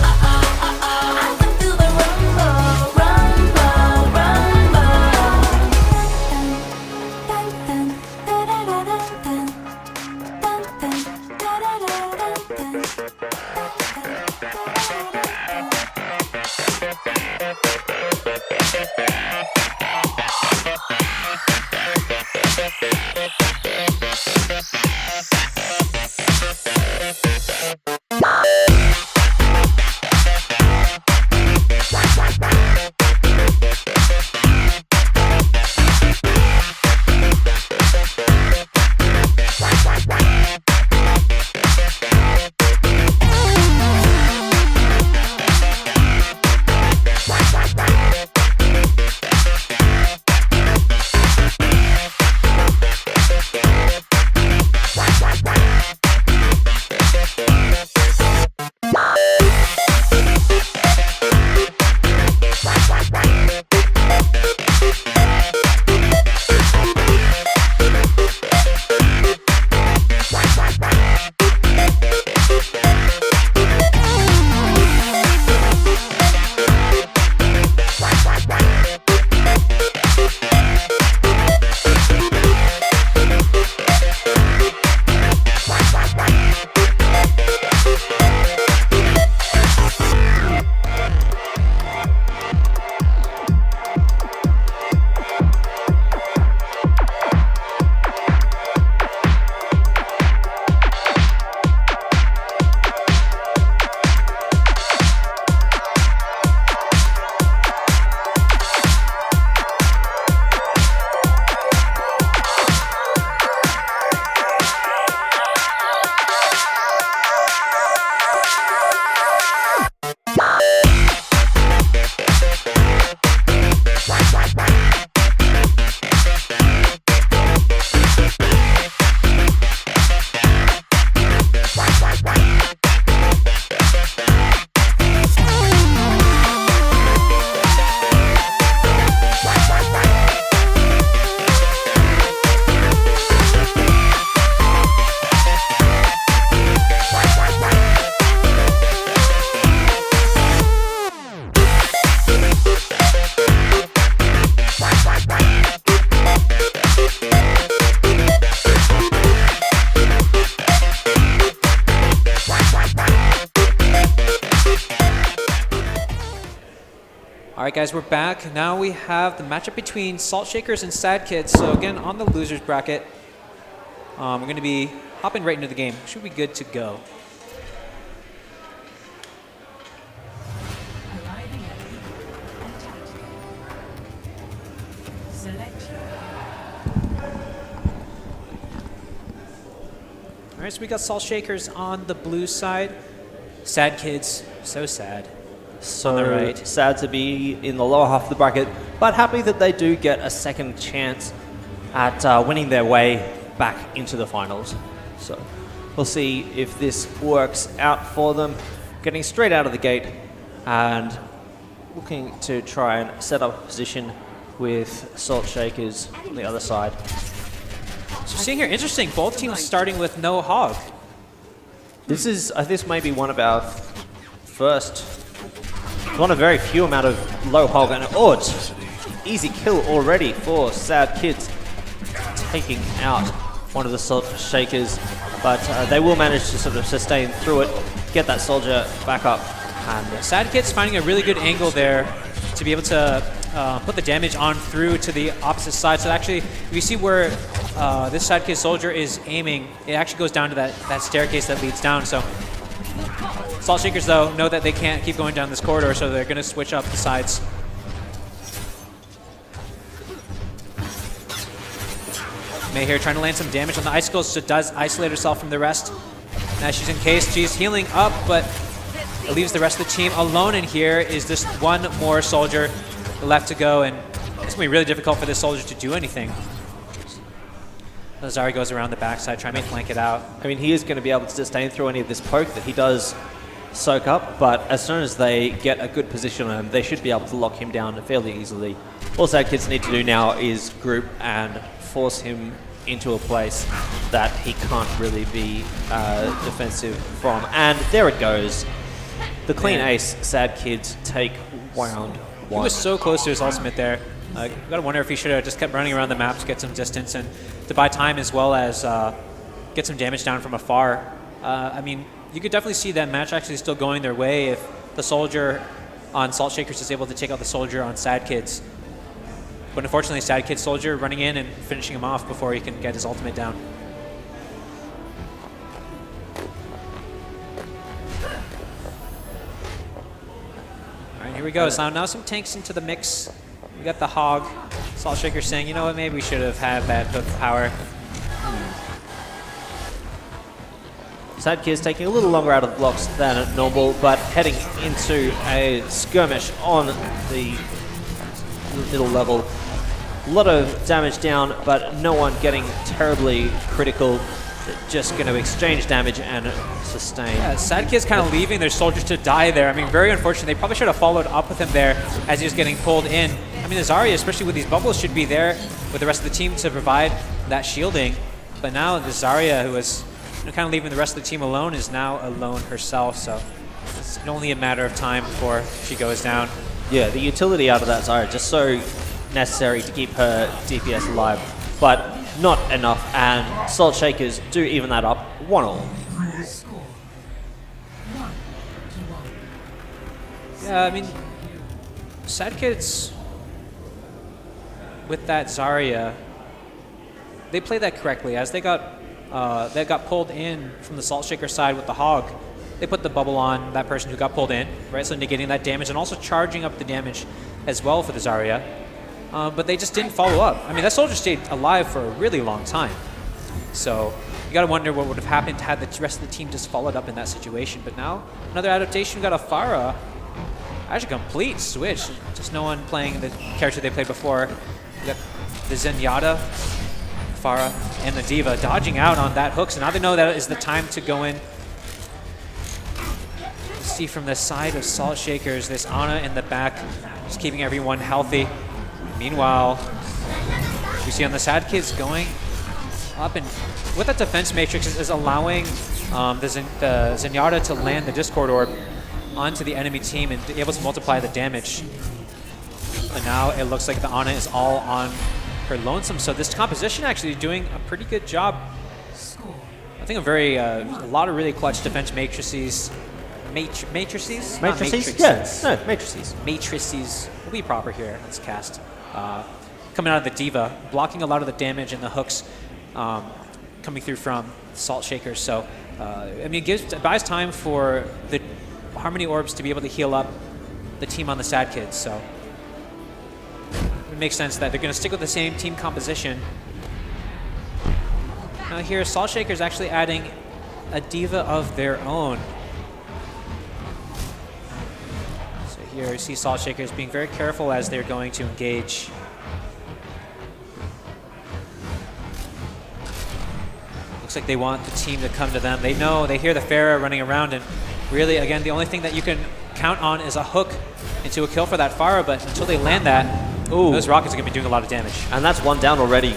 I can feel the rumble, rumble, rumble. Dun, dun, dun, dun, dun, dun, dun, dun, dun, dun, dun, dun, All right, guys, we're back. Now we have the matchup between Salt Shakers and Sad Kids. So again, on the losers bracket, we're going to be hopping right into the game. Should be good to go. Arriving at attack. Select All right, so we got Salt Shakers on the blue side. Sad Kids, so sad. So On the right. sad to be in the lower half of the bracket, but happy that they do get a second chance at winning their way back into the finals. So we'll see if this works out for them. Getting straight out of the gate and looking to try and set up a position with Salt Shakers on the other side. So seeing here, interesting, both teams starting with no hog. This may be one of our first, one of very few amount of low hog, and it's easy kill already for Sad Kids, taking out one of the Salt Shakers, but they will manage to sort of sustain through it, get that soldier back up. And Sad Kids finding a really good angle there to be able to put the damage on through to the opposite side. So actually, if you see where this Sad Kid soldier is aiming, it actually goes down to that staircase that leads down. So Salt Shakers, though, know that they can't keep going down this corridor, so they're going to switch up the sides. May here trying to land some damage on the icicles, so does isolate herself from the rest. Now she's encased, she's healing up, but it leaves the rest of the team alone, and here is just one more soldier left to go, and it's going to be really difficult for this soldier to do anything. Zari goes around the backside, trying to flank it out. I mean, he is going to be able to sustain through any of this poke that he does soak up, but as soon as they get a good position on him, they should be able to lock him down fairly easily. All Sad Kids need to do now is group and force him into a place that he can't really be defensive from. And there it goes. The clean ace, Sad Kids take round He one. was so close to his ultimate there. You gotta wonder if he should have just kept running around the map to get some distance and to buy time, as well as get some damage down from afar. I mean, you could definitely see that match actually still going their way if the soldier on Salt Shakers is able to take out the soldier on Sad Kids. But unfortunately, Sad Kid soldier running in and finishing him off before he can get his ultimate down. All right, here we go. So now some tanks into the mix. We got the hog. Salt Shaker saying, you know what, maybe we should have had that hook power. Sad Kids taking a little longer out of the blocks than normal, but heading into a skirmish on the middle level. A lot of damage down, but no one getting terribly critical. Just going to exchange damage and sustain. Yeah, Sad Kid's kind of leaving their soldiers to die there. I mean, very unfortunate. They probably should have followed up with him there as he was getting pulled in. I mean, the Zarya, especially with these bubbles, should be there with the rest of the team to provide that shielding. But now the Zarya, who was kind of leaving the rest of the team alone, is now alone herself. So it's only a matter of time before she goes down. Yeah, the utility out of that Zarya just so necessary to keep her DPS alive, but not enough, and Salt Shakers do even that up 1-1. Yeah, I mean, Sad Kids with that Zarya, they played that correctly. As they got pulled in from the Salt Shaker side with the hog, they put the bubble on that person who got pulled in, right? So negating that damage and also charging up the damage as well for the Zarya. But they just didn't follow up. I mean, that soldier stayed alive for a really long time. So you gotta wonder what would have happened had the rest of the team just followed up in that situation. But now, another adaptation, we got a Farah. Actually, complete switch. Just no one playing the character they played before. We got the Zenyatta, Farah, and the Diva dodging out on that hook. So now they know that is the time to go in. See from the side of Salt Shakers, this Ana in the back, just keeping everyone healthy. Meanwhile, we see on the Sad Kids going up, and with that defense matrix is allowing the Zenyatta to land the Discord Orb onto the enemy team and be able to multiply the damage. But now it looks like the Ana is all on her lonesome, so this composition actually doing a pretty good job. I think a lot of really clutch defense matrices. Matrices? Not Matrices? Yes. No, matrices. Matrices. We'll be proper here. Let's cast. Coming out of the Diva, blocking a lot of the damage and the hooks coming through from Salt Shakers. So, I mean, it buys time for the Harmony Orbs to be able to heal up the team on the Sad Kids. So, it makes sense that they're going to stick with the same team composition. Now here, Salt Shakers actually adding a Diva of their own. Here you see Salt Shakers being very careful as they're going to engage. looks like they want the team to come to them. They know, they hear the Pharah running around, and really, again, the only thing that you can count on is a hook into a kill for that Pharah, but until they land that, those rockets are going to be doing a lot of damage. And that's one down already.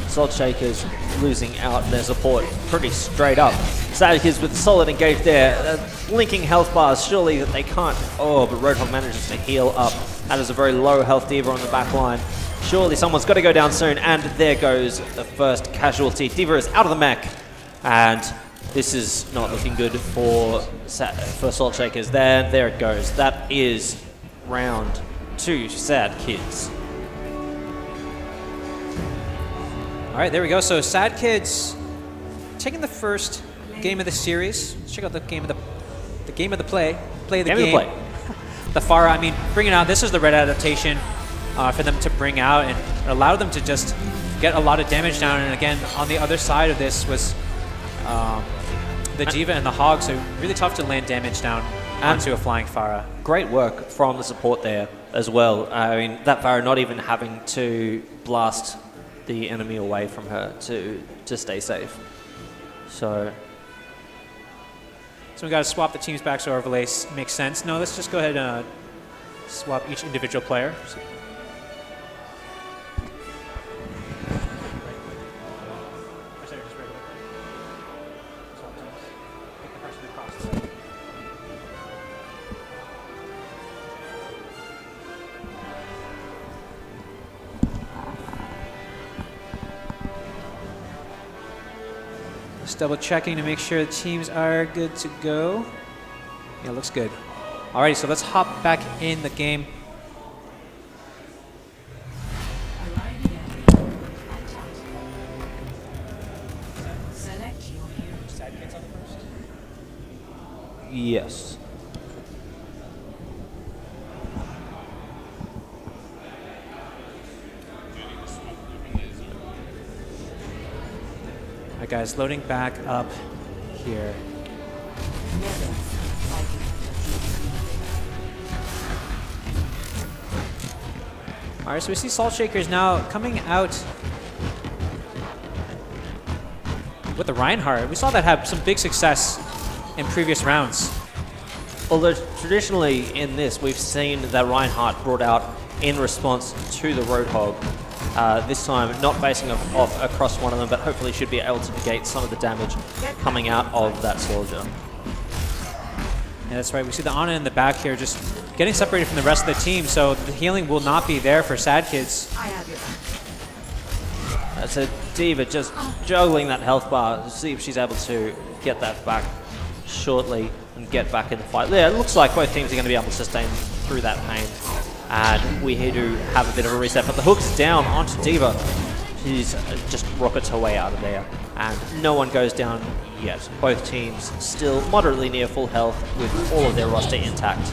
Salt Shakers losing out their support pretty straight up. Sad Kids with solid engage there. Linking health bars, surely that they can't. Oh, but Roadhog manages to heal up. That is a very low health D.Va on the back line. Surely someone's got to go down soon, and there goes the first casualty. D.Va is out of the mech, and this is not looking good for Salt Shakers. There it goes. That is round 2, Sad Kids. All right, there we go. So Sad Kids taking the first game of the series. Let's check out the game of the play. Play of the game. Play. The Pharah, I mean, bringing out, this is the red adaptation for them to bring out and allow them to just get a lot of damage down. And again, on the other side of this was the D.Va and the Hog, so really tough to land damage down onto a flying Pharah. Great work from the support there as well. I mean, that Pharah not even having to blast the enemy away from her to stay safe. So we got to swap the teams back so overlays makes sense. No, let's just go ahead and swap each individual player. Just double checking to make sure the teams are good to go. Yeah, looks good. Alrighty, so let's hop back in the game. Select your hero. yes. Alright guys, loading back up here. Alright, so we see Salt Shakers now coming out with the Reinhardt. We saw that have some big success in previous rounds. Although traditionally in this, we've seen that Reinhardt brought out in response to the Roadhog. This time, not facing off across one of them, but hopefully should be able to negate some of the damage coming out of that soldier. Yeah, that's right. We see the Ana in the back here just getting separated from the rest of the team, so the healing will not be there for Sad Kids. I have your back. That's a D.Va just juggling that health bar to see if she's able to get that back shortly and get back in the fight. Yeah, it looks like both teams are going to be able to sustain through that pain. And we do have a bit of a reset, but the hook's down onto D.Va. She's just rockets her way out of there, and no one goes down yet. Both teams still moderately near full health with all of their roster intact.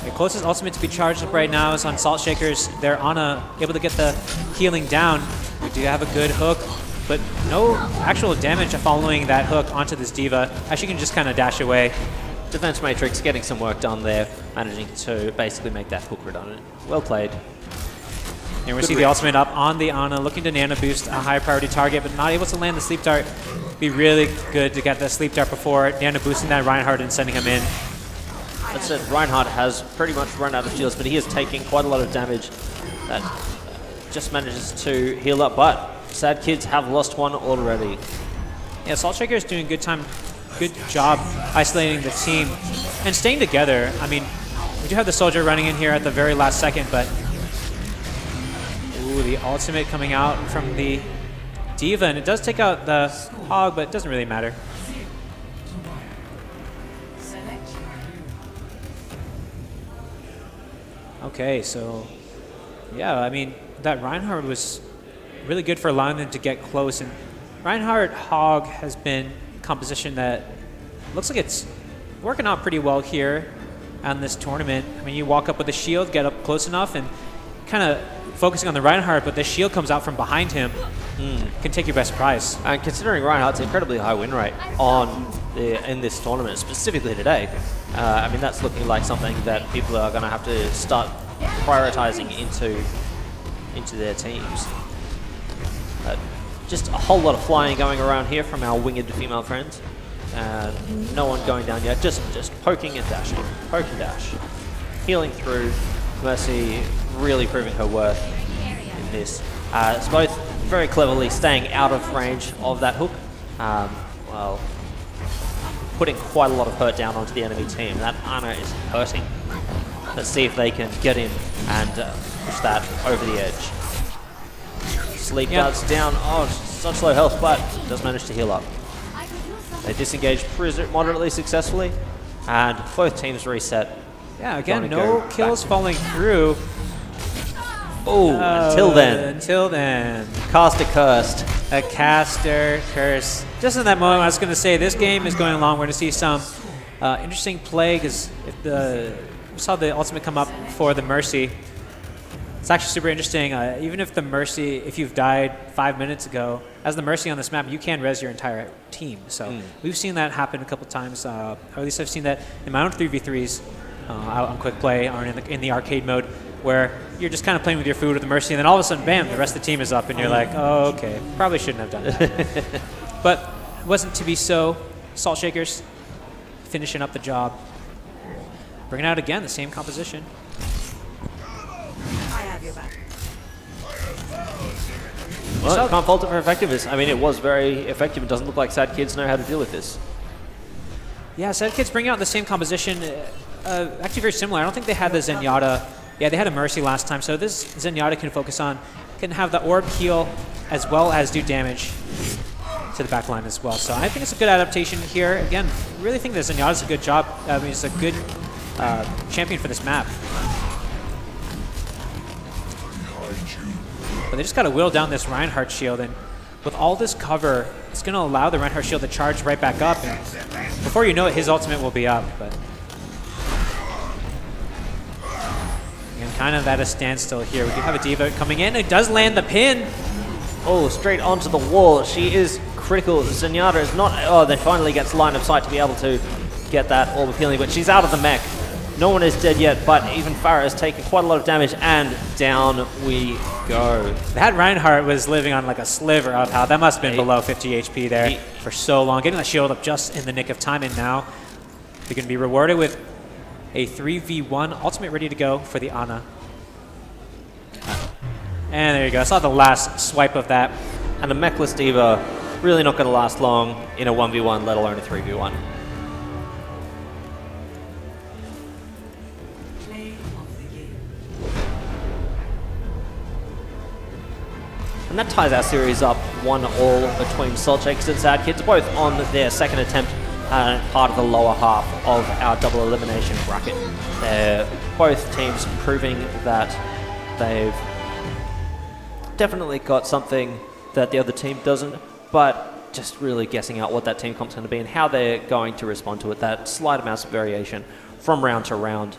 The closest ultimate to be charged up right now is on Salt Shakers. They're able to get the healing down. We do have a good hook, but no actual damage following that hook onto this D.Va, as she can just kind of dash away. Defense Matrix getting some work done there, managing to basically make that hook redundant. Well played. Here we see the ultimate up on the Ana, looking to nano boost a high priority target, but not able to land the sleep dart. Be really good to get the sleep dart before nano boosting that Reinhardt and sending him in. That said, Reinhardt has pretty much run out of shields, but he is taking quite a lot of damage. That just manages to heal up, but Sad Kids have lost one already. Yeah, Salt Shaker is doing a good job isolating the team and staying together. I mean, we do have the soldier running in here at the very last second, but ooh, the ultimate coming out from the D.Va, and it does take out the Hog, but it doesn't really matter. Select your hero. Okay, so yeah, I mean, that Reinhardt was really good for allowing them to get close, and Reinhardt Hog has been composition that looks like it's working out pretty well here on this tournament. I mean, you walk up with a shield, get up close enough, and kind of focusing on the Reinhardt, but the shield comes out from behind him. Can take you by surprise. And considering Reinhardt's incredibly high win rate in this tournament, specifically today, I mean, that's looking like something that people are going to have to start prioritizing into their teams. But just a whole lot of flying going around here from our winged female friends. No one going down yet, just poking and dashing, poke and dash. Healing through, Mercy really proving her worth in this. It's both very cleverly staying out of range of that hook, while putting quite a lot of hurt down onto the enemy team. That Ana is hurting. Let's see if they can get in and push that over the edge. Sleep darts down. Oh, such low health, but does manage to heal up. They disengage moderately successfully, and both teams reset. Yeah, again, no kills falling through. Oh, until then. Until then. Caster cursed. A caster curse. Just in that moment, I was going to say, this game is going along. We're going to see some interesting play, because we saw the ultimate come up for the Mercy. It's actually super interesting. Even if the Mercy, if you've died 5 minutes ago, as the Mercy on this map, you can res your entire team. So we've seen that happen a couple times, or at least I've seen that in my own 3v3s out on quick play or in the arcade mode, where you're just kind of playing with your food with the Mercy, and then all of a sudden, bam, the rest of the team is up, and you're like, oh, okay, probably shouldn't have done that. But it wasn't to be so. Salt Shakers finishing up the job. Bringing out again the same composition. I have your back. Well, can't fault it for effectiveness. I mean, it was very effective. It doesn't look like Sad Kids know how to deal with this. Yeah, Sad Kids bring out the same composition. Actually very similar. I don't think they had the Zenyatta. Yeah, they had a Mercy last time, so this Zenyatta can have the orb heal as well as do damage to the back line as well. So I think it's a good adaptation here. Again, I really think that Zenyatta's a good job. I mean, it's a good champion for this map. But they just got to whittle down this Reinhardt shield, and with all this cover, it's going to allow the Reinhardt shield to charge right back up, and before you know it, his ultimate will be up. But again, kind of at a standstill here. We do have a D.Va coming in. It does land the pin. Oh, straight onto the wall. She is critical. Zenyatta is not... Oh, then finally gets line of sight to be able to get that orb of healing, but she's out of the mech. No one is dead yet, but even Farah has taken quite a lot of damage, and down we go. That Reinhardt was living on like a sliver of health. That must have been below 50 HP there for so long. Getting that shield up just in the nick of time, and now they're going to be rewarded with a 3v1 ultimate ready to go for the Ana. And there you go. I saw the last swipe of that. And the mechless D.Va really not going to last long in a 1v1, let alone a 3v1. And that ties our series up 1-1 between Salt Shakers and Sad Kids, both on their second attempt and part of the lower half of our double elimination bracket. Both teams proving that they've definitely got something that the other team doesn't, but just really guessing out what that team comp's going to be and how they're going to respond to it. That slight amounts of variation from round to round,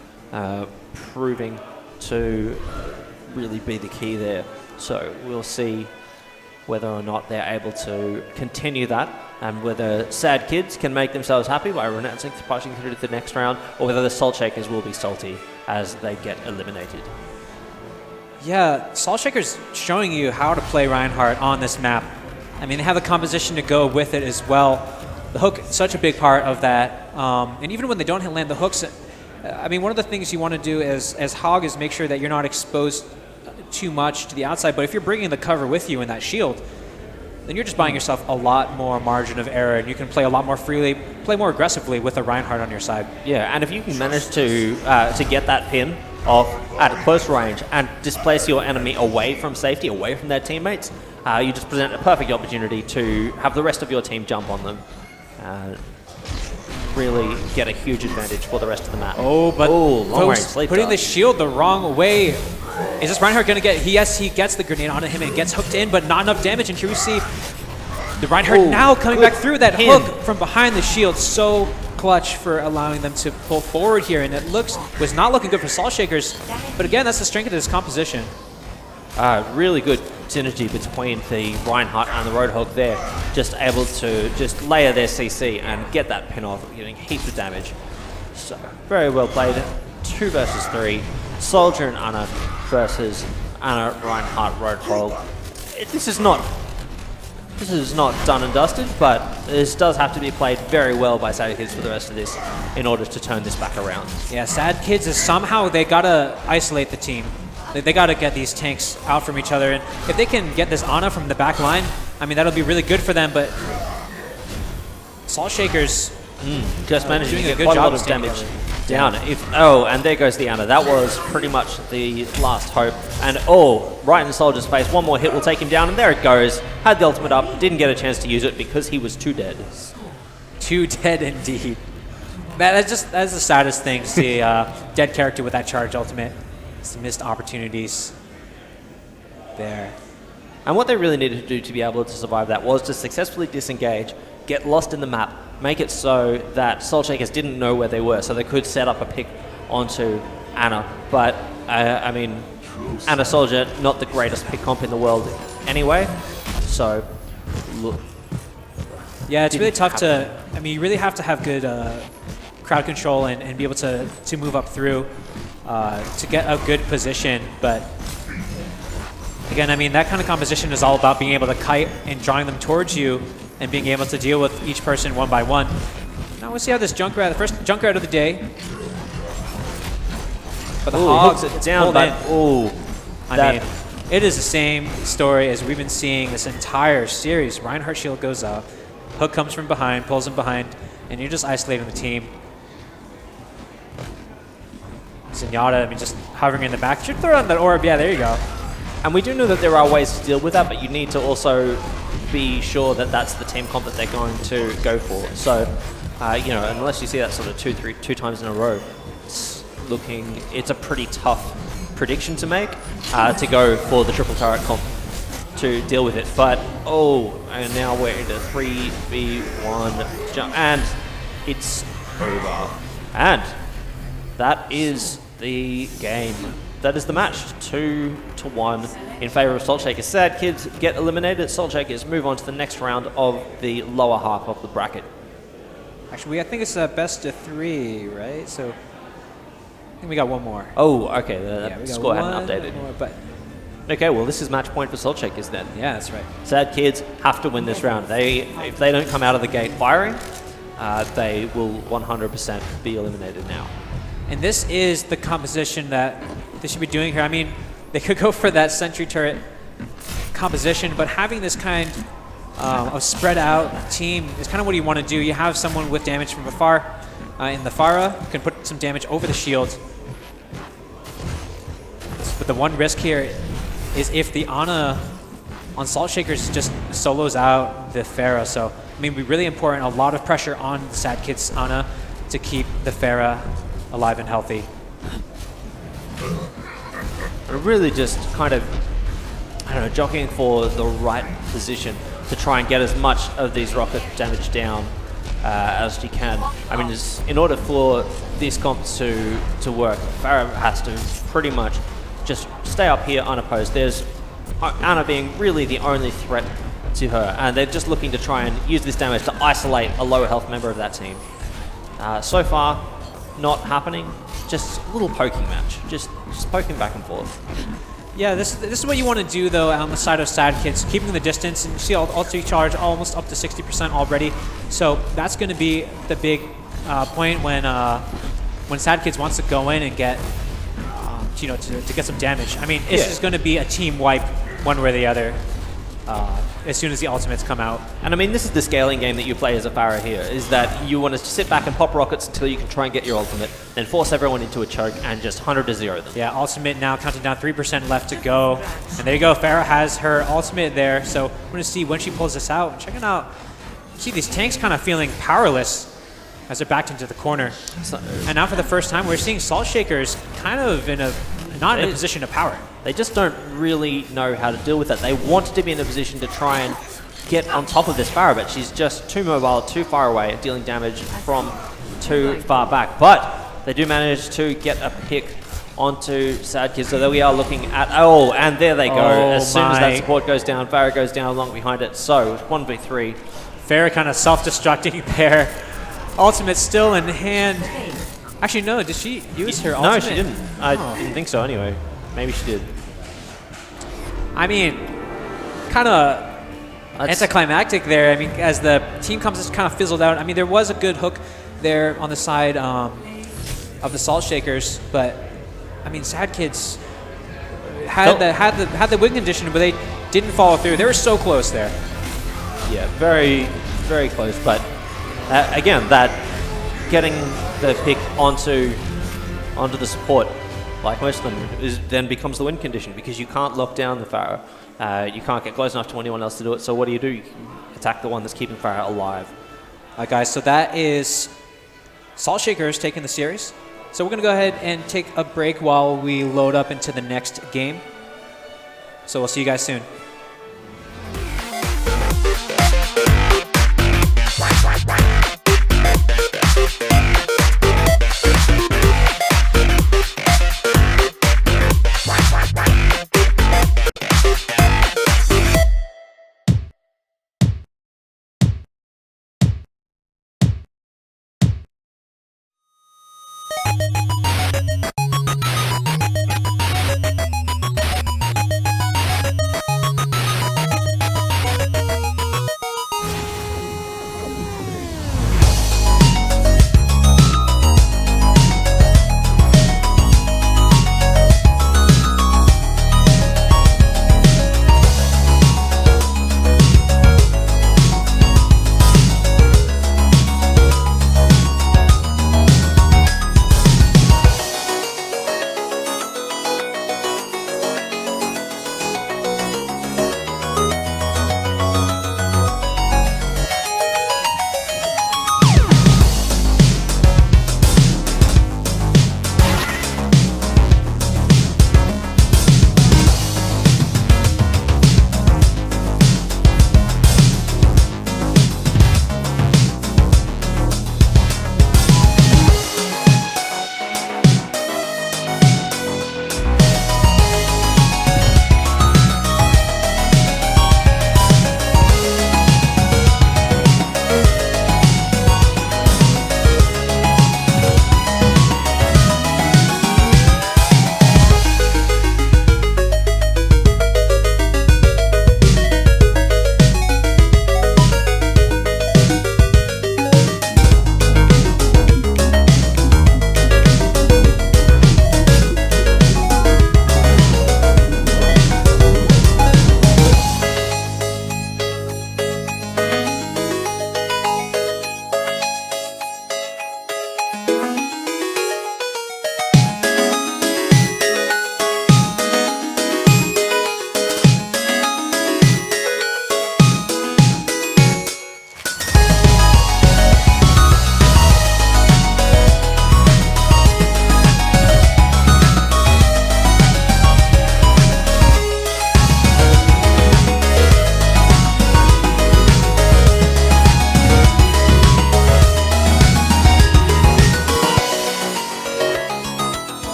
proving to really be the key there. So we'll see whether or not they're able to continue that, and whether Sad Kids can make themselves happy by renouncing pushing through to the next round, or whether the Salt Shakers will be salty as they get eliminated. Yeah, Salt Shakers showing you how to play Reinhardt on this map. I mean, they have the composition to go with it as well. The hook, such a big part of that. And even when they don't land the hooks, I mean, one of the things you want to do as Hog is make sure that you're not exposed too much to the outside. But if you're bringing the cover with you in that shield, then you're just buying yourself a lot more margin of error, and you can play a lot more freely, play more aggressively with a Reinhardt on your side. Yeah, and if you can manage to get that pin off at close range and displace your enemy away from safety, away from their teammates, you just present a perfect opportunity to have the rest of your team jump on them. Really get a huge advantage for the rest of the map. Oh, but long range sleep putting dart. the shield the wrong way. Is this Reinhardt going to get... Yes, he gets the grenade onto him and gets hooked in, but not enough damage. And here we see the Reinhardt now coming back through that hook from behind the shield. So clutch for allowing them to pull forward here. And it was not looking good for Salt Shakers. But again, that's the strength of this composition. Really good synergy between the Reinhardt and the Roadhog there. Just able to just layer their CC and get that pin off, getting heaps of damage. So, very well played. 2 versus 3. Soldier and Ana versus Ana, Reinhardt, Roadhog. This is not This is not done and dusted, but this does have to be played very well by Sad Kids for the rest of this in order to turn this back around. Yeah, Sad Kids is somehow they gotta isolate the team. They gotta get these tanks out from each other, and if they can get this Ana from the back line, I mean that'll be really good for them. But Salt Shakers Just managed to doing a get good quite a job lot of of staying damage together. down. And there goes the Ana. That was pretty much the last hope. And right in Soldier's face. One more hit will take him down, and there it goes. Had the ultimate up, didn't get a chance to use it because he was too dead. Too dead indeed. That's the saddest thing to see a dead character with that charge ultimate. Some missed opportunities there. And what they really needed to do to be able to survive that was to successfully disengage, get lost in the map, make it so that Soul Shakers didn't know where they were, so they could set up a pick onto Ana. But, I mean, Ana Soldier, not the greatest pick comp in the world anyway, so look. Yeah, it's really tough to, I mean, you really have to have good crowd control and be able to move up through to get a good position. But again, I mean, that kind of composition is all about being able to kite and drawing them towards you and being able to deal with each person one by one. Now we'll see how this Junkrat, the first Junkrat of the day. But the Hogs, hooks it it's down, pulled but in. I mean, it is the same story as we've been seeing this entire series. Reinhardt shield goes up, Hook comes from behind, pulls him behind, and you're just isolating the team. Zenyatta, I mean, just hovering in the back. Should throw on that orb. Yeah, there you go. And we do know that there are ways to deal with that, but you need to also be sure that that's the team comp that they're going to go for. So, you know, unless you see that sort of two times in a row, it's a pretty tough prediction to make to go for the triple turret comp to deal with it. But, and now we're into 3v1 jump, and it's over. And that is the game. That is the match, 2-1 in favor of Salt Shakers. Sad Kids get eliminated. Salt Shakers move on to the next round of the lower half of the bracket. Actually, I think it's a best of 3, right? So I think we got one more. Oh, okay. The Yeah, we got score hadn't one updated. more, but Okay, well, this is match point for Salt Shakers then. yeah, that's right. Sad Kids have to win this round. If they don't come out of the gate firing, they will 100% be eliminated now. And this is the composition that they should be doing here. I mean, they could go for that sentry turret composition, but having this kind of spread out team is kind of what you want to do. You have someone with damage from afar in the Pharah, who can put some damage over the shield. But the one risk here is if the Ana on Salt Shakers just solos out the Pharah. So, I mean, it'd be really important, a lot of pressure on the Sad Kids Ana to keep the Pharah alive and healthy. Really just kind of, I don't know, jockeying for the right position to try and get as much of these rocket damage down as you can. I mean, in order for this comp to work, Pharah has to pretty much just stay up here unopposed. There's Ana being really the only threat to her, and they're just looking to try and use this damage to isolate a lower health member of that team. So far, not happening. Just a little poking match. Just poking back and forth. Yeah, this is what you want to do, though, on the side of Sad Kids, keeping the distance. And you see ulti charge almost up to 60% already. So that's going to be the big point when Sad Kids wants to go in and get, to get some damage. I mean, it's just going to be a team wipe one way or the other as soon as the ultimates come out. And I mean, this is the scaling game that you play as a Pharah here, is that you want to sit back and pop rockets until you can try and get your ultimate, then force everyone into a choke and just 100 to 0 them. Yeah, ultimate now counting down 3% left to go. And there you go, Pharah has her ultimate there. So we're going to see when she pulls this out. Check it out. See these tanks kind of feeling powerless as they're backed into the corner. And now for the first time, we're seeing Salt Shakers kind of not in a position of power. They just don't really know how to deal with it. They wanted to be in a position to try and get on top of this Pharah, but she's just too mobile, too far away, and dealing damage from too far back. But they do manage to get a pick onto Sad Kids, so there we are looking at, and there they go. As soon as that support goes down, Pharah goes down along behind it. So 1v3. Pharah kind of self-destructing there. Ultimate still in hand. Actually, no, did she use her ultimate? No, she didn't. I didn't think so anyway. Maybe she did. I mean, kind of anticlimactic there. I mean, as the team comes, it's kind of fizzled out. I mean, there was a good hook there on the side of the Salt Shakers, but I mean, Sad Kids had the win condition, but they didn't follow through. They were so close there. Yeah, very, very close. But again, that getting the pick onto the support, like most of them, then becomes the win condition because you can't lock down the Pharah. You can't get close enough to anyone else to do it. So what do? You attack the one that's keeping Pharah alive. All right, guys, so that is Salt Shakers taking the series. So we're going to go ahead and take a break while we load up into the next game. So we'll see you guys soon.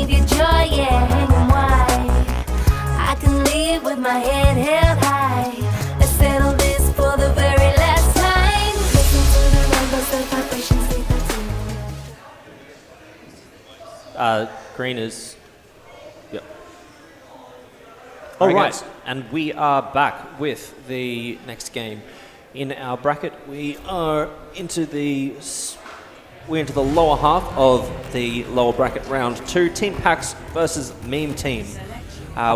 give you joy, yeah, hanging wide. I can leave with my head held high. Let's settle this for the very last time. Listen to the rumbles, the vibrations, they Green is... Yep. All Alright, right, guys. and we are back with the next game in our bracket. We are into the lower half of the lower bracket, round 2. Team Pax versus Meme Team.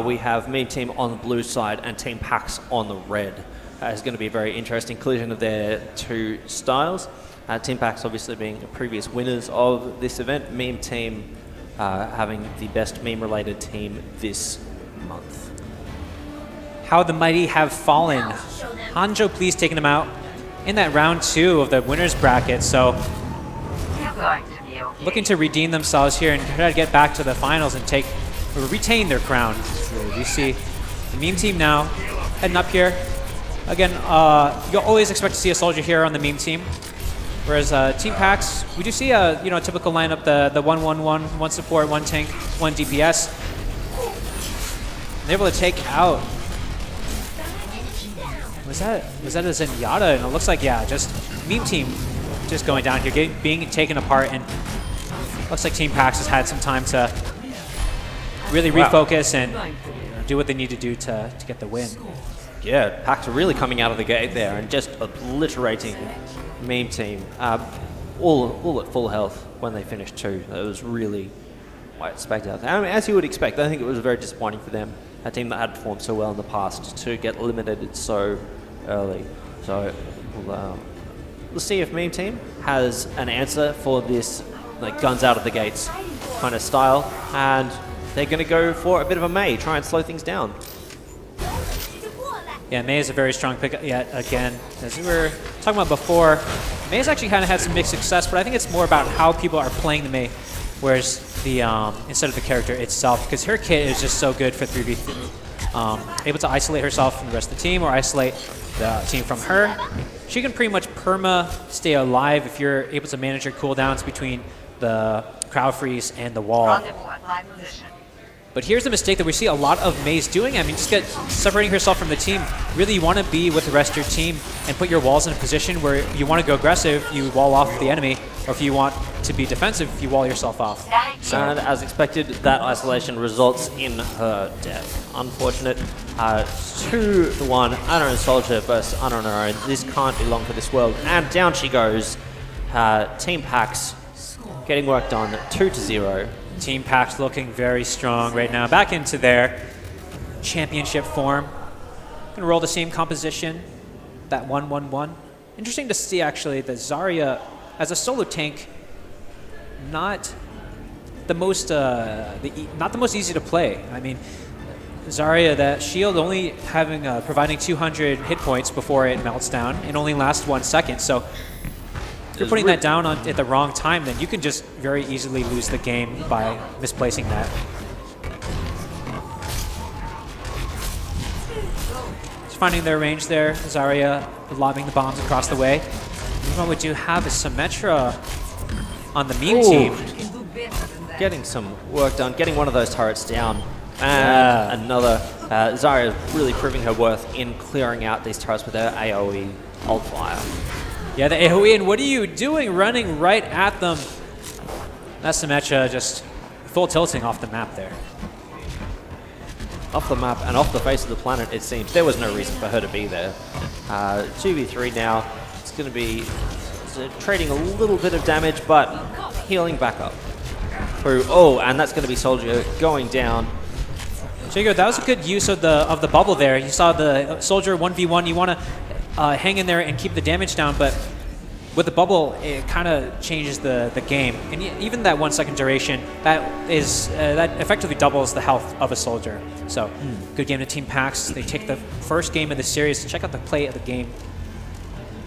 We have Meme Team on the blue side and Team Pax on the red. It's going to be a very interesting collision of their two styles. Team Pax obviously being the previous winners of this event. Meme Team having the best meme-related team this month. How the mighty have fallen. Hanjo Please taking them out in that round 2 of the winners bracket. So You're going to be okay. looking to redeem themselves here and try to get back to the finals and retain their crown. We see the Meme Team now heading up here. Again, you'll always expect to see a soldier here on the Meme Team. Whereas Team Pax, we do see a typical lineup, the 1-1-1, 1 support, 1 tank, 1 DPS. They're able to take out. Was that a Zenyatta? And it looks like, yeah, just Meme Team just going down here, being taken apart, and looks like Team Pax has had some time to really refocus and do what they need to do to get the win. Yeah, Pax are really coming out of the gate there and just obliterating Meme Team. All at full health when they finished 2. It was really quite spectacular. I mean, as you would expect, I think it was very disappointing for them, a team that had performed so well in the past, to get eliminated so early. So we'll see if Meme Team has an answer for this, like, guns out of the gates kind of style, and they're going to go for a bit of a Mei, try and slow things down. Yeah, Mei is a very strong pick yet again. As we were talking about before, Mei's actually kind of had some mixed success, but I think it's more about how people are playing the Mei, whereas the instead of the character itself, because her kit is just so good for 3v3. Able to isolate herself from the rest of the team or isolate the team from her. She can pretty much perma stay alive if you're able to manage her cooldowns between the crowd freeze and the wall. Rendezvous at my position. But here's the mistake that we see a lot of Mei's doing. I mean, just separating herself from the team. Really, you want to be with the rest of your team and put your walls in a position where you want to go aggressive, you wall off the enemy, or if you want to be defensive, you wall yourself off. And as expected, that isolation results in her death. Unfortunate. 2-1, Unknown Soldier versus Unknown Own. This can't be long for this world. And down she goes. Team Pax getting work done, 2-0. Team Pax looking very strong right now. Back into their championship form. Gonna roll the same composition, that 1-1-1. Interesting to see actually that Zarya, as a solo tank, not the most easy to play. I mean, Zarya, that shield only having providing 200 hit points before it melts down and only lasts 1 second. So if you're putting that down at the wrong time, then you can just very easily lose the game by misplacing that. Just finding their range there. Zarya lobbing the bombs across the way. What we do have is Symmetra on the Meme Team. Getting some work done, getting one of those turrets down. And another. Zarya really proving her worth in clearing out these turrets with her AoE ult fire. Yeah, the AoE, and what are you doing running right at them? That's Symmetra just full tilting off the map there. Off the map and off the face of the planet, it seems. There was no reason for her to be there. 2v3 now. It's going to be trading a little bit of damage, but healing back up. Oh, and that's going to be Soldier going down. Jago, that was a good use of the bubble there. You saw the Soldier 1v1. You want to hang in there and keep the damage down, but with the bubble, it kind of changes the game. And even that 1 second duration, that effectively doubles the health of a soldier. So, good game to Team Pax. They take the first game of the series. Check out the play of the game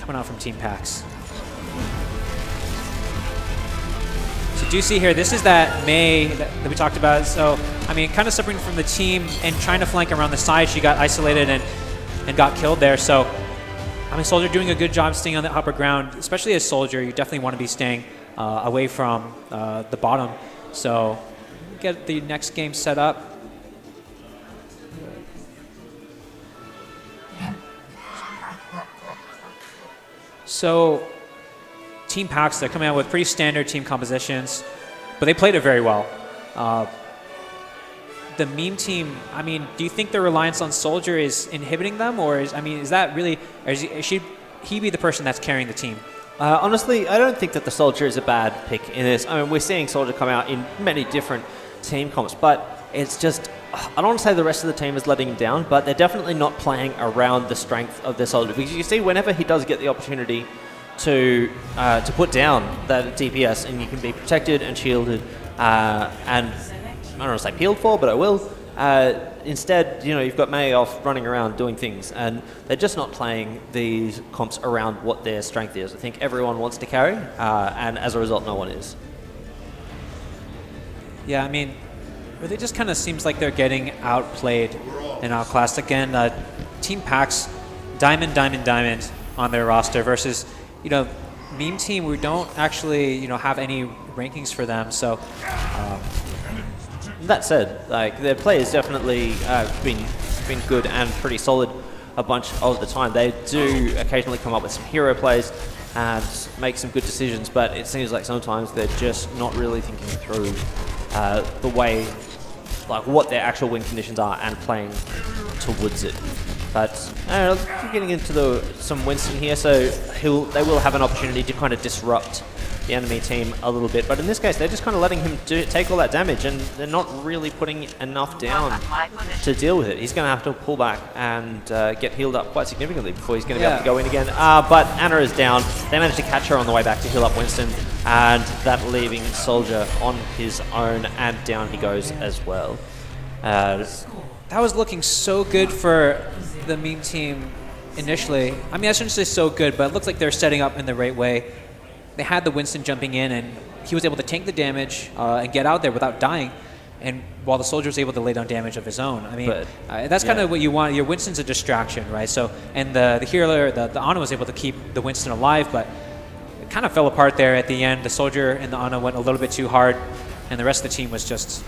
coming out from Team Pax. So, do you see here, this is that Mei that we talked about. So, I mean, kind of separating from the team and trying to flank around the side. She got isolated and got killed there. So, I mean, Soldier doing a good job staying on the upper ground, especially as Soldier. You definitely want to be staying away from the bottom. So get the next game set up. So, Team Pax, they're coming out with pretty standard team compositions, but they played it very well. The meme team, I mean, do you think their reliance on Soldier is inhibiting them, or is that really, or should he be the person that's carrying the team? Honestly, I don't think that the Soldier is a bad pick in this. I mean, we're seeing Soldier come out in many different team comps, but it's just, I don't want to say the rest of the team is letting him down, but they're definitely not playing around the strength of their Soldier. Because you see, whenever he does get the opportunity to put down that DPS, and you can be protected and shielded, and I don't want to say peeled for, but I will. Instead, you've got May off running around doing things, and they're just not playing these comps around what their strength is. I think everyone wants to carry, and as a result, no one is. Yeah, I mean, it really just kind of seems like they're getting outplayed and outclassed again. Team Pax, Diamond on their roster versus, Meme Team, we don't actually, have any rankings for them, so... That said, their play has definitely been good and pretty solid a bunch of the time. They do occasionally come up with some hero plays and make some good decisions, but it seems like sometimes they're just not really thinking through the way, what their actual win conditions are and playing towards it. But getting into some Winston here, so they will have an opportunity to kind of disrupt the enemy team a little bit, but in this case they're just kind of letting him take all that damage, and they're not really putting enough down to deal with it. He's going to have to pull back and get healed up quite significantly before he's going to be able to go in again. But Anna is down. They managed to catch her on the way back to heal up Winston, and that leaving Soldier on his own, and down he goes as well. That was looking so good for the meme team initially. I mean, I shouldn't say so good, but it looks like they're setting up in the right way. They had the Winston jumping in, and he was able to tank the damage and get out there without dying, and while the Soldier was able to lay down damage of his own. I mean, that's kind of what you want. Your Winston's a distraction, right? So, and the healer, the Ana was able to keep the Winston alive, but it kind of fell apart there at the end. The Soldier and the Ana went a little bit too hard, and the rest of the team was just,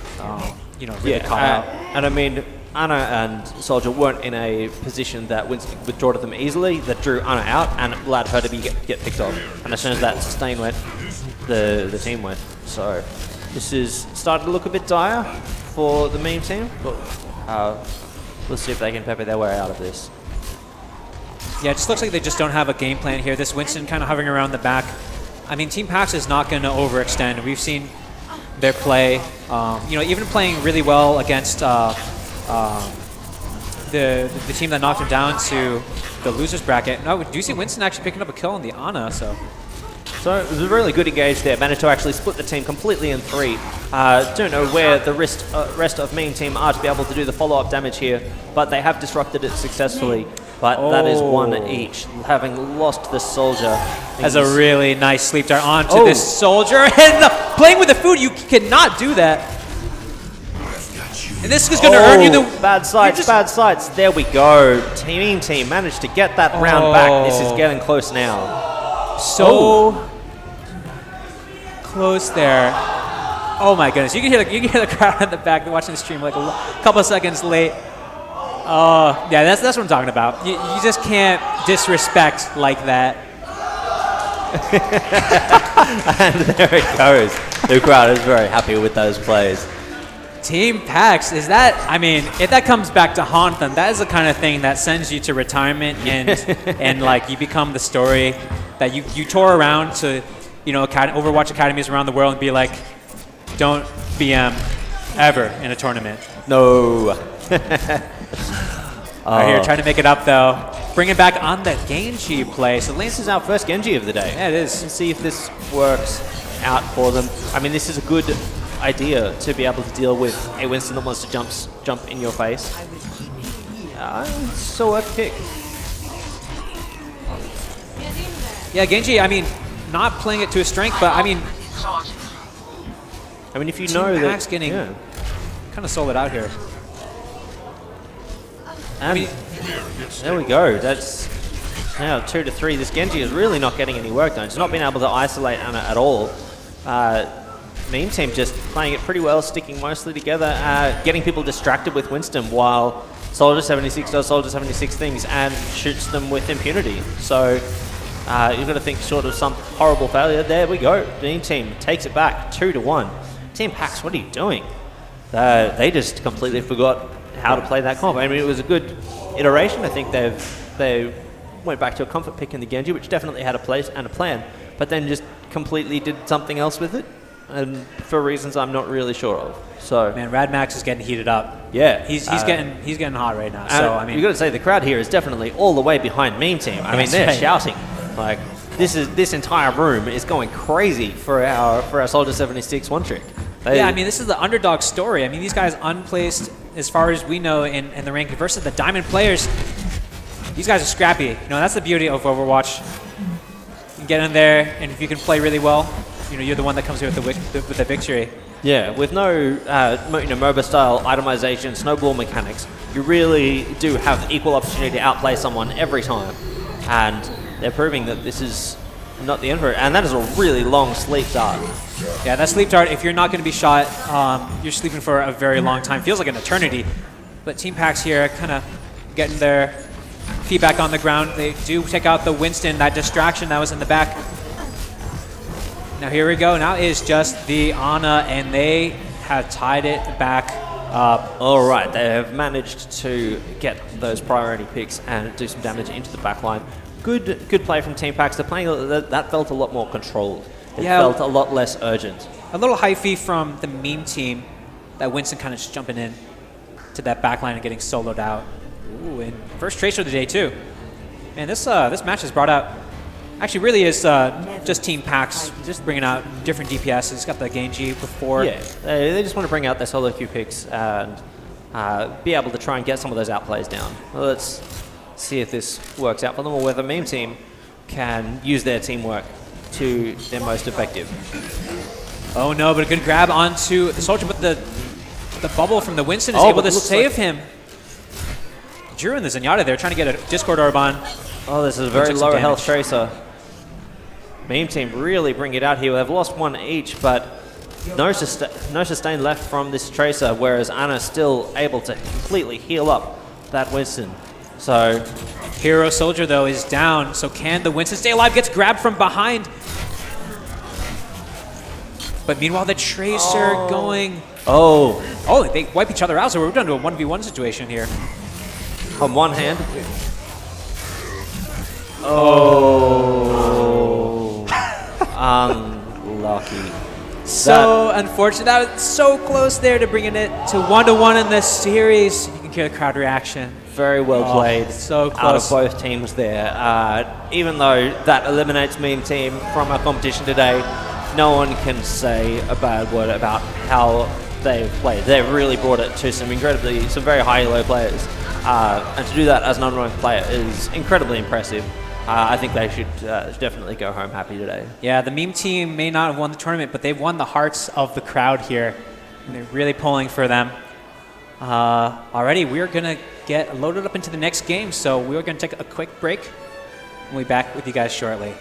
really caught out. And I mean, Ana and Soldier weren't in a position that Winston could withdraw to them easily, that drew Ana out and allowed her to get picked off. And as soon as that sustain went, the team went. So this is starting to look a bit dire for the meme team, but we'll see if they can pepper their way out of this. Yeah, it just looks like they just don't have a game plan here. This Winston kind of hovering around the back. I mean, Team Pax is not going to overextend. We've seen their play, even playing really well against the team that knocked him down to the losers bracket. No, do you see Winston actually picking up a kill on the Ana? So it was a really good engage there. Managed to actually split the team completely in three. Don't know where the rest of main team are to be able to do the follow-up damage here, but they have disrupted it successfully. But that is one each, having lost the Soldier. That's a really nice sleep dart onto this Soldier. And playing with the food, you cannot do that. And this is going to earn you the... Bad sights. There we go. Team managed to get that round back. This is getting close now. So close there. Oh my goodness. You can hear the crowd in the back watching the stream like a couple of seconds late. Yeah, that's what I'm talking about. You just can't disrespect like that. And there it goes. The crowd is very happy with those plays. Team Pax, is that, I mean, if that comes back to haunt them, that is the kind of thing that sends you to retirement and like you become the story that you tour around to, Overwatch academies around the world and be like, don't BM ever in a tournament. No. Right here, trying to make it up though. Bring it back on the Genji play. So Lance is our first Genji of the day. Yeah, it is. Let's see if this works out for them. I mean, this is a good idea to be able to deal with a Winston that wants to jump in your face. So a pick. Yeah, Genji, I mean, not playing it to his strength, but I mean, if you know that... Pax getting kind of sold it out here. And there we go. That's now 2-3. This Genji is really not getting any work done. He's not been able to isolate Ana at all. Meme Team just playing it pretty well, sticking mostly together, getting people distracted with Winston while Soldier 76 does Soldier 76 things and shoots them with impunity. So you've got to think short of some horrible failure. There we go. Meme Team takes it back 2-1. Team Pax, what are you doing? They just completely forgot how to play that comp. I mean, it was a good iteration. I think they went back to a comfort pick in the Genji, which definitely had a place and a plan, but then just completely did something else with it, and for reasons I'm not really sure of. So Man, Radmax is getting heated up. yeah, He's getting hot right now. So I mean, you got to say the crowd here is definitely all the way behind Meme Team. I mean, That's they're right. shouting like this entire room is going crazy for our Soldier 76 one trick. yeah, I mean, this is the underdog story. I mean, these guys unplaced, as far as we know, in the ranking versus the Diamond players. These guys are scrappy. You know, that's the beauty of Overwatch. You can get in there, and if you can play really well, you know, you're the one that comes here with the victory. Yeah, with no MOBA style itemization, snowball mechanics, you really do have equal opportunity to outplay someone every time, and they're proving that this is not the end for it. And that is a really long sleep dart. Yeah, that sleep dart, if you're not going to be shot, you're sleeping for a very long time. Feels like an eternity. But Team Pax here kind of getting their feet back on the ground. They do take out the Winston, that distraction that was in the back. Now here we go. Now is just the Ana, and they have tied it back up. All right, they have managed to get those priority picks and do some damage into the back line. Good play from Team Pax. They're playing that felt a lot more controlled. It felt a lot less urgent. A little hyphy from the Meme Team. That Winston kind of just jumping in to that back line and getting soloed out. Ooh, and first Tracer of the day too. Man, this match has brought out, actually really is just Team Pax, just bringing out different DPS. It's got the Genji before. Yeah, they just want to bring out their solo queue picks and be able to try and get some of those outplays down. Well, let's see if this works out for them, or whether Meme Team can use their teamwork to their most effective. Oh no, but a good grab onto the Soldier, but the bubble from the Winston is able to save him. Drew and the Zenyatta there trying to get a Discord orb on. Oh, this is a very took some low health damage. Tracer. Meme Team really bring it out here. They've lost one each, but no sustain left from this Tracer, whereas Ana's still able to completely heal up that Winston. So Hero Soldier though is down, so can the Winston stay alive? Gets grabbed from behind. But meanwhile the Tracer going... Oh, they wipe each other out, so we're down to a 1v1 situation here. on one hand. Unlucky. So unfortunate. That was so close there to bringing it to 1-1 in this series. You can hear the crowd reaction. Very well played. So Out of close. both teams there. Even though that eliminates Meme Team from our competition today, no one can say a bad word about how they've played. They've really brought it to some very high elo players. And to do that as an unranked player is incredibly impressive. I think they should definitely go home happy today. Yeah, the Meme Team may not have won the tournament, but they've won the hearts of the crowd here. And they're really pulling for them. Already, we're going to get loaded up into the next game, so we're going to take a quick break. We'll be back with you guys shortly.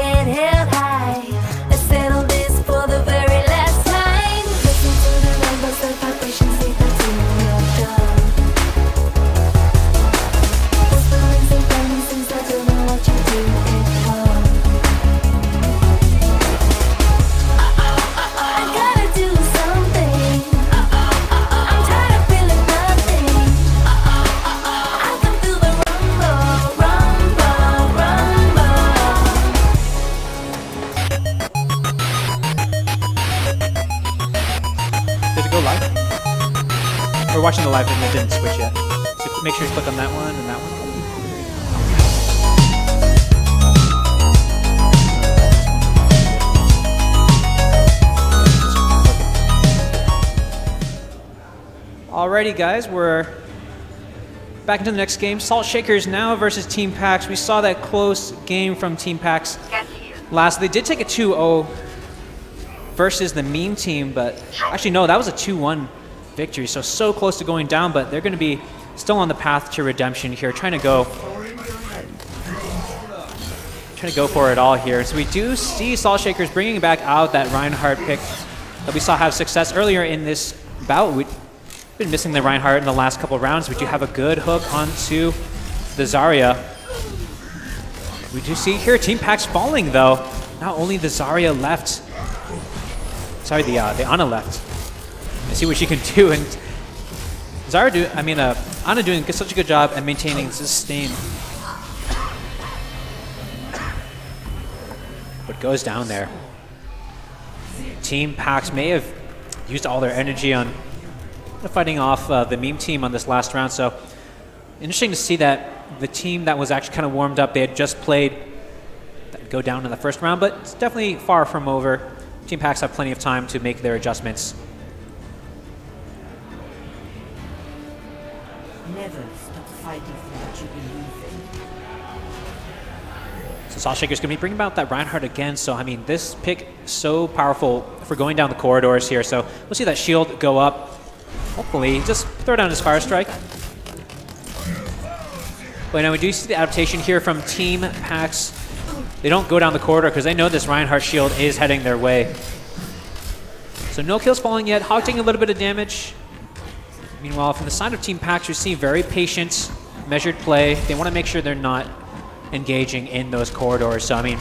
head held high. Let's settle this for the very last time. Listen to the rumbles, the vibrations, lead the to your door. Whisperings and burning things, I don't know what you do it for. I gotta do something. I'm tired of feeling nothing. I can feel the rumble, rumble, rumble. Did it go live? We're watching the live and it didn't switch yet. So make sure you click on that one and that one. Alrighty, guys, we're back into the next game. Salt Shakers now versus Team Pax. We saw that close game from Team Pax Get here. last. They did take a 2-0 versus the meme team, but actually no, that was a 2-1 victory. So close to going down, but they're going to be still on the path to redemption here, trying to go for it all here. So we do see Salt Shakers bringing back out that Reinhardt pick that we saw have success earlier in this bout. We've been missing the Reinhardt in the last couple rounds. We do have a good hook onto the Zarya. We do see here Team Pax falling though. Not only the Zarya left, sorry, the Ana left. And see what she can do. And Ana doing such a good job at maintaining sustain. But goes down there. Team Pax may have used all their energy on fighting off the meme team on this last round. So interesting to see that the team that was actually kind of warmed up, they had just played, go down in the first round, but it's definitely far from over. Team Pax have plenty of time to make their adjustments. Never stop fighting for what you believe in. So Salt Shaker's going to be bringing about that Reinhardt again. So, I mean, this pick so powerful for going down the corridors here. So we'll see that shield go up. Hopefully, just throw down his Fire Strike. But now we do see the adaptation here from Team Pax. They don't go down the corridor because they know this Reinhardt shield is heading their way. So no kills falling yet. Hog taking a little bit of damage. Meanwhile, from the side of Team Pax, we see very patient, measured play. They want to make sure they're not engaging in those corridors. So, I mean,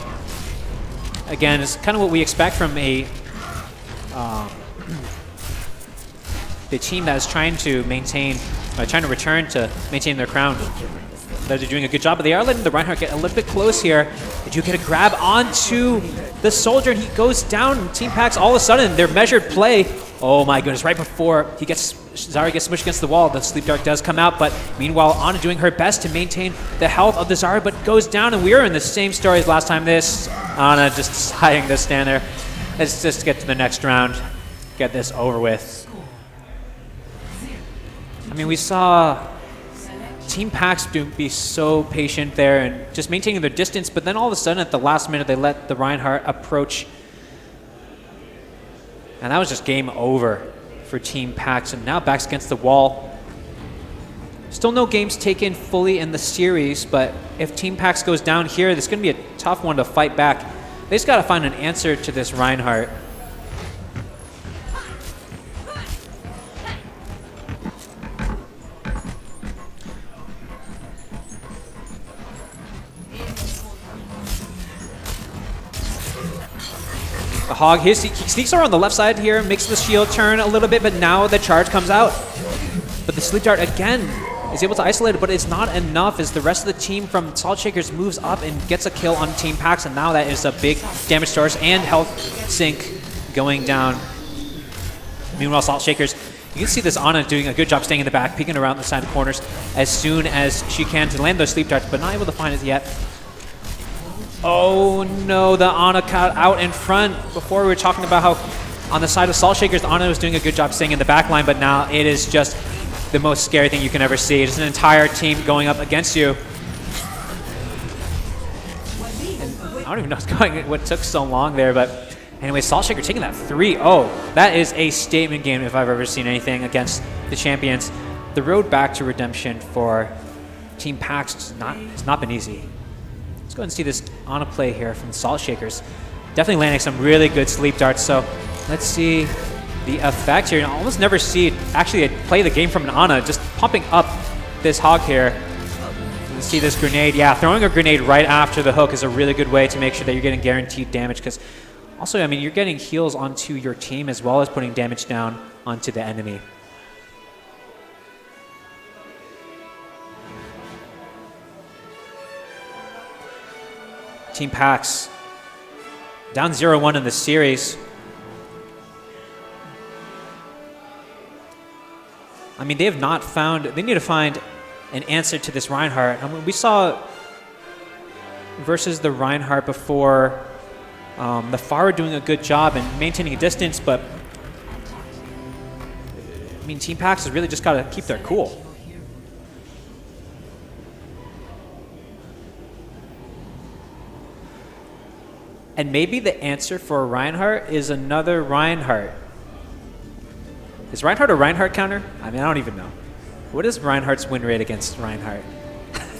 again, it's kind of what we expect from a the team that is trying to maintain, trying to return to maintain their crown. They're doing a good job, but they are letting the Reinhardt get a little bit close here. They do get a grab onto the soldier, and he goes down. Team Pax, all of a sudden, their measured play. Oh my goodness, right before Zarya gets smushed against the wall, the Sleep Dart does come out, but meanwhile, Ana doing her best to maintain the health of the Zarya, but goes down, and we are in the same story as last time. Ana just deciding to stand there. Let's just get to the next round, get this over with. I mean, we saw Team Pax be so patient there and just maintaining their distance, but then all of a sudden at the last minute they let the Reinhardt approach. And that was just game over for Team Pax, and now backs against the wall. Still no games taken fully in the series, but if Team Pax goes down here, this is going to be a tough one to fight back. They just got to find an answer to this Reinhardt. The Hog, he sneaks around the left side here, makes the shield turn a little bit, but now the charge comes out. But the Sleep Dart again is able to isolate it, but it's not enough as the rest of the team from Salt Shakers moves up and gets a kill on Team Pax, and now that is a big damage source and health sink going down. Meanwhile, Salt Shakers, you can see this Ana doing a good job staying in the back, peeking around the side of corners as soon as she can to land those Sleep Darts, but not able to find it yet. Oh no, the Ana cut out in front. Before we were talking about how on the side of Salt Shakers, Ana was doing a good job staying in the back line, but now it is just the most scary thing you can ever see. It's an entire team going up against you. And I don't even know what took so long there, but anyway, Salt Shaker taking that 3-0. That is a statement game if I've ever seen anything against the champions. The road back to redemption for Team Pax has not been easy. go ahead and see this on a play here from Salt Shakers. Definitely landing some really good sleep darts. So let's see the effect here. You almost never see it actually play the game from an Ana, just pumping up this hog here. You see this grenade. Yeah, throwing a grenade right after the hook is a really good way to make sure that you're getting guaranteed damage, because also, I mean, you're getting heals onto your team as well as putting damage down onto the enemy. Team Pax down 0-1 in the series. I mean, they have not found, they need to find an answer to this Reinhardt. I mean, we saw versus the Reinhardt before, the Pharah doing a good job and maintaining a distance, but I mean, Team Pax has really just got to keep their cool. And maybe the answer for Reinhardt is another Reinhardt. Is Reinhardt a Reinhardt counter? I mean, I don't even know. What is Reinhardt's win rate against Reinhardt?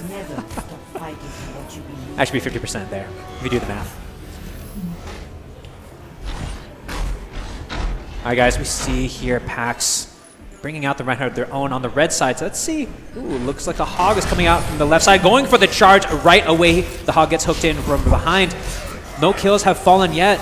Never stop fighting for what you believe. That should be 50% there, if you do the math. All right, guys, we see here Pax bringing out the Reinhardt of their own on the red side. So let's see. Ooh, looks like a hog is coming out from the left side, going for the charge right away. The hog gets hooked in from behind. No kills have fallen yet.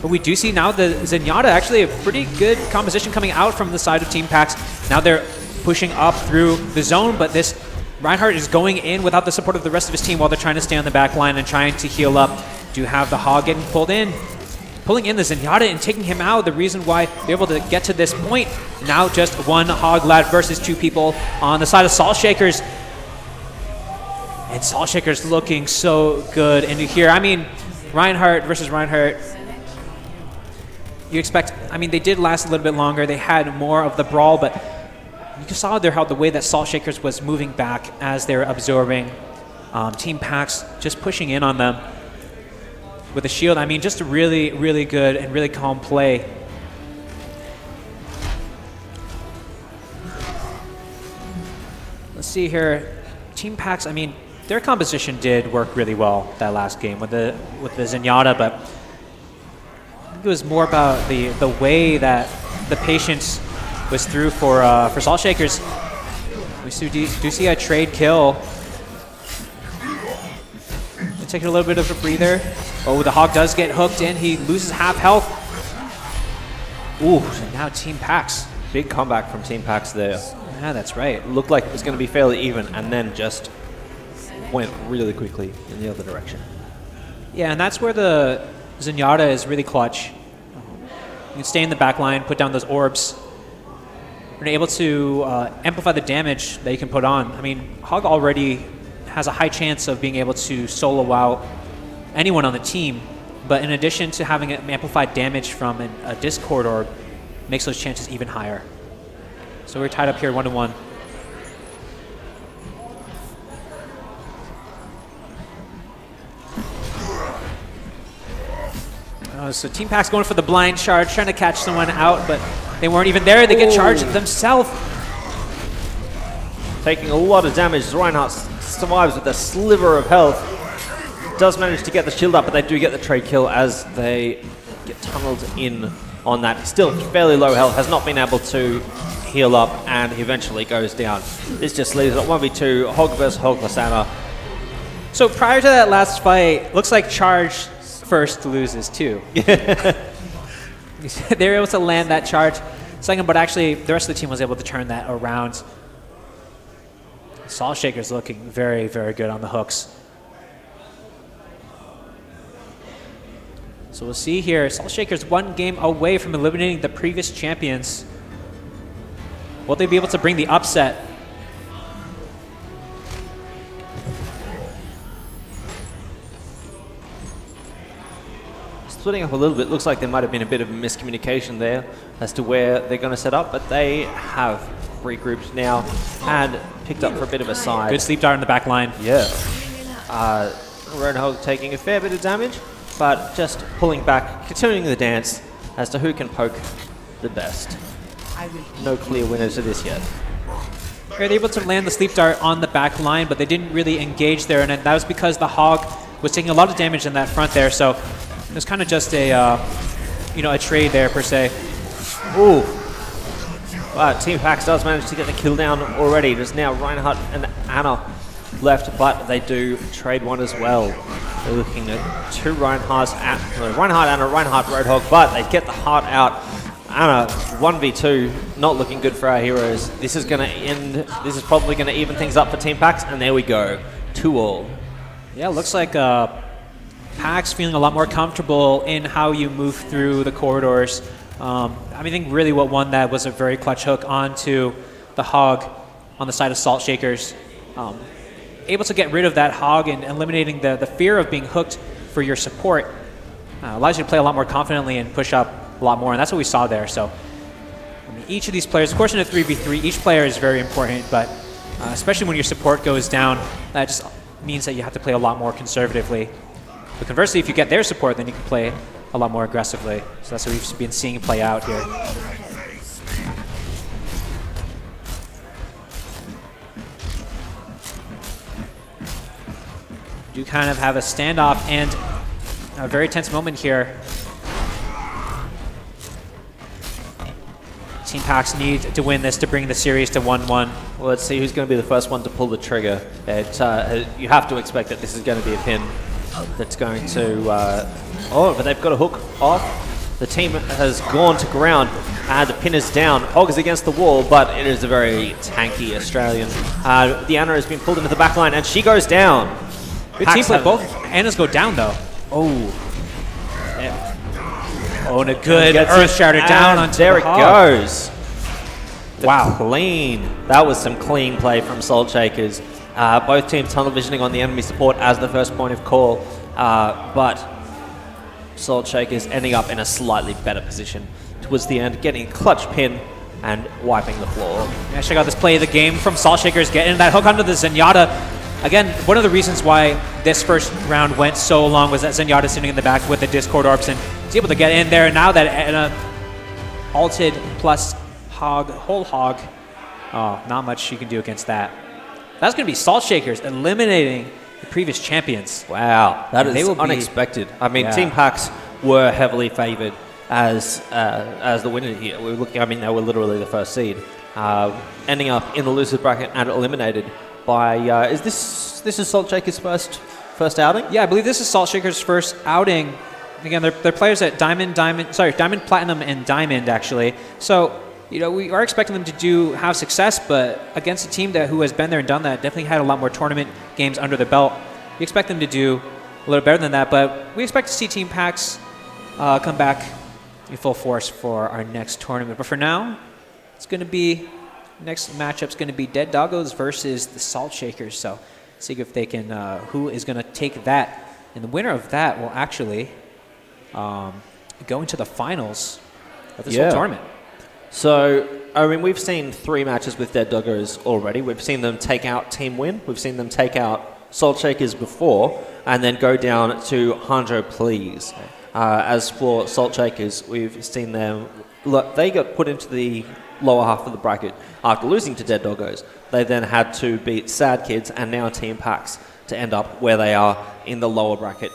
But we do see now the Zenyatta, actually a pretty good composition coming out from the side of Team Pax. Now they're pushing up through the zone, but this Reinhardt is going in without the support of the rest of his team while they're trying to stay on the back line and trying to heal up. Do have the hog getting pulled in. Pulling in the Zenyatta and taking him out, the reason why they're able to get to this point. Now just one hog lad versus two people on the side of Salt Shakers. And Salt Shakers looking so good into here. I mean, Reinhardt versus Reinhardt. You expect, I mean, they did last a little bit longer. They had more of the brawl, but you saw there how the way that Salt Shakers was moving back as they were absorbing. Team Pax just pushing in on them with a shield. I mean, just a really, really good and really calm play. Let's see here. Team Pax, I mean, their composition did work really well that last game with the Zenyatta, but I think it was more about the way that the patience was through for Salt Shakers. We do see a trade kill. Taking a little bit of a breather. Oh, the hog does get hooked in. He loses half health. Ooh, and now Team Pax. Big comeback from Team Pax there. Yeah, that's right. Looked like it was going to be fairly even, and then just went really quickly in the other direction. Yeah, and that's where the Zenyatta is really clutch. You can stay in the back line, put down those orbs. You're able to amplify the damage that you can put on. I mean, Hog already has a high chance of being able to solo out anyone on the team, but in addition to having amplified damage from a Discord orb, makes those chances even higher. So we're tied up here 1-1. So Team Pax going for the blind charge, trying to catch someone out, but they weren't even there. They get charged themselves. Taking a lot of damage. Reinhardt survives with a sliver of health. Does manage to get the shield up, but they do get the trade kill as they get tunneled in on that. Still fairly low health, has not been able to heal up, and eventually goes down. This just leaves it 1v2, Hog versus Hog Lasana. So prior to that last fight, looks like Charge first loses too. They were able to land that charge second, but actually the rest of the team was able to turn that around. Salt Shakers looking very, very good on the hooks. So we'll see here. Salt Shakers one game away from eliminating the previous champions. Will they be able to bring the upset? Splitting up a little bit. Looks like there might have been a bit of miscommunication there as to where they're going to set up, but they have regrouped now and picked up for a bit of a side. Good sleep dart in the back line. Yeah. Roadhog taking a fair bit of damage, but just pulling back, continuing the dance as to who can poke the best. No clear winner to this yet. They were able to land the sleep dart on the back line, but they didn't really engage there, and that was because the Hog was taking a lot of damage in that front there. So it was kind of just a a trade there per se. Ooh. Team Pax does manage to get the kill down already. There's now Reinhardt and Anna left, but they do trade one as well. They're looking at two Reinhardt, Anna, Reinhardt, Roadhog, but they get the heart out. Anna, 1v2, not looking good for our heroes. This is going to end, this is probably going to even things up for Team Pax, and there we go, 2-all. Yeah, looks like Pax feeling a lot more comfortable in how you move through the corridors. I think really what won that was a very clutch hook onto the Hog on the side of Salt Shakers. Able to get rid of that Hog and eliminating the fear of being hooked for your support allows you to play a lot more confidently and push up a lot more, and that's what we saw there. So each of these players, of course in a 3v3, each player is very important, but especially when your support goes down, that just means that you have to play a lot more conservatively. But conversely, if you get their support, then you can play a lot more aggressively. So that's what we've been seeing play out here. Do kind of have a standoff and a very tense moment here. Team Pax need to win this to bring the series to 1-1. Well, let's see who's going to be the first one to pull the trigger. You have to expect that this is going to be a pin that's going to... but they've got a hook off. The team has gone to ground, and the pin is down. Hog is against the wall, but it is a very tanky Australian. The Anna has been pulled into the back line, and she goes down. Good team play. Both Annas go down, though. Oh, and a good Earth Shatter down onto there the it Hog. goes. Wow. Clean. That was some clean play from Salt Shakers. Both teams tunnel visioning on the enemy support as the first point of call, but Salt Shakers ending up in a slightly better position towards the end, getting a clutch pin and wiping the floor. Yeah, check out this play of the game from Salt Shakers, getting that hook onto the Zenyatta. Again, one of the reasons why this first round went so long was that Zenyatta sitting in the back with the Discord Orbs, and he's able to get in there. Now that Anna ulted plus Hog, whole Hog, not much you can do against that. That's going to be Salt Shakers eliminating the previous champions. Wow, that is unexpected. I mean, Team Pax were heavily favored as the winner here. We were looking. I mean, they were literally the first seed, ending up in the losers bracket and eliminated by. Is this is Salt Shakers' first outing? Yeah, I believe this is Salt Shakers' first outing. Again, they're players at Diamond, Platinum, and Diamond actually. So. We are expecting them to have success, but against a team who has been there and done that, definitely had a lot more tournament games under their belt. We expect them to do a little better than that, but we expect to see Team Pax come back in full force for our next tournament. But for now, it's going to be next matchup's going to be Dead Doggos versus the Salt Shakers. So see if they can who is going to take that, and the winner of that will actually go into the finals of this whole tournament. So, I mean, we've seen 3 matches with Dead Doggos already. We've seen them take out Team Win. We've seen them take out Salt Shakers before, and then go down to Hanzhou Please. As for Salt Shakers, we've seen them... Look, they got put into the lower half of the bracket after losing to Dead Doggos. They then had to beat Sad Kids and now Team Pax to end up where they are in the lower bracket.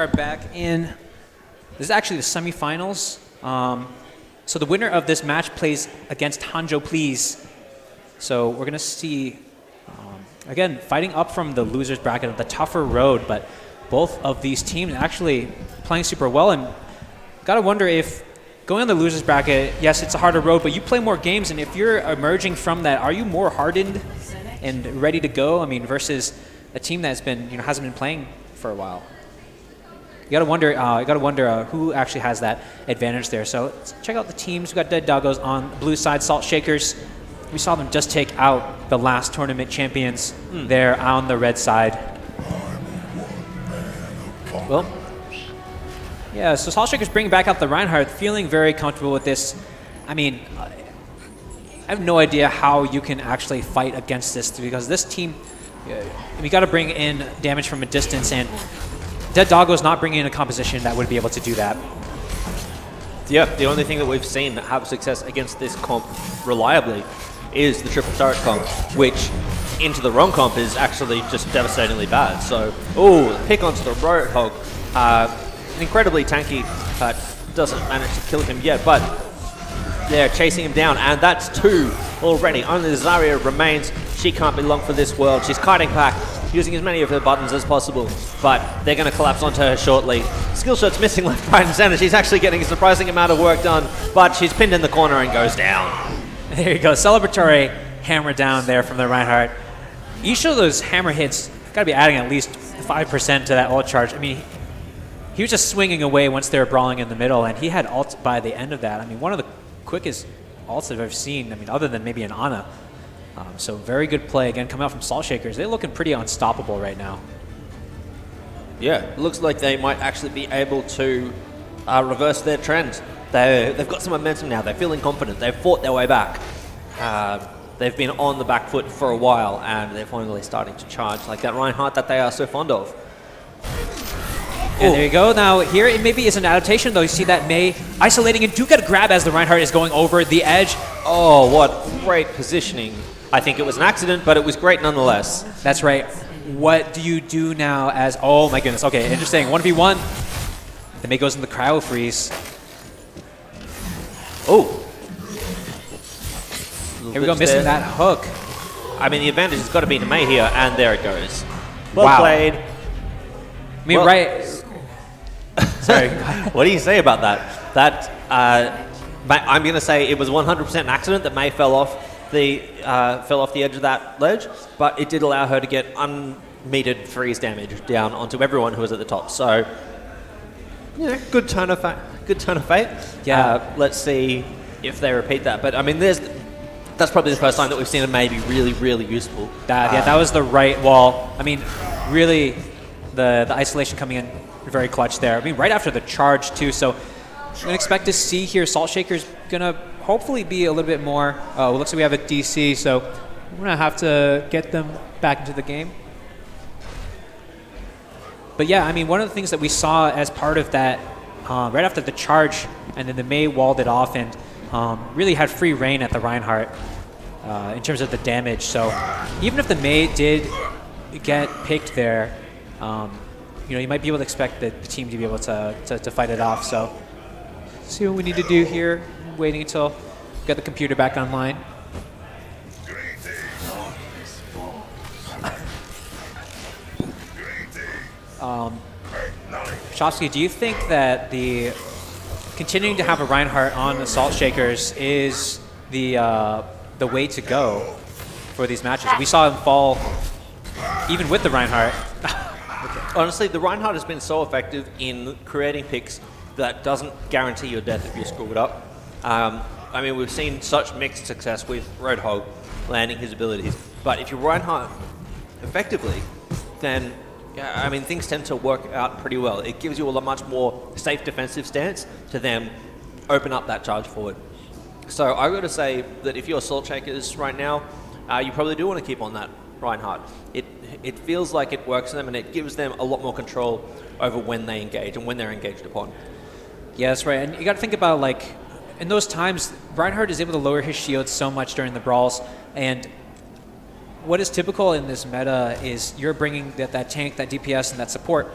are back in. This is actually the semifinals. So the winner of this match plays against Hanjo Please. So we're going to see, again, fighting up from the losers bracket, the tougher road, but both of these teams actually playing super well. And got to wonder if going on the losers bracket, yes, it's a harder road, but you play more games. And if you're emerging from that, are you more hardened and ready to go? I mean, versus a team that's been, hasn't been playing for a while. You gotta wonder who actually has that advantage there. So let's check out the teams. We got Dead Doggos on the blue side, Salt Shakers. We saw them just take out the last tournament champions there on the red side. Well, yeah. So Salt Shakers bringing back out the Reinhardt, feeling very comfortable with this. I mean, I have no idea how you can actually fight against this because this team, we got to bring in damage from a distance, and Dead Doggo's not bringing in a composition that would be able to do that. Yeah, the only thing that we've seen have success against this comp reliably is the triple turret comp, which into the wrong comp is actually just devastatingly bad. So, pick onto the Roadhog. Incredibly tanky, but doesn't manage to kill him yet, but they're chasing him down, and that's 2 already. Only Zarya remains. She can't be long for this world. She's kiting back, using as many of her buttons as possible, but they're going to collapse onto her shortly. Skill shot's missing left, right, and center. She's actually getting a surprising amount of work done, but she's pinned in the corner and goes down. There you go. Celebratory hammer down there from the Reinhardt. Each of those hammer hits got to be adding at least 5% to that ult charge. I mean, he was just swinging away once they were brawling in the middle, and he had ult by the end of that. I mean, one of the quickest ults I've ever seen, I mean, other than maybe an Ana. So very good play. Again, coming out from Salt Shakers. They're looking pretty unstoppable right now. Yeah, looks like they might actually be able to reverse their trend. They've got some momentum now. They're feeling confident. They've fought their way back. They've been on the back foot for a while, and they're finally starting to charge like that Reinhardt that they are so fond of. And there you go. Now, here it maybe is an adaptation, though. You see that Mei isolating and do get a grab as the Reinhardt is going over the edge. Oh, what great positioning. I think it was an accident, but it was great nonetheless. That's right. What do you do now as... Oh, my goodness. Okay, interesting. 1v1. The Mei goes in the cryo freeze. Oh. Here we go, missing that hook. I mean, the advantage has got to be to Mei here, and there it goes. Well Wow. played. I mean, Well- right... Sorry. What do you say about that? That I'm going to say it was 100% an accident that Mei fell off the edge of that ledge, but it did allow her to get unmetered freeze damage down onto everyone who was at the top. So, yeah, good turn of fate. Yeah. Let's see if they repeat that. But I mean, that's probably the first time that we've seen a Mei be really, really useful. That was the right wall. I mean, really, the isolation coming in very clutch there. I mean, right after the charge, too. So I'm going to expect to see here Salt Shaker's going to hopefully be a little bit more... Oh, it looks like we have a DC, so we're going to have to get them back into the game. But yeah, I mean, one of the things that we saw as part of that, right after the charge, and then the Mei walled it off and really had free reign at the Reinhardt in terms of the damage. So even if the Mei did get picked there, you might be able to expect the team to be able to fight it off. So see what we need to do here. Waiting until we get the computer back online. Shopsky, do you think that the continuing to have a Reinhardt on the Salt Shakers is the way to go for these matches? We saw him fall even with the Reinhardt. Honestly, the Reinhardt has been so effective in creating picks that doesn't guarantee your death if you screw it up. I mean, we've seen such mixed success with Roadhog landing his abilities, but if you Reinhardt effectively, then I mean, things tend to work out pretty well. It gives you a much more safe defensive stance to then open up that charge forward. So I've got to say that if you're Salt Shakers right now, you probably do want to keep on that Reinhardt. It feels like it works for them, and it gives them a lot more control over when they engage and when they're engaged upon. Yeah, that's right. And you got to think about, like, in those times, Reinhardt is able to lower his shield so much during the brawls, and what is typical in this meta is you're bringing that tank, that DPS, and that support.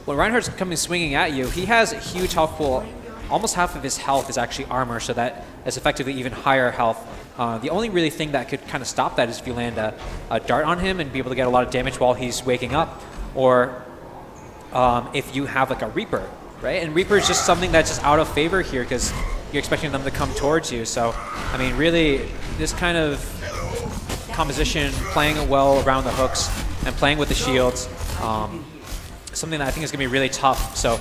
when Reinhardt's coming swinging at you, he has a huge health pool. Almost half of his health is actually armor, so that is effectively even higher health. The only really thing that could kind of stop that is if you land a dart on him and be able to get a lot of damage while he's waking up, or if you have like a Reaper, right? And Reaper is just something that's just out of favor here because you're expecting them to come towards you. So, I mean, really, this kind of composition, playing it well around the hooks and playing with the shields, something that I think is going to be really tough. So,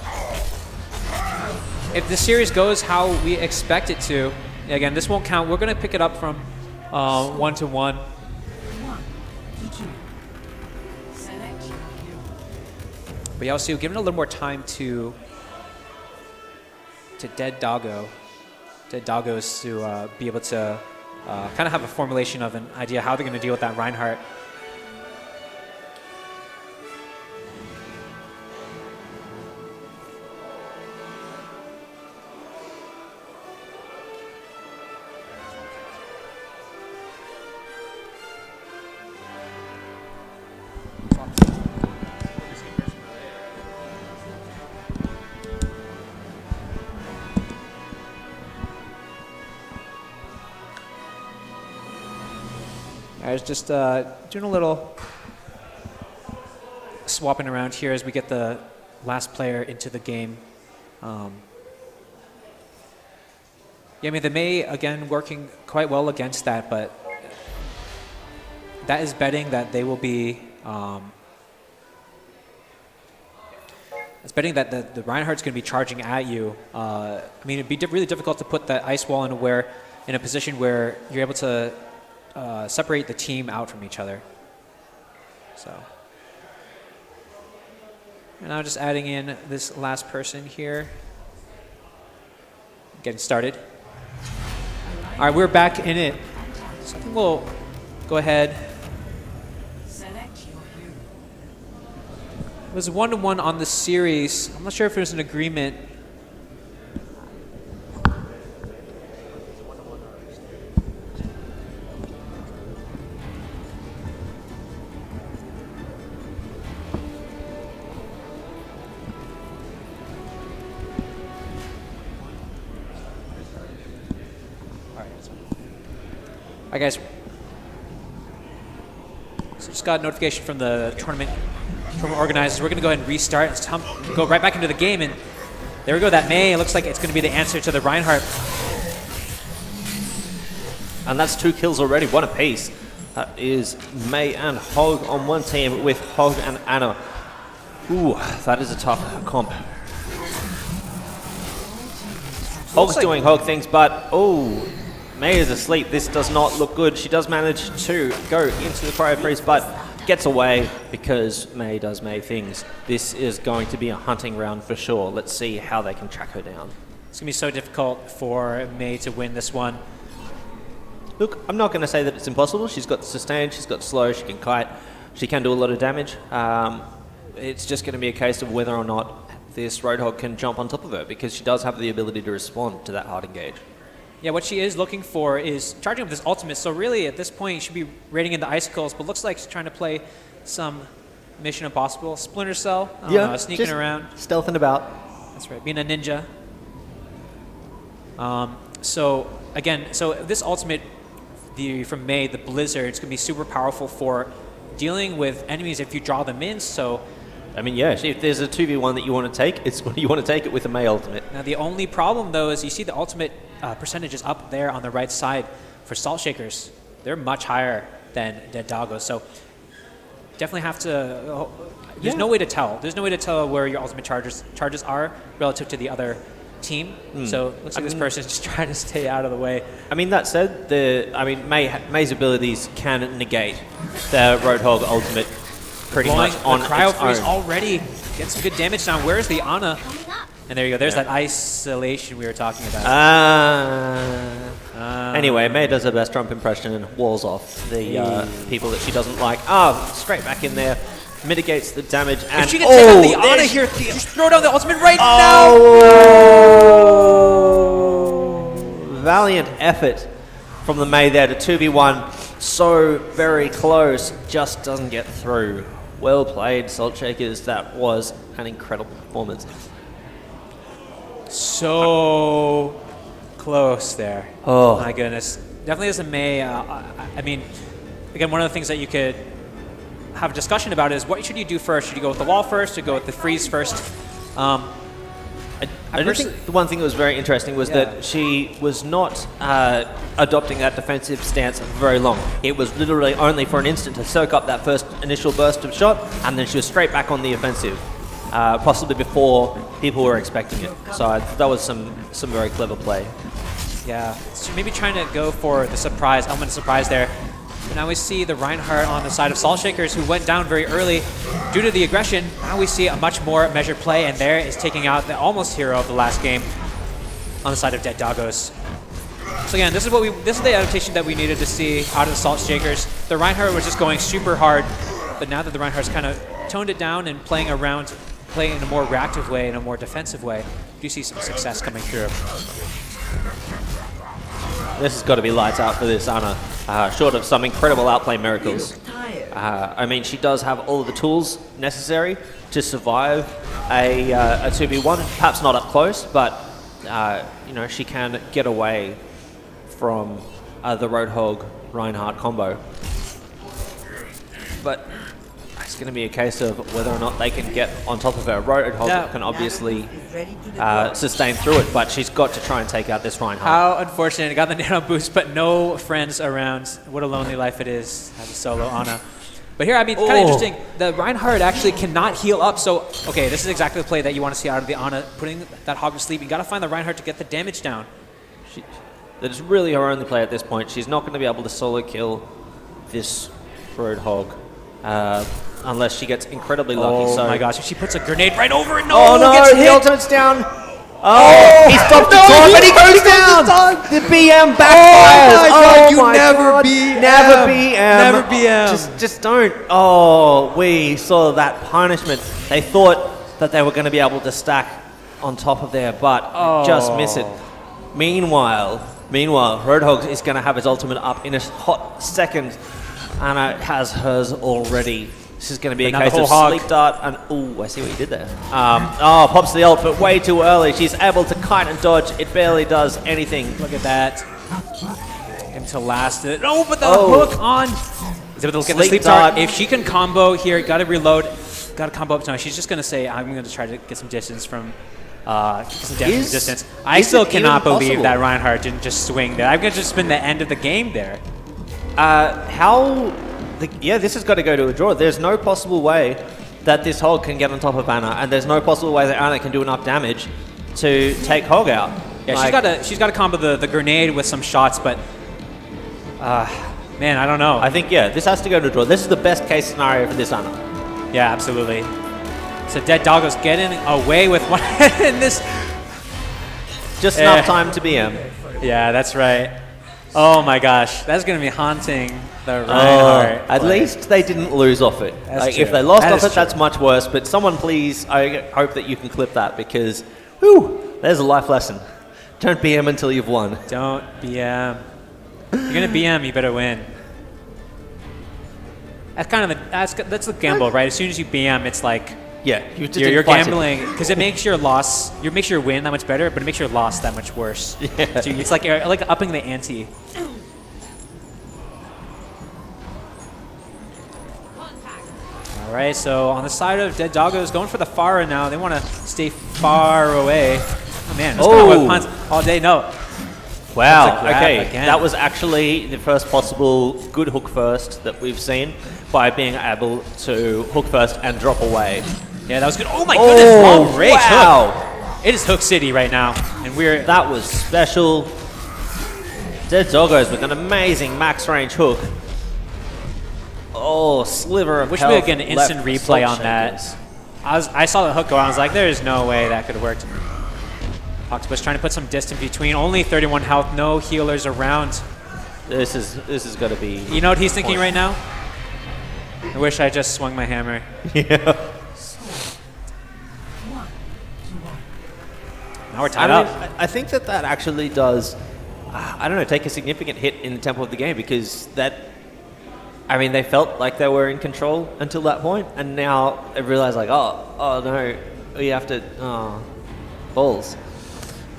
if the series goes how we expect it to, again, this won't count. We're going to pick it up from 1-1. But yeah, also giving a little more time to Dead Doggos to be able to kind of have a formulation of an idea how they're going to deal with that Reinhardt. I was just doing a little swapping around here as we get the last player into the game. Yeah, I mean, the Mei, again, working quite well against that, but that is betting that they will be... it's betting that the Reinhardt's going to be charging at you. I mean, it'd be really difficult to put that ice wall in a position where you're able to separate the team out from each other. So, and now just adding in this last person here. Getting started. All right, we're back in it. So I think we'll go ahead. It was 1-1 on the series. I'm not sure if there's an agreement. All right, guys. So just got a notification from the tournament organizers. We're going to go ahead and restart. Let's go right back into the game, and there we go. That Mei, it looks like it's going to be the answer to the Reinhardt. And that's 2 kills already, 1 apiece. That is Mei and Hog on one team with Hog and Anna. Ooh, that is a tough comp. Hog's doing Hog things, but oh, Mei is asleep. This does not look good. She does manage to go into the cryo freeze, but gets away because Mei does Mei things. This is going to be a hunting round for sure. Let's see how they can track her down. It's going to be so difficult for Mei to win this one. Look, I'm not going to say that it's impossible. She's got sustain, she's got slow, she can kite, she can do a lot of damage. It's just going to be a case of whether or not this Roadhog can jump on top of her, because she does have the ability to respond to that hard engage. Yeah, what she is looking for is charging up this ultimate. So really, at this point, she should be raiding into icicles, but looks like she's trying to play some Mission Impossible. Splinter Cell, I don't know, sneaking around. Stealthing about. That's right, being a ninja. So again, so this ultimate from Mei, the Blizzard, it's going to be super powerful for dealing with enemies if you draw them in. So, I mean, yeah, if there's a 2v1 that you want to take, you want to take it with a Mei ultimate. Now, the only problem, though, is you see the ultimate percentages up there on the right side for Salt Shakers. They're much higher than Dead Doggos. So, definitely have to... there's no way to tell. There's no way to tell where your ultimate charges are relative to the other team. So it looks like this person's just trying to stay out of the way. I mean, that said, Mei's abilities can negate the Roadhog ultimate pretty much on its cryo freeze own. already gets some good damage down. Where's the Ana? And there you go. There's that isolation we were talking about. Anyway, Mei does her best Trump impression and walls off the people that she doesn't like. Straight back in there. Mitigates the damage. And if she can take out the Ana here, just throw down the ultimate right now. Valiant effort from the Mei there to 2v1. So very close, just doesn't get through. Well played, Salt Shakers. That was an incredible performance. So close there. Oh. My goodness. Definitely as a May, I mean, again, one of the things that you could have a discussion about is what should you do first? Should you go with the wall first or go with the freeze first? I do think the one thing that was very interesting was that she was not adopting that defensive stance for very long. It was literally only for an instant to soak up that first initial burst of shot, and then she was straight back on the offensive, possibly before people were expecting it. So that was some very clever play. Yeah, so maybe trying to go for the surprise, element of surprise there. But now we see the Reinhardt on the side of Salt Shakers, who went down very early due to the aggression. Now we see a much more measured play, and there is taking out the almost hero of the last game on the side of Dead Doggos. So again, this is the adaptation that we needed to see out of the Salt Shakers. The Reinhardt was just going super hard, but now that the Reinhardt's kind of toned it down and playing in a more reactive way, in a more defensive way, you see some success coming through. This has got to be lights out for this Ana, short of some incredible outplay miracles. I mean, she does have all of the tools necessary to survive a 2v1, perhaps not up close, but you know, she can get away from the Roadhog Reinhardt combo. But it's going to be a case of whether or not they can get on top of her. Roadhog can obviously sustain through it, but she's got to try and take out this Reinhardt. How unfortunate. Got the nano boost, but no friends around. What a lonely life it is as a solo Ana. But here, I mean, kind of interesting. The Reinhardt actually cannot heal up. So, okay, this is exactly the play that you want to see out of the Ana, putting that Hog to sleep. You got to find the Reinhardt to get the damage down. That is really her only play at this point. She's not going to be able to solo kill this Roadhog unless she gets incredibly lucky. Oh so my gosh, if she puts a grenade right over it, no, gets the hit. ultimate's down. Oh, he stopped the taunt, but he goes down. The BM backfires. Oh my God, God. Never BM. Never BM. Just don't. Oh, we saw that punishment. They thought that they were going to be able to stack on top of there, but just miss it. Meanwhile, Roadhog is going to have his ultimate up in a hot second. Anna has hers already. This is going to be a case of sleep dart and ooh, I see what you did there. Pops the ult, but way too early. She's able to kite and dodge. It barely does anything. Look at that. Into last it. Oh, but the hook on. Is able to get the sleep dart. If she can combo here, got to reload. Got to combo up. No, she's just going to say, I'm going to try to get some distance from. Distance. I still cannot believe that Reinhardt didn't just swing there. I'm going to just spin the end of the game there. This has got to go to a draw. There's no possible way that this Hog can get on top of Ana, and there's no possible way that Ana can do enough damage to take Hog out. Yeah, she's got to combo the grenade with some shots, but man, I don't know. I think this has to go to a draw. This is the best case scenario for this Ana. Yeah, absolutely. So Dead Doggos getting away with one in this. Just enough time to BM. Yeah, that's right. Oh my gosh, that's going to be haunting the Reinhardt. At least they didn't lose off it. That's if they lost off it, that's much worse. But someone please, I hope that you can clip that because, there's a life lesson. Don't BM until you've won. Don't BM. You're going to BM, you better win. That's kind of that's the gamble, right? As soon as you BM, it's like you're gambling because it makes your loss, makes your win that much better, but it makes your loss that much worse. Yeah. So it's like upping the ante. All right, so on the side of Dead Doggos, going for the Pharah now. They want to stay far away. Oh man, just going with punts all day. No. Wow, okay. That was actually the first possible good hook first that we've seen by being able to hook first and drop away. Yeah, that was good. Oh my goodness, long range hook. It is Hook City right now, and that was special. Dead Doggos with an amazing max range hook. Oh, sliver of health. Wish we could get an instant replay on that. I saw the hook go on. I was like, there is no way that could have worked. Octopus trying to put some distance between. Only 31 health, no healers around. This is going to be. You know what he's thinking right now? I wish I just swung my hammer. Yeah. Now we're tied up. I think that actually does, I don't know, take a significant hit in the tempo of the game because that I mean, they felt like they were in control until that point, and now they realize like, oh no, we have to, balls.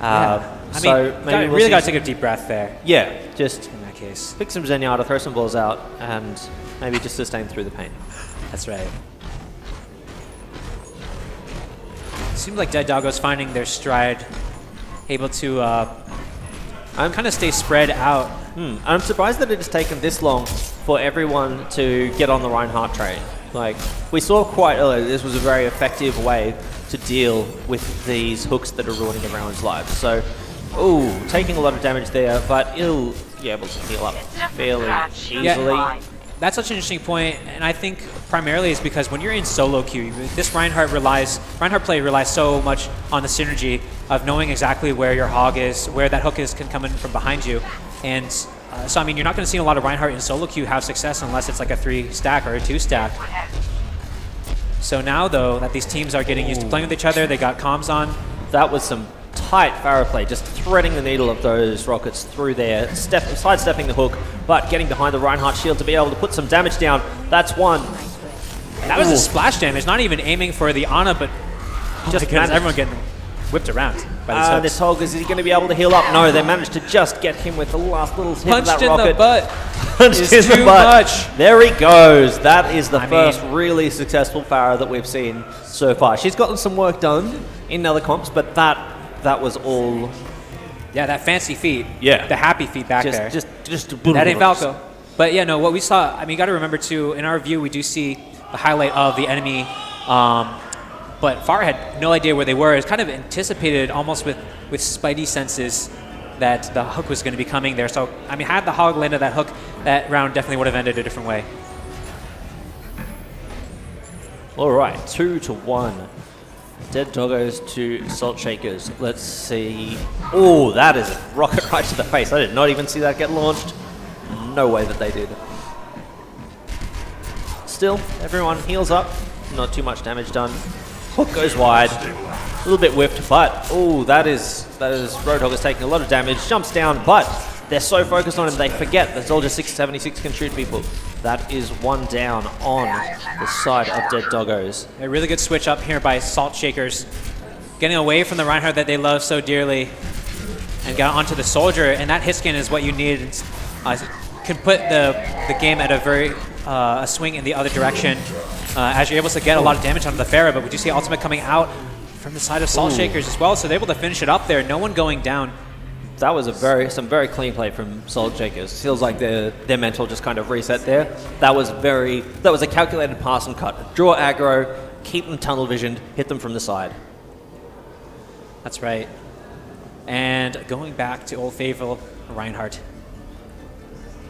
I so mean, maybe we'll really see got to some- take a deep breath there Yeah, just in that case. pick some Zenyatta, throw some balls out, and maybe just sustain through the pain. That's right. Seems like Dead Doggo's finding their stride, able to kind of stay spread out. I'm surprised that it has taken this long for everyone to get on the Reinhardt train. Like, we saw quite early this was a very effective way to deal with these hooks that are ruining everyone's lives. So, taking a lot of damage there, but he'll be able to heal up fairly easily. That's such an interesting point, and I think primarily is because when you're in solo queue, this Reinhardt play relies so much on the synergy of knowing exactly where your hog is, where that hook is can come in from behind you, and so I mean you're not going to see a lot of Reinhardt in solo queue have success unless it's like a 3 stack or a 2 stack. So now though that these teams are getting used to playing with each other, they got comms on. That was some tight Pharah play, just threading the needle of those rockets through there, sidestepping the hook, but getting behind the Reinhardt shield to be able to put some damage down. That's one. That was a splash damage, not even aiming for the Ana, but just managed. everyone getting whipped around by these This hooks. Hog, is he going to be able to heal up? No, they managed to just get him with the last little hit of Punched that in rocket. the butt. Punched is in the too butt. much. There he goes. That is the I first mean- really successful Pharah that we've seen so far. She's gotten some work done in other comps, but that was all Yeah, that fancy feat. Yeah. The happy feat back there. just That ain't Falco. But yeah, no, what we saw, I mean, you got to remember too, in our view, we do see the highlight of the enemy, but Farah had no idea where they were. It was kind of anticipated almost with spidey senses that the hook was going to be coming there. So, I mean, had the hog landed that hook, that round definitely would have ended a different way. All right, 2-1. Dead Doggos to Salt Shakers. Let's see. Oh, that is a rocket right to the face. I did not even see that get launched. No way that they did. Still, everyone heals up. Not too much damage done. Hook goes wide. A little bit whiffed, but that is Roadhog is taking a lot of damage. Jumps down, but they're so focused on him they forget that Soldier 676 can shoot people. That is one down on the side of Dead Doggos. A really good switch up here by Salt Shakers, getting away from the Reinhardt that they love so dearly, and got onto the Soldier. And that hit scan is what you need. Can put the game at a very a swing in the other direction as you're able to get a lot of damage onto the Pharah. But we do see ultimate coming out from the side of Salt Shakers as well, so they're able to finish it up there. No one going down. That was some very clean play from Salt Shakers. Feels like their mental just kind of reset there. That was a calculated pass and cut. Draw aggro, keep them tunnel visioned, hit them from the side. That's right. And going back to old faithful Reinhardt.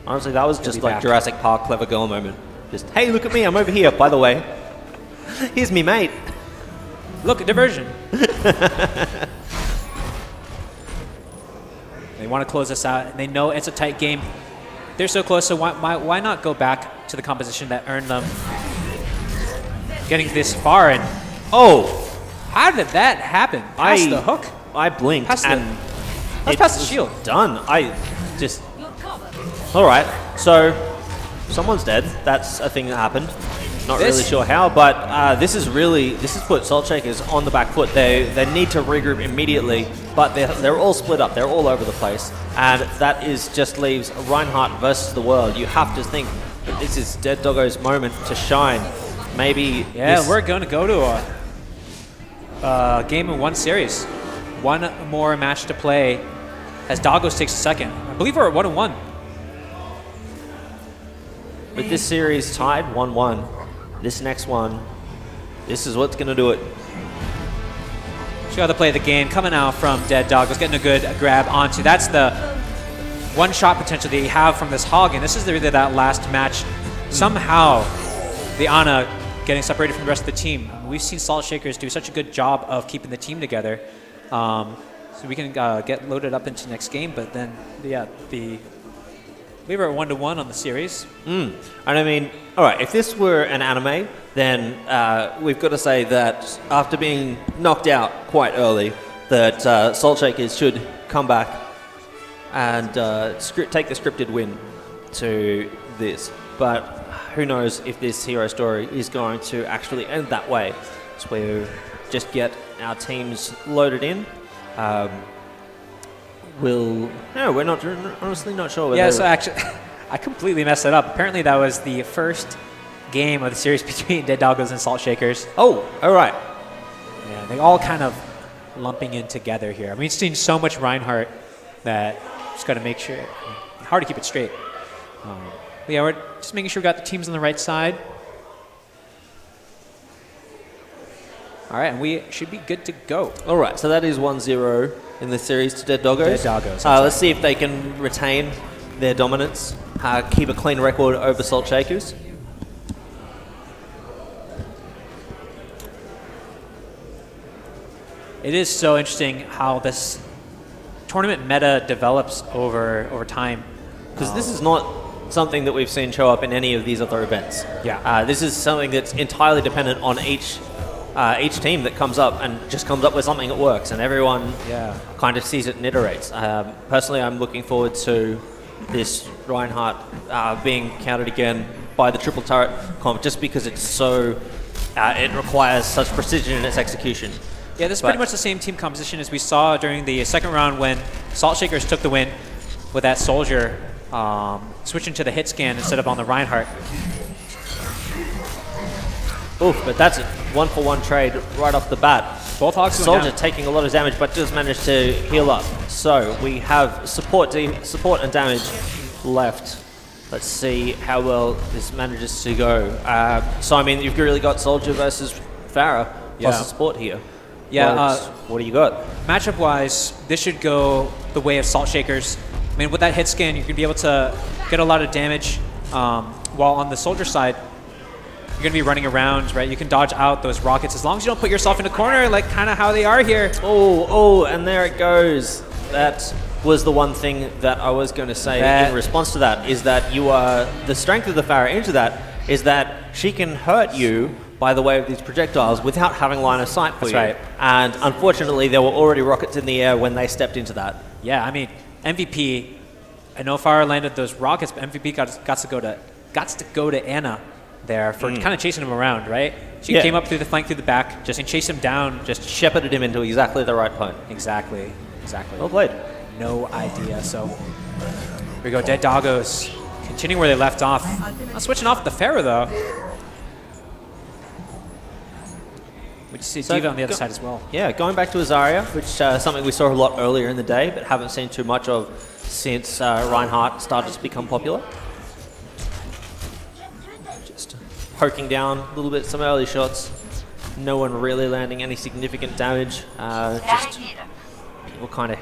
Honestly, that was just be like back. Jurassic Park clever girl moment. Just, hey, look at me, I'm over here, by the way. Here's me mate. Look, diversion. They want to close this out, and they know it's a tight game. They're so close, so why not go back to the composition that earned them getting this far? And how did that happen? Past the hook? I blinked Past the- and That's past the shield. done. All right, so someone's dead. That's a thing that happened. Not really sure how, but this has put Salt Shakers on the back foot. They need to regroup immediately, but they're all split up. They're all over the place, and that just leaves Reinhardt versus the world. You have to think that this is Dead Doggo's moment to shine. Maybe We're going to go to a game in one series. One more match to play as Doggos takes a second. I believe we're at 1-1. with this series tied 1-1. This next one, this is what's going to do it. Show how to play the game. Coming out from Dead Doggos, getting a good grab onto. That's the one shot potential that you have from this hog, and this is really that last match. Somehow, the Ana getting separated from the rest of the team. We've seen Salt Shakers do such a good job of keeping the team together. So we can get loaded up into next game, but then, we were at 1-1 on the series. And I mean, all right, if this were an anime, then we've got to say that after being knocked out quite early, that Salt Shakers should come back and take the scripted win to this. but who knows if this hero story is going to actually end that way. So we just get our teams loaded in. We're not honestly not sure. Yeah, so actually, I completely messed it up. Apparently, that was the first game of the series between Dead Doggos and Salt Shakers. Oh, all right. Yeah, they all kind of lumping in together here. I mean, we've seen so much Reinhardt that just got to make sure. Hard to keep it straight. But yeah, we're just making sure we got the teams on the right side. All right, and we should be good to go. All right, so that is 1-0 in the series to Dead Doggos. Dead Doggos. Let's see if they can retain their dominance, keep a clean record over Salt Shakers. It is so interesting how this tournament meta develops over time. Because this is not something that we've seen show up in any of these other events. Yeah. This is something that's entirely dependent on each team that comes up and just comes up with something that works, and everyone kind of sees it and iterates. Personally, I'm looking forward to this Reinhardt being countered again by the triple turret comp, just because it's so it requires such precision in its execution. Yeah, this is pretty much the same team composition as we saw during the second round when Salt Shakers took the win with that Soldier switching to the hit scan instead of on the Reinhardt. Oof, but that's a 1-for-1 trade right off the bat. Both Hogs Soldier taking a lot of damage, but does manage to heal up. So we have support and damage left. Let's see how well this manages to go. So I mean, you've really got Soldier versus Farah plus the support here. Yeah. What do you got? Matchup-wise, this should go the way of Salt Shakers. I mean, with that hit scan, you're going to be able to get a lot of damage, while on the Soldier side, you're going to be running around, right? You can dodge out those rockets as long as you don't put yourself in a corner, like kind of how they are here. Oh, and there it goes. That was the one thing that I was going to say in response to that, is that the strength of the Farah into that is that she can hurt you by the way of these projectiles without having line of sight for you. That's right. And unfortunately, there were already rockets in the air when they stepped into that. Yeah, I mean, MVP, I know Farah landed those rockets, but MVP got to go to Anna there for kind of chasing him around, right? She came up through the flank, through the back, and chased him down. Just shepherded him into exactly the right point. Exactly. Well played. No idea. So here we go. Dead Doggos continuing where they left off. Not switching off the Farah though. We just see Diva on the other side as well. Yeah, going back to Azaria, which is something we saw a lot earlier in the day, but haven't seen too much of since Reinhardt started to become popular. Just poking down a little bit, some early shots. No one really landing any significant damage. Just people kind of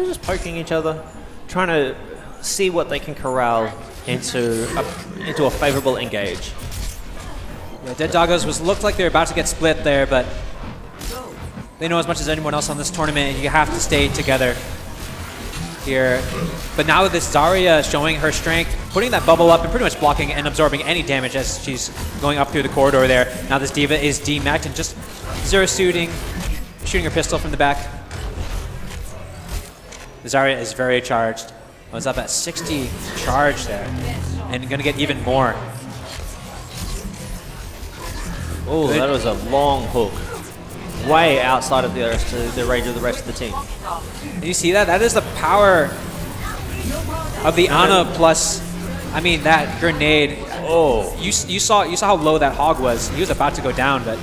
just poking each other, trying to see what they can corral into a favorable engage. Yeah, Dead Doggos looked like they were about to get split there, but they know as much as anyone else on this tournament, you have to stay together here. But now with this Zarya showing her strength, putting that bubble up and pretty much blocking and absorbing any damage as she's going up through the corridor there. Now this Diva is demacked and just zero-suiting, shooting her pistol from the back. Zarya is very charged. Was up at 60 charge there, and gonna get even more. Oh, that was a long hook. Way outside of the range of the rest of the team. You see that? That is the power of the Ana plus, I mean, that grenade. Oh. You saw how low that Hog was. He was about to go down, but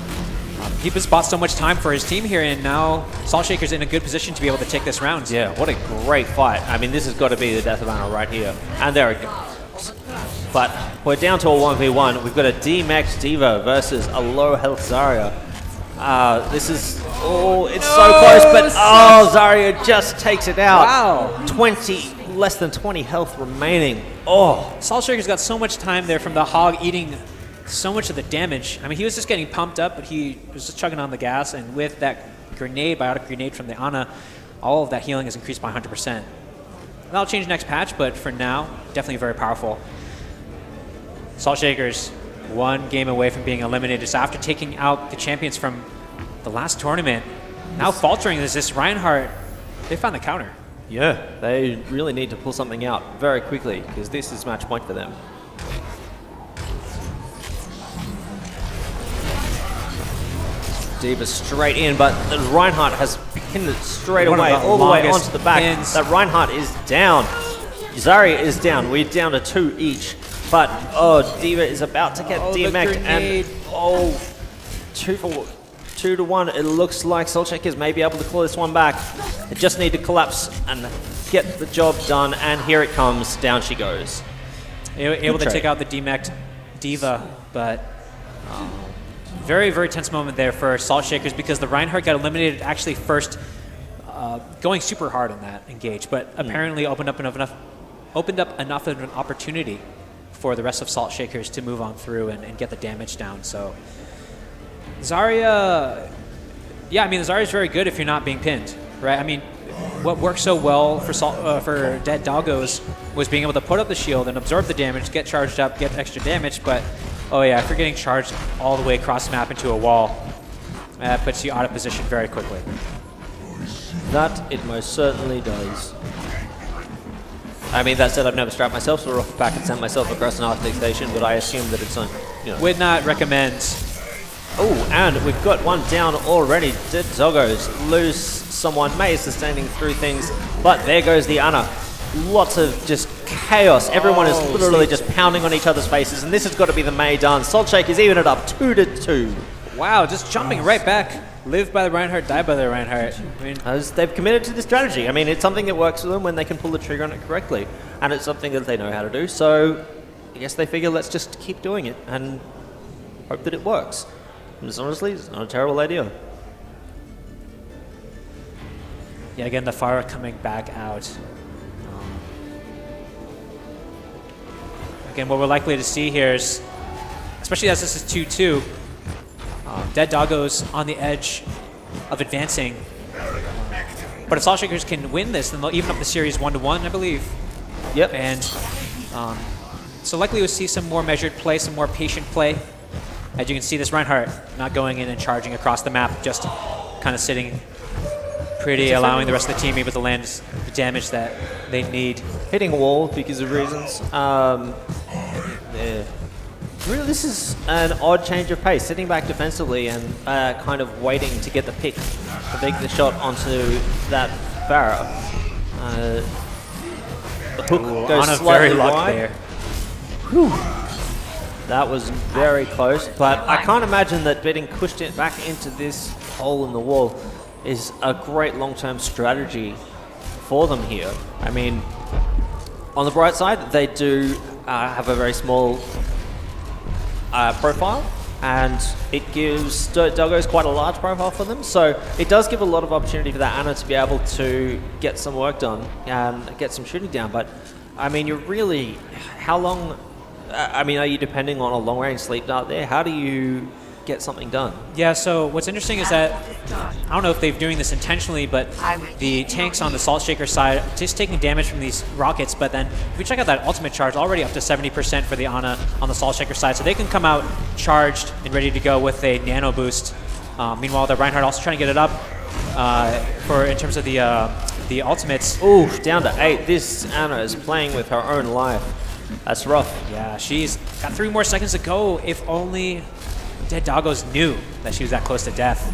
he just bought so much time for his team here, and now Salt Shaker's in a good position to be able to take this round. Yeah, what a great fight. I mean, this has got to be the death of Ana right here. And there it goes. But we're down to a 1v1. We've got a D-Max Diva versus a low-health Zarya. This is... Oh, it's so close, but... Oh, Zarya just takes it out. Wow. Less than 20 health remaining. Oh. Salt Shaker's got so much time there from the Hog eating so much of the damage. I mean, he was just getting pumped up, but he was just chugging on the gas, and with that grenade, biotic grenade from the Ana, all of that healing is increased by 100%. That'll change next patch, but for now, definitely very powerful. Salt Shakers, one game away from being eliminated just after taking out the champions from the last tournament. Now faltering is this Reinhardt. They found the counter. Yeah, they really need to pull something out very quickly because this is match point for them. D.Va straight in, but the Reinhardt has pinned it straight One of away, the all the way longest onto the back. pins. That Reinhardt is down. Zarya is down. We're down to 2 each. But, D.Va is about to get DMX'd. And, 2 to 1. It looks like Soulshakers may be able to claw this one back. They just need to collapse and get the job done. And here it comes. Down she goes. Able to trade. take out the DMX D.Va, but very, very tense moment there for Salt Shakers because the Reinhardt got eliminated actually first, going super hard on that engage, but apparently opened up enough of an opportunity for the rest of Salt Shakers to move on through and get the damage down. So Zarya, yeah, I mean, Zarya is very good if you're not being pinned, right? I mean, what worked so well for Dead Doggos was being able to put up the shield and absorb the damage, get charged up, get extra damage, but oh yeah, if you're getting charged all the way across the map into a wall, that puts you out of position very quickly. That it most certainly does. I mean, that said, I've never strapped myself to a rocket pack and sent myself across an Arctic station, but I assume that it's on, you know. Would not recommend. Oh, and we've got one down already. Dead Doggos lose someone, May sustaining through things, but there goes the Ana. Lots of just chaos. Everyone is literally just pounding on each other's faces, and this has got to be the May done. Salt Shakers even it up 2 to 2. Wow, just jumping right back. Live by the Reinhardt, die by the Reinhardt. I mean, As they've committed to this strategy. I mean, it's something that works for them when they can pull the trigger on it correctly, and it's something that they know how to do. So I guess they figure, let's just keep doing it and hope that it works. And honestly, it's not a terrible idea. yeah, again, the Pharah coming back out. Again, what we're likely to see here is, especially as this is 2-2, Dead Doggos on the edge of advancing. But if Salt Shakers can win this, then they'll even up the series 1-1, I believe. Yep. And so likely we'll see some more measured play, some more patient play. As you can see, this Reinhardt not going in and charging across the map, just kind of sitting pretty, allowing the rest of the team able to land the damage that they need. Hitting a wall because of reasons. Really, this is an odd change of pace. Sitting back defensively and kind of waiting to get the pick to make the shot onto that Pharah. The hook goes on a slightly very luck wide. there. Whew. That was very close, but I can't imagine that getting pushed back into this hole in the wall is a great long-term strategy for them here. I mean, on the bright side, they do have a very small profile, and it gives Doggos quite a large profile for them, so it does give a lot of opportunity for that Ana to be able to get some work done and get some shooting down. But I mean, you're really, how long, I mean, are you depending on a long-range sleep dart there? How do you get something done? Yeah, so what's interesting is that, I don't know if they're doing this intentionally, but the tanks on the Salt Shaker side just taking damage from these rockets, but then if you check out that ultimate charge, already up to 70% for the Ana on the Salt Shaker side, so they can come out charged and ready to go with a nano boost. Meanwhile, the Reinhardt also trying to get it up in terms of the ultimates. Ooh, down to 8. This Ana is playing with her own life. That's rough. Yeah, she's got 3 more seconds to go. If only Dead Doggos knew that she was that close to death.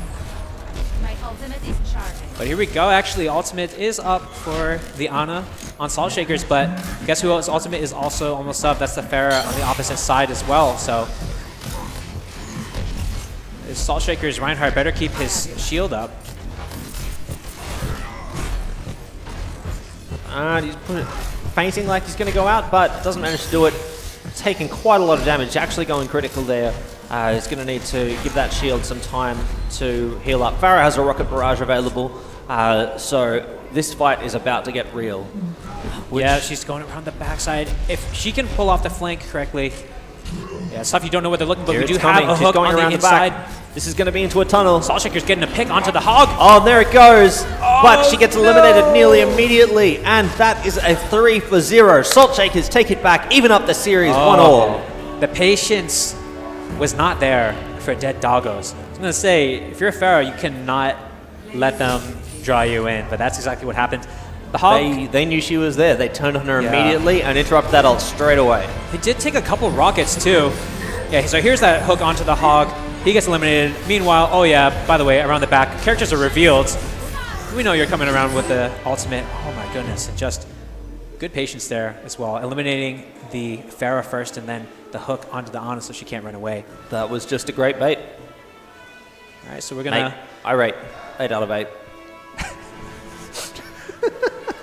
My ultimate is charging. But here we go. Actually, ultimate is up for the Ana on Salt Shakers, but guess who else ultimate is also almost up? That's the Pharah on the opposite side as well. So Salt Shakers Reinhardt better keep his shield up. And he's fainting like he's going to go out, but doesn't manage to do it. Taking quite a lot of damage, actually going critical there. He's going to need to give that shield some time to heal up. Pharah has a rocket barrage available, so this fight is about to get real. Yeah, she's going around the backside. If she can pull off the flank correctly, yeah, stuff you don't know what they're looking, but Here we do it's have coming. a She's hook going on around the the back. inside. This is going to be into a tunnel. Salt Shaker's getting a pick onto the hog. Oh, there it goes. But she gets eliminated nearly immediately, and that is a 3-0. Salt Shakers take it back, even up the series 1-all. The patience was not there for Dead Doggos. I was going to say, if you're a Pharah, you cannot let them draw you in, but that's exactly what happened. The hog, They knew she was there. They turned on her Yeah. immediately and interrupted that ult straight away. they did take a couple rockets too. Yeah, so here's that hook onto the hog. He gets eliminated. Meanwhile, oh yeah, by the way, around the back, characters are revealed. We know you're coming around with the ultimate. Oh my goodness, and just good patience there as well. Eliminating the Pharah first and then the hook onto the Ana so she can't run away. That was just a great bait. All right, so we're gonna... I rate 8 out of 8.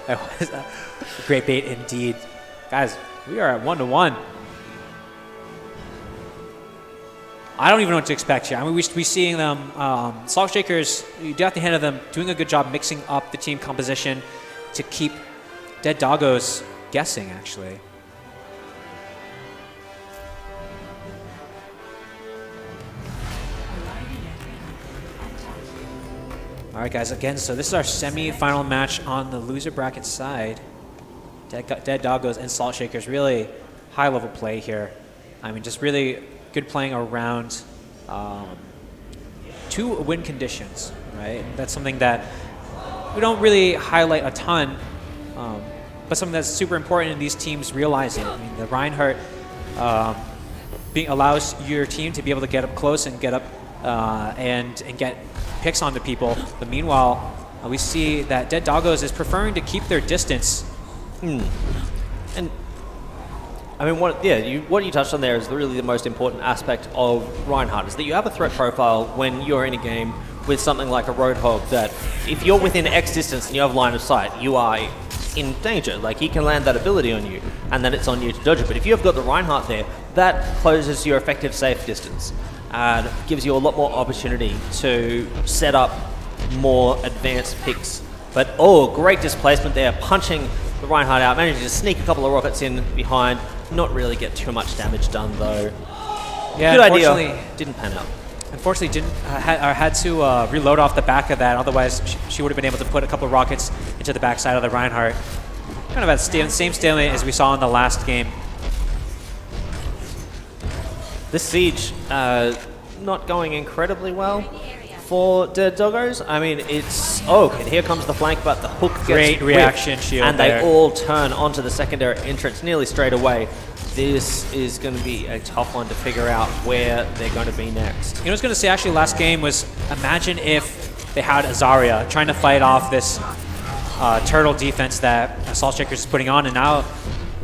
That was a great bait indeed. Guys, we are at 1-1. I don't even know what to expect here. I mean, we're seeing them, Salt Shakers, you do have to hand of them doing a good job mixing up the team composition to keep Dead Doggos guessing, actually. All right, guys, again, so this is our semi-final match on the loser bracket side. Dead Doggos and Salt Shakers, really high-level play here. I mean, just really good playing around 2 win conditions, right? That's something that we don't really highlight a ton, but something that's super important in these teams realizing. I mean, the Reinhardt allows your team to be able to get up close and get up and get picks onto people. But meanwhile, we see that Dead Doggos is preferring to keep their distance. And I mean, what you touched on there is really the most important aspect of Reinhardt, is that you have a threat profile when you're in a game with something like a Roadhog that if you're within X distance and you have line of sight, you are in danger. Like, he can land that ability on you, and then it's on you to dodge it. But if you've got the Reinhardt there, that closes your effective safe distance and gives you a lot more opportunity to set up more advanced picks. But, oh, great displacement there, punching the Reinhardt out, managing to sneak a couple of rockets in behind, not really get too much damage done though. Yeah, good idea. Didn't pan out. Unfortunately, didn't had to reload off the back of that. Otherwise, she would have been able to put a couple of rockets into the backside of the Reinhardt. Kind of at same stalemate as we saw in the last game. This siege not going incredibly well for Dead Doggos. I mean, it's... Oh, and here comes the flank, but the hook gets Great reaction whipped, shield and there. they all turn onto the secondary entrance nearly straight away. This is going to be a tough one to figure out where they're going to be next. You know what I was going to say actually last game was, imagine if they had Azaria trying to fight off this turtle defense that Salt Shakers is putting on, and now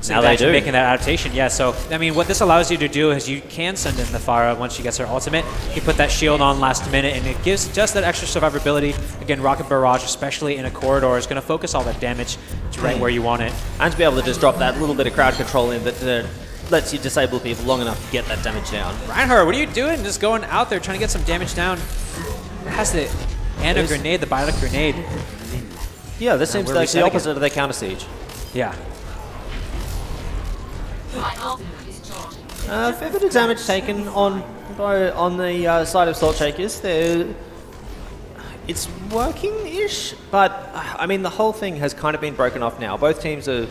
they do. Making that adaptation. Yeah, so, I mean, what this allows you to do is you can send in the Pharah once she gets her ultimate. You put that shield on last minute, and it gives just that extra survivability. Again, Rocket Barrage, especially in a corridor, is going to focus all that damage to right where you want it. And to be able to just drop that little bit of crowd control in that lets you disable people long enough to get that damage down. Reinhardt, what are you doing? Just going out there trying to get some damage down. It has the... And a grenade, the biotic grenade. Yeah, this seems like the opposite of their counter siege. Yeah. Fair bit of damage taken on the side of Salt Shakers. It's working-ish, but I mean the whole thing has kind of been broken off now. Both teams are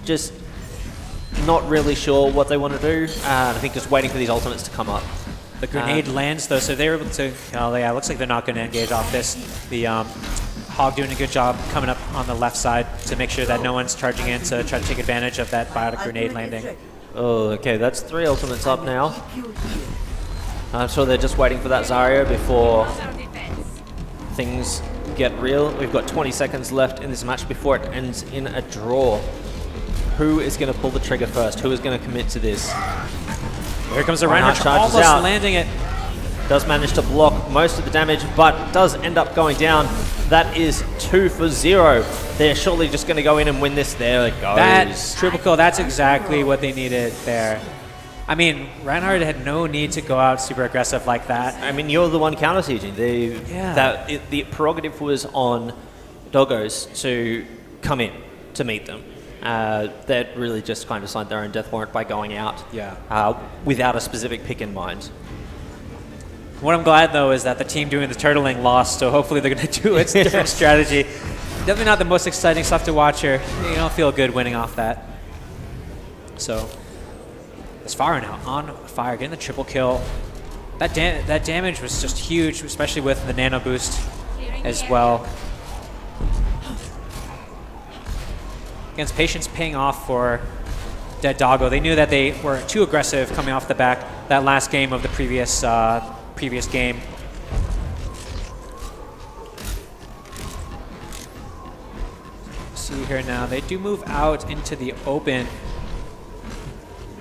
just not really sure what they want to do, and I think just waiting for these ultimates to come up. The grenade lands though, so they're able to. Oh yeah, it looks like they're not going to engage off this. The Hog doing a good job coming up on the left side to make sure that no one's charging in to try to take advantage of that biotic grenade landing. Oh, okay, that's 3 ultimates up now. I'm sure they're just waiting for that Zarya before things get real. We've got 20 seconds left in this match before it ends in a draw. Who is going to pull the trigger first? Who is going to commit to this? Here comes the Reinhardt charges almost out. landing it. Does manage to block most of the damage, but does end up going down. That is 2 for 0. They're surely just going to go in and win this. There it goes. That triple kill, that's exactly what they needed there. I mean, Reinhardt had no need to go out super aggressive like that. I mean, you're the one counter-sieging. The prerogative was on Doggos to come in to meet them. That really just kind of signed their own death warrant by going out without a specific pick in mind. What I'm glad, though, is that the team doing the turtling lost, so hopefully they're going to do a different strategy. Definitely not the most exciting stuff to watch here. You don't feel good winning off that. So, it's Pharah now on fire, getting the triple kill. That damage was just huge, especially with the nano boost as well. Against patience paying off for Dead Doggo. They knew that they were too aggressive coming off the back that last game of the previous previous game. See here now, they do move out into the open.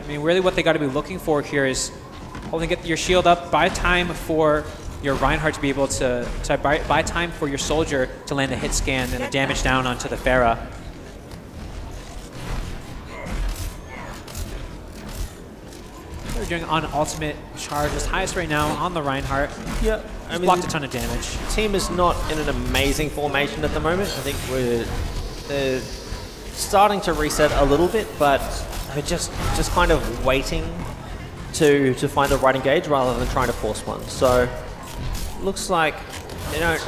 I mean, really what they got to be looking for here is holding get your shield up, buy time for your Reinhardt to be able to buy time for your soldier to land a hit scan and a damage down onto the Pharah. They're doing on ultimate charge, is highest right now on the Reinhardt. Yeah, I mean, blocked a ton of damage. The team is not in an amazing formation at the moment. I think they're starting to reset a little bit, but they're just kind of waiting to find the right engage rather than trying to force one. So looks like they don't.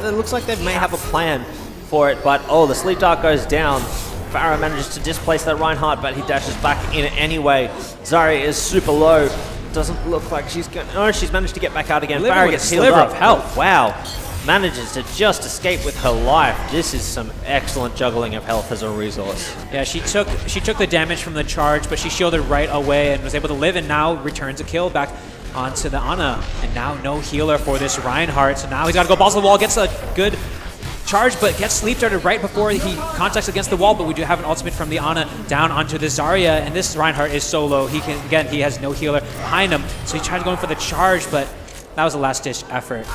It looks like they may have a plan for it, but oh, the sleep dart goes down. Pharah manages to displace that Reinhardt, but he dashes back in anyway. Zarya is super low. Doesn't look like she's going. Oh, she's managed to get back out again. Pharah gets healed up. Of health. Wow. Manages to just escape with her life. This is some excellent juggling of health as a resource. Yeah, she took the damage from the charge, but she shielded right away and was able to live, and now returns a kill back onto the Ana. And now no healer for this Reinhardt, so now he's got to go balls to the wall, gets a good charge, but gets sleep darted right before he contacts against the wall, but we do have an ultimate from the Ana down onto the Zarya, and this Reinhardt is so low. He has no healer behind him, so he tried going for the charge, but that was a last-ditch effort.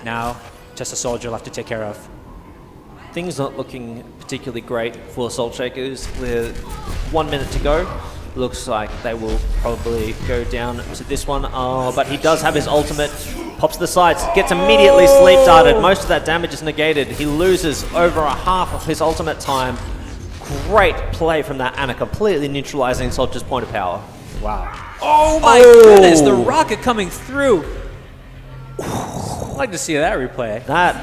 Now, just a soldier left to take care of. Things not looking particularly great for Salt Shakers with 1 minute to go. Looks like they will probably go down to this one. Oh, but he does have his ultimate. Pops the sides, gets immediately sleep darted. Most of that damage is negated. He loses over a half of his ultimate time. Great play from that Ana, completely neutralizing Soldier's point of power. Wow. Oh my goodness, the rocket coming through. I'd like to see that replay. That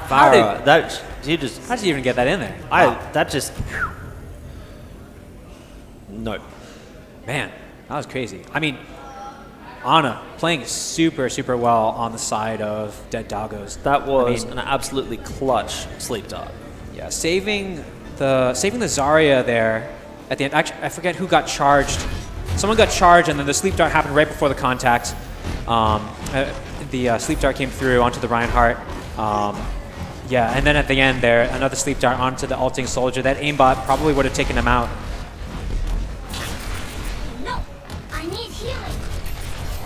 Pharah, How did you even get that in there? Nope. Man, that was crazy. I mean, Ana playing super, super well on the side of Dead Doggos. That was an absolutely clutch sleep dart. Yeah, saving the Zarya there at the end. Actually, I forget who got charged. Someone got charged, and then the sleep dart happened right before the contact. The sleep dart came through onto the Reinhardt. Yeah, and then at the end there, another sleep dart onto the ulting soldier. That aimbot probably would have taken him out.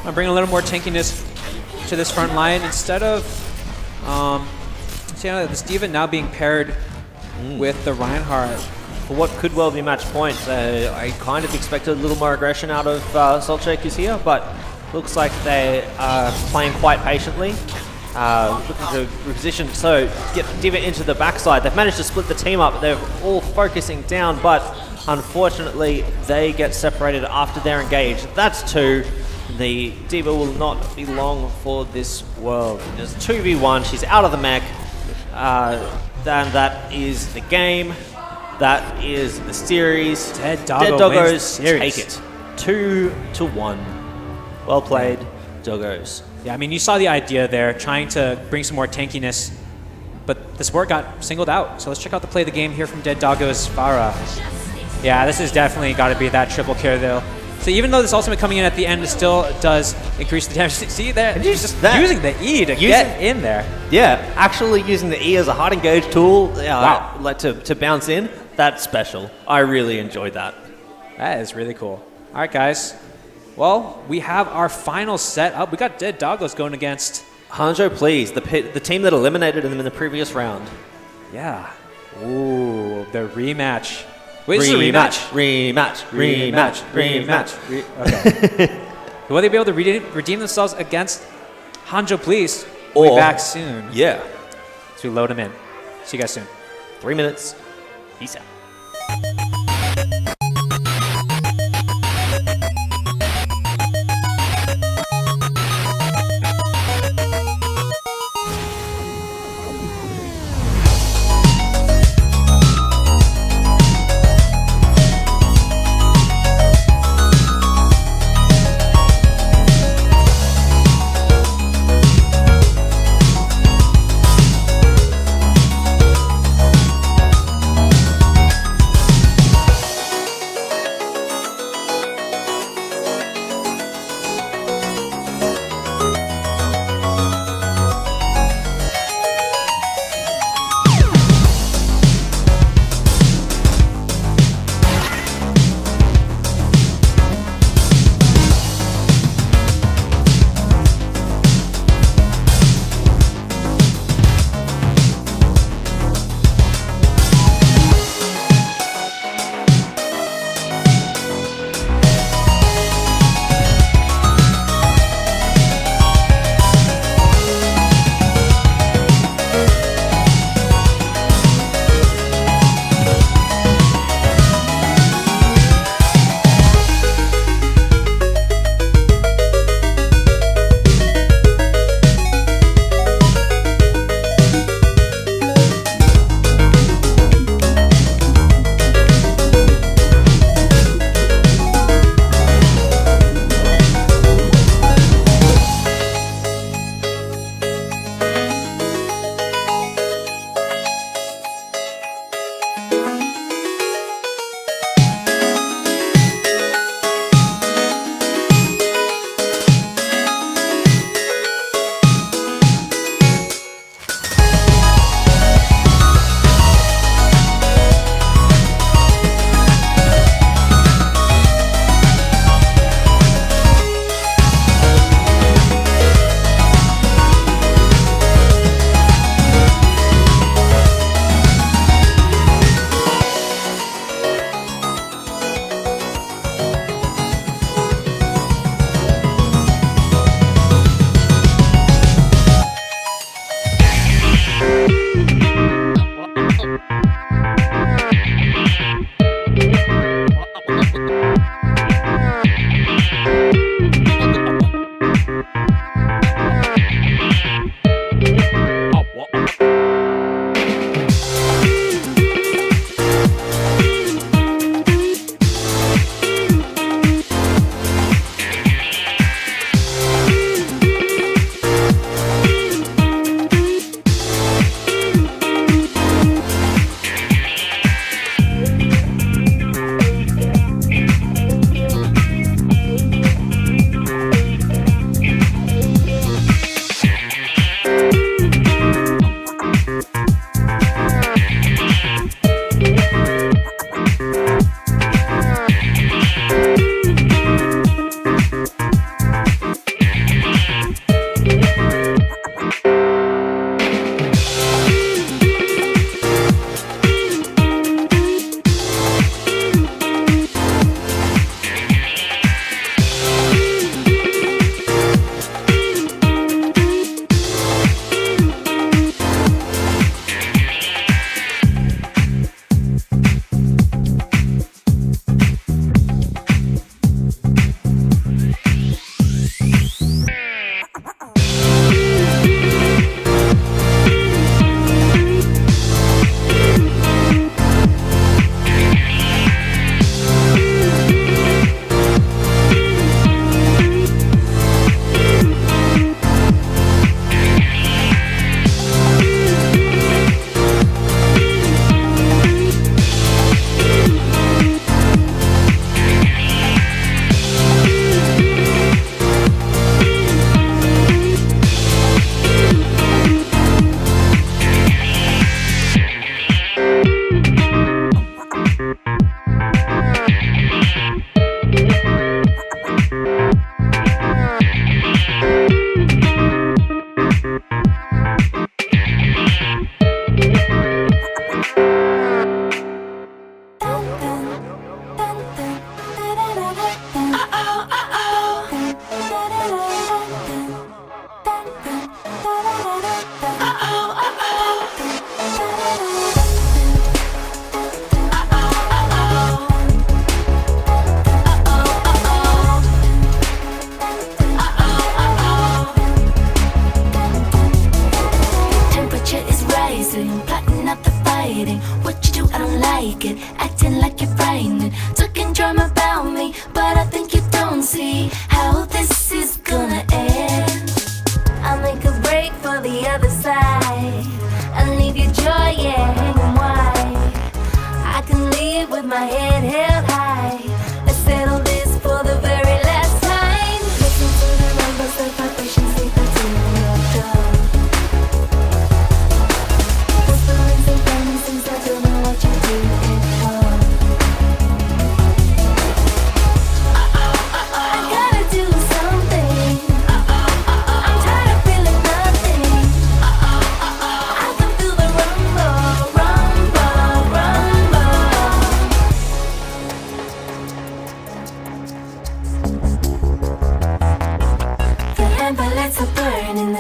I'm bringing a little more tankiness to this front line instead of this D.Va now being paired with the Reinhardt. For what could well be match point, I kind of expected a little more aggression out of Salt Shakers here, but looks like they are playing quite patiently, looking to reposition. So get D.Va into the backside. They've managed to split the team up. They're all focusing down, but unfortunately they get separated after they're engaged. That's two. The D.Va will not be long for this world. There's 2v1. She's out of the mech. Then that is the game. That is the series. Dead Doggos take it. 2-1. Well played, Doggos. Yeah, I mean, you saw the idea there, trying to bring some more tankiness, but the support got singled out. So let's check out the play of the game here from Dead Doggos Pharah. Yeah, this has definitely got to be that triple kill though. So even though this ultimate coming in at the end, it still does increase the damage. See that? Just using the E to get in there. Yeah, actually using the E as a hard engage tool, like to bounce in, that's special. I really enjoyed that. That is really cool. All right, guys. Well, we have our final set up. We got Dead Doggos going against Hanzhou, please, the team that eliminated them in the previous round. Yeah. Ooh, the rematch. Wait, rematch. Okay. Will they be able to redeem themselves against Hanzhou, please? We'll be back soon. Yeah. So we load them in. See you guys soon. 3 minutes. Peace out.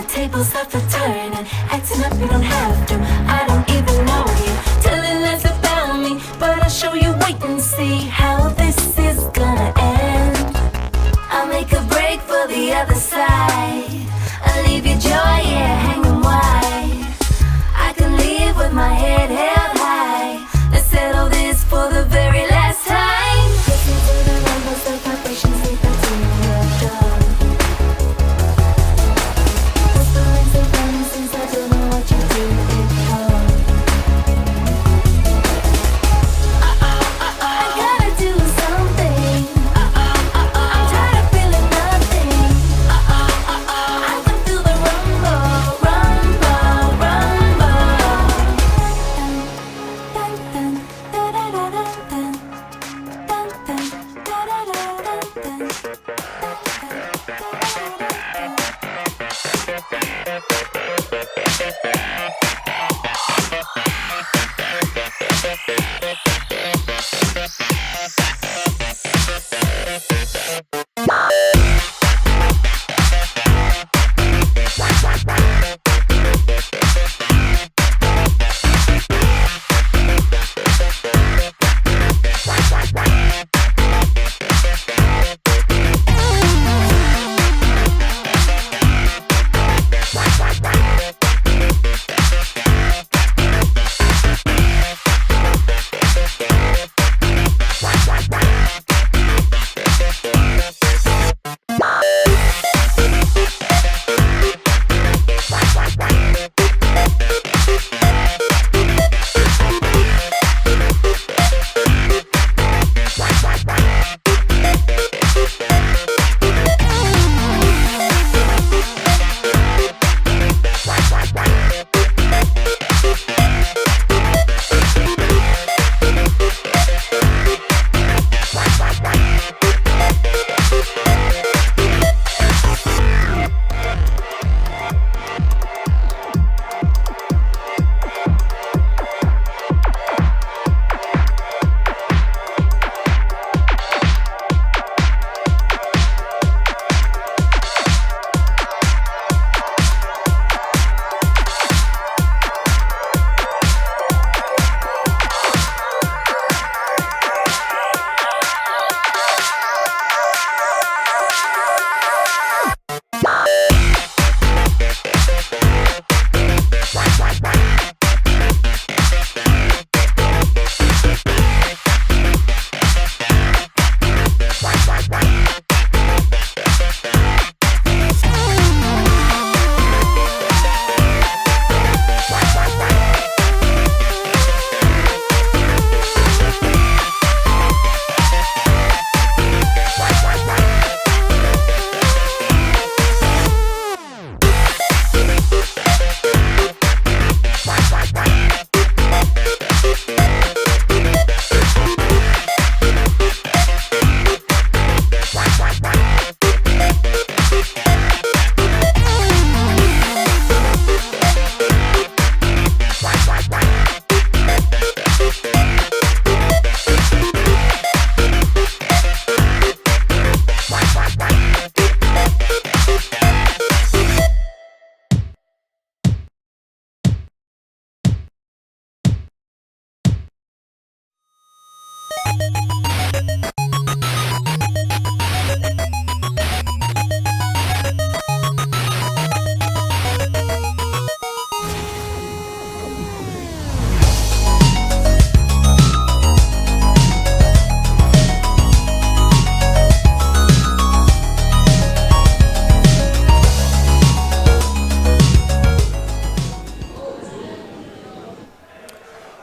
the tables start to turn and acting up, you don't have to. I don't even know you, telling lies about me, but I'll show you. Wait and see how this is gonna end. I'll make a break for the other side. I'll leave your joy, yeah, hanging wide. I can leave with my head held high. Let's settle this for the very last time. Listen to the rumbles, the vibrations, leave the to your door. Whispering so funny since I don't know what you do it for. I gotta do something. I'm tired of feeling nothing. I can feel the rumble, rumble, rumble. Dun, dun, dun, da, da, da, dun, dun, dun, da, da, da, da, dun, dun, dun,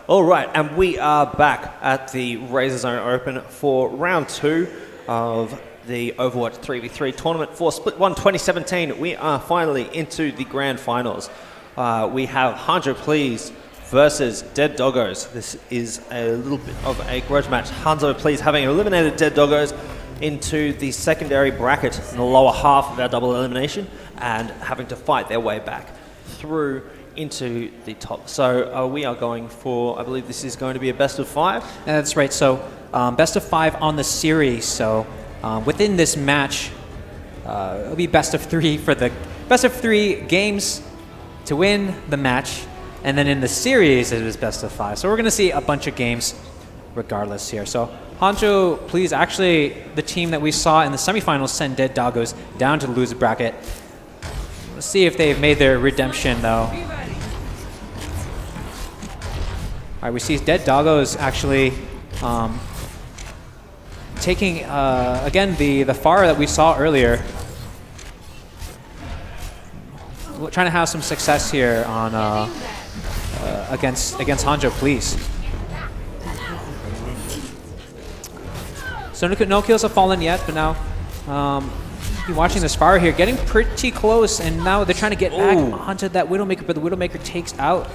All right, and we are back at the RazerZone Open for round 2 of the Overwatch 3v3 tournament for Split 1 2017. We are finally into the grand finals. We have Hanjo Please versus Dead Doggos. This is a little bit of a grudge match. Hanzo Please having eliminated Dead Doggos into the secondary bracket in the lower half of our double elimination and having to fight their way back through into the top. So we are going for, I believe this is going to be a best of 5. That's right. So best of 5 on the series. So within this match, it'll be best of 3 for the best of 3 games to win the match, and then in the series it was best of 5. So we're going to see a bunch of games regardless here. So Hanjo, please, actually the team that we saw in the semifinals send Dead Doggos down to the loser bracket. Let's see if they've made their redemption though. All right, we see Dead Doggos actually taking, again, the Pharah that we saw earlier. We're trying to have some success here on against Hanjo, please. So no kills have fallen yet, but now you're watching this Pharah here getting pretty close, and now they're trying to get back onto that Widowmaker, but the Widowmaker takes out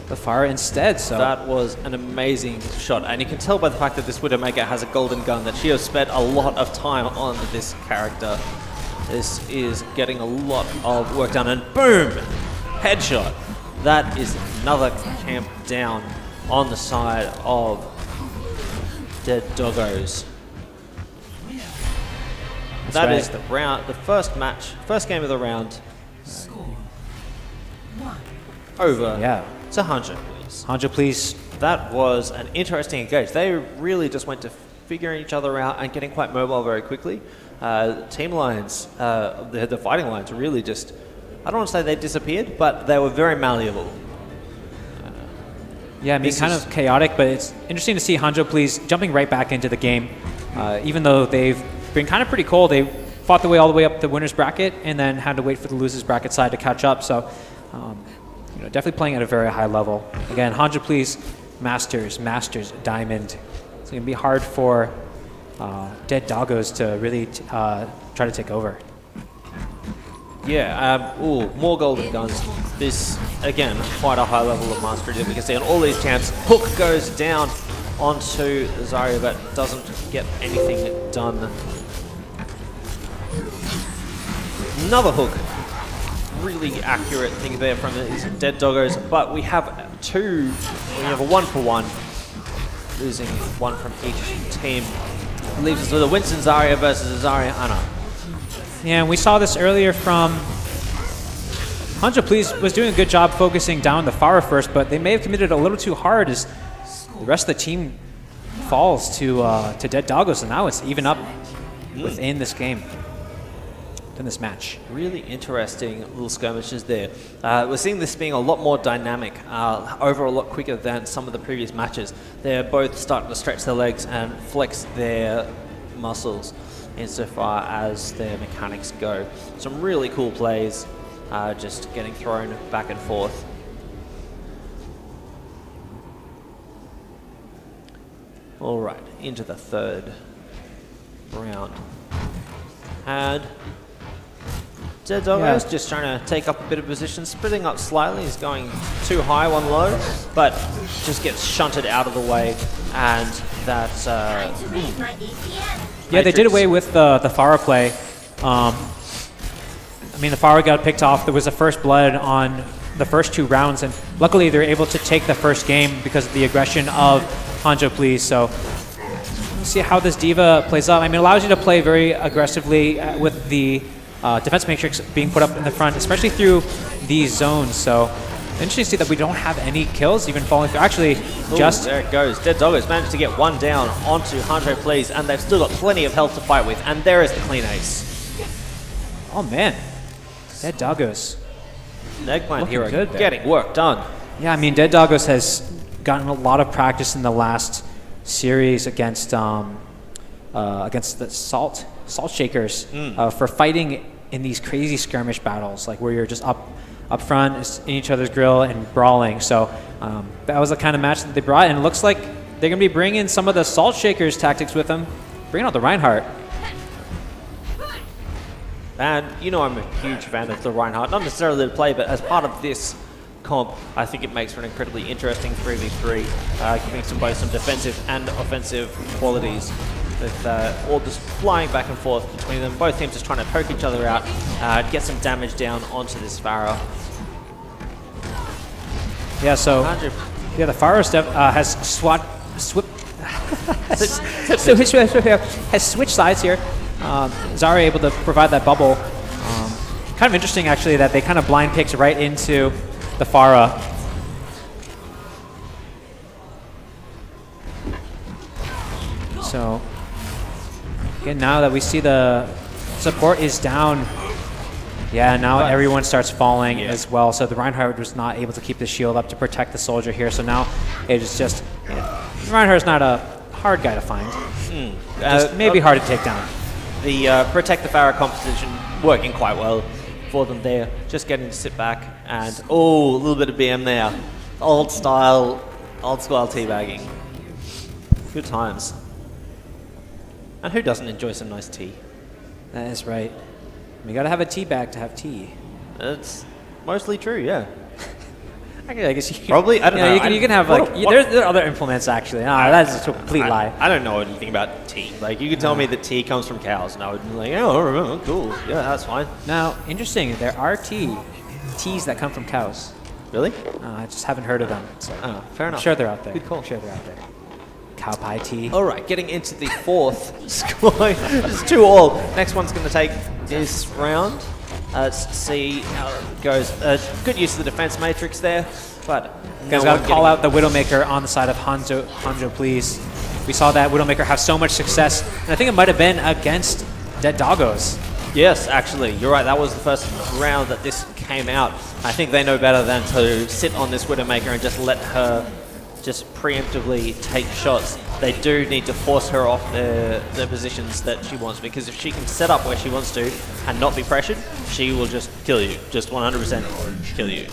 the Pharah instead. So that was an amazing shot, and you can tell by the fact that this Widowmaker has a golden gun that she has spent a lot of time on this character. This is getting a lot of work done, and boom, headshot. That is another camp down on the side of Dead Doggos. That is the round, the first game of the round. Over to Hanjo, please. Hanjo, please. That was an interesting engage. They really just went to figuring each other out and getting quite mobile very quickly. Team lines, the fighting lines really just, I don't want to say they disappeared, but they were very malleable. Yeah, I mean, kind of chaotic, but it's interesting to see Hanjo, please, jumping right back into the game. Even though they've been kind of pretty cold, they fought their way all the way up the winner's bracket and then had to wait for the loser's bracket side to catch up. So, you know, definitely playing at a very high level. Again, Hanjo, please, Masters, Diamond. It's going to be hard for Dead Doggos to really try to take over. Yeah, more golden guns. This, again, quite a high level of mastery that we can see on all these champs. Hook goes down onto Zarya, but doesn't get anything done. Another hook. Really accurate thing there from these Dead Doggos, but we have a 1-for-1, losing one from each team. Leaves us with a Winston Zarya versus a Zarya Ana. Yeah, and we saw this earlier from Hanjo, please, was doing a good job focusing down the Pharah first, but they may have committed a little too hard as the rest of the team falls to Dead Doggos, and now it's even up within this game, in this match. Really interesting little skirmishes there. We're seeing this being a lot more dynamic, over a lot quicker than some of the previous matches. They're both starting to stretch their legs and flex their muscles insofar as their mechanics go. Some really cool plays, just getting thrown back and forth. All right, into the third round. And Dead Doggos just trying to take up a bit of position, splitting up slightly. He's going too high, one low, but just gets shunted out of the way. And that... yeah, they did away with the Pharah play. I mean, the Pharah got picked off. There was a first blood on the first 2 rounds, and luckily they're able to take the first game because of the aggression of Hanjo, please. So we'll see how this Diva plays out. I mean, it allows you to play very aggressively with the defense matrix being put up in the front, especially through these zones. So interesting to see that we don't have any kills even falling through. Actually, just... there it goes. Dead Doggos managed to get one down onto Hanjo, please, and they've still got plenty of health to fight with. And there is the clean ace. Oh, man. Dead Doggos. Eggplant Hero getting work done. Yeah, I mean, Dead Doggos has gotten a lot of practice in the last series against the Salt Shakers for fighting in these crazy skirmish battles, like where you're just up front in each other's grill and brawling. So that was the kind of match that they brought, and it looks like they're going to be bringing some of the Salt Shakers tactics with them, bringing out the Reinhardt. And you know I'm a huge fan of the Reinhardt, not necessarily to play, but as part of this comp, I think it makes for an incredibly interesting 3v3, giving both some defensive and offensive qualities, with all just flying back and forth between them. Both teams just trying to poke each other out, get some damage down onto this Pharah. Yeah, so yeah, the Pharah has switched sides here. Zarya able to provide that bubble. Kind of interesting, actually, that they kind of blind picked right into the Pharah. So, again, now that we see the support is down, yeah, now everyone starts falling as well. So the Reinhardt was not able to keep the shield up to protect the soldier here. So now it is just, Reinhardt's not a hard guy to find. Just maybe hard to take down. The protect the Pharah composition working quite well for them there. Just getting to sit back and, oh, a little bit of BM there. Old school teabagging. Good times. And who doesn't enjoy some nice tea? That is right. You gotta have a tea bag to have tea. It's mostly true, yeah. I guess you can, Probably, I don't know. You can have like, there are other implements actually. No, that's a complete lie. I don't know anything about tea. Like, you could tell me that tea comes from cows, and I would be like, oh, cool. Yeah, that's fine. Now, interesting, there are teas that come from cows. Really? I just haven't heard of them. So Fair enough. I'm sure they're out there. Good call. I'm sure they're out there. Cow pie tea. All right, getting into the fourth score. It's 2-all. Next one's going to take this round. Let's see how it goes. Good use of the defense matrix there, but Guys, got to call out the Widowmaker on the side of Hanjo, please. We saw that Widowmaker have so much success, and I think it might have been against Dead Doggos. Yes, actually, you're right. That was the first round that this came out. I think they know better than to sit on this Widowmaker and just let her just preemptively take shots. They do need to force her off the positions that she wants, because if she can set up where she wants to and not be pressured, she will just kill you. Just 100% kill you.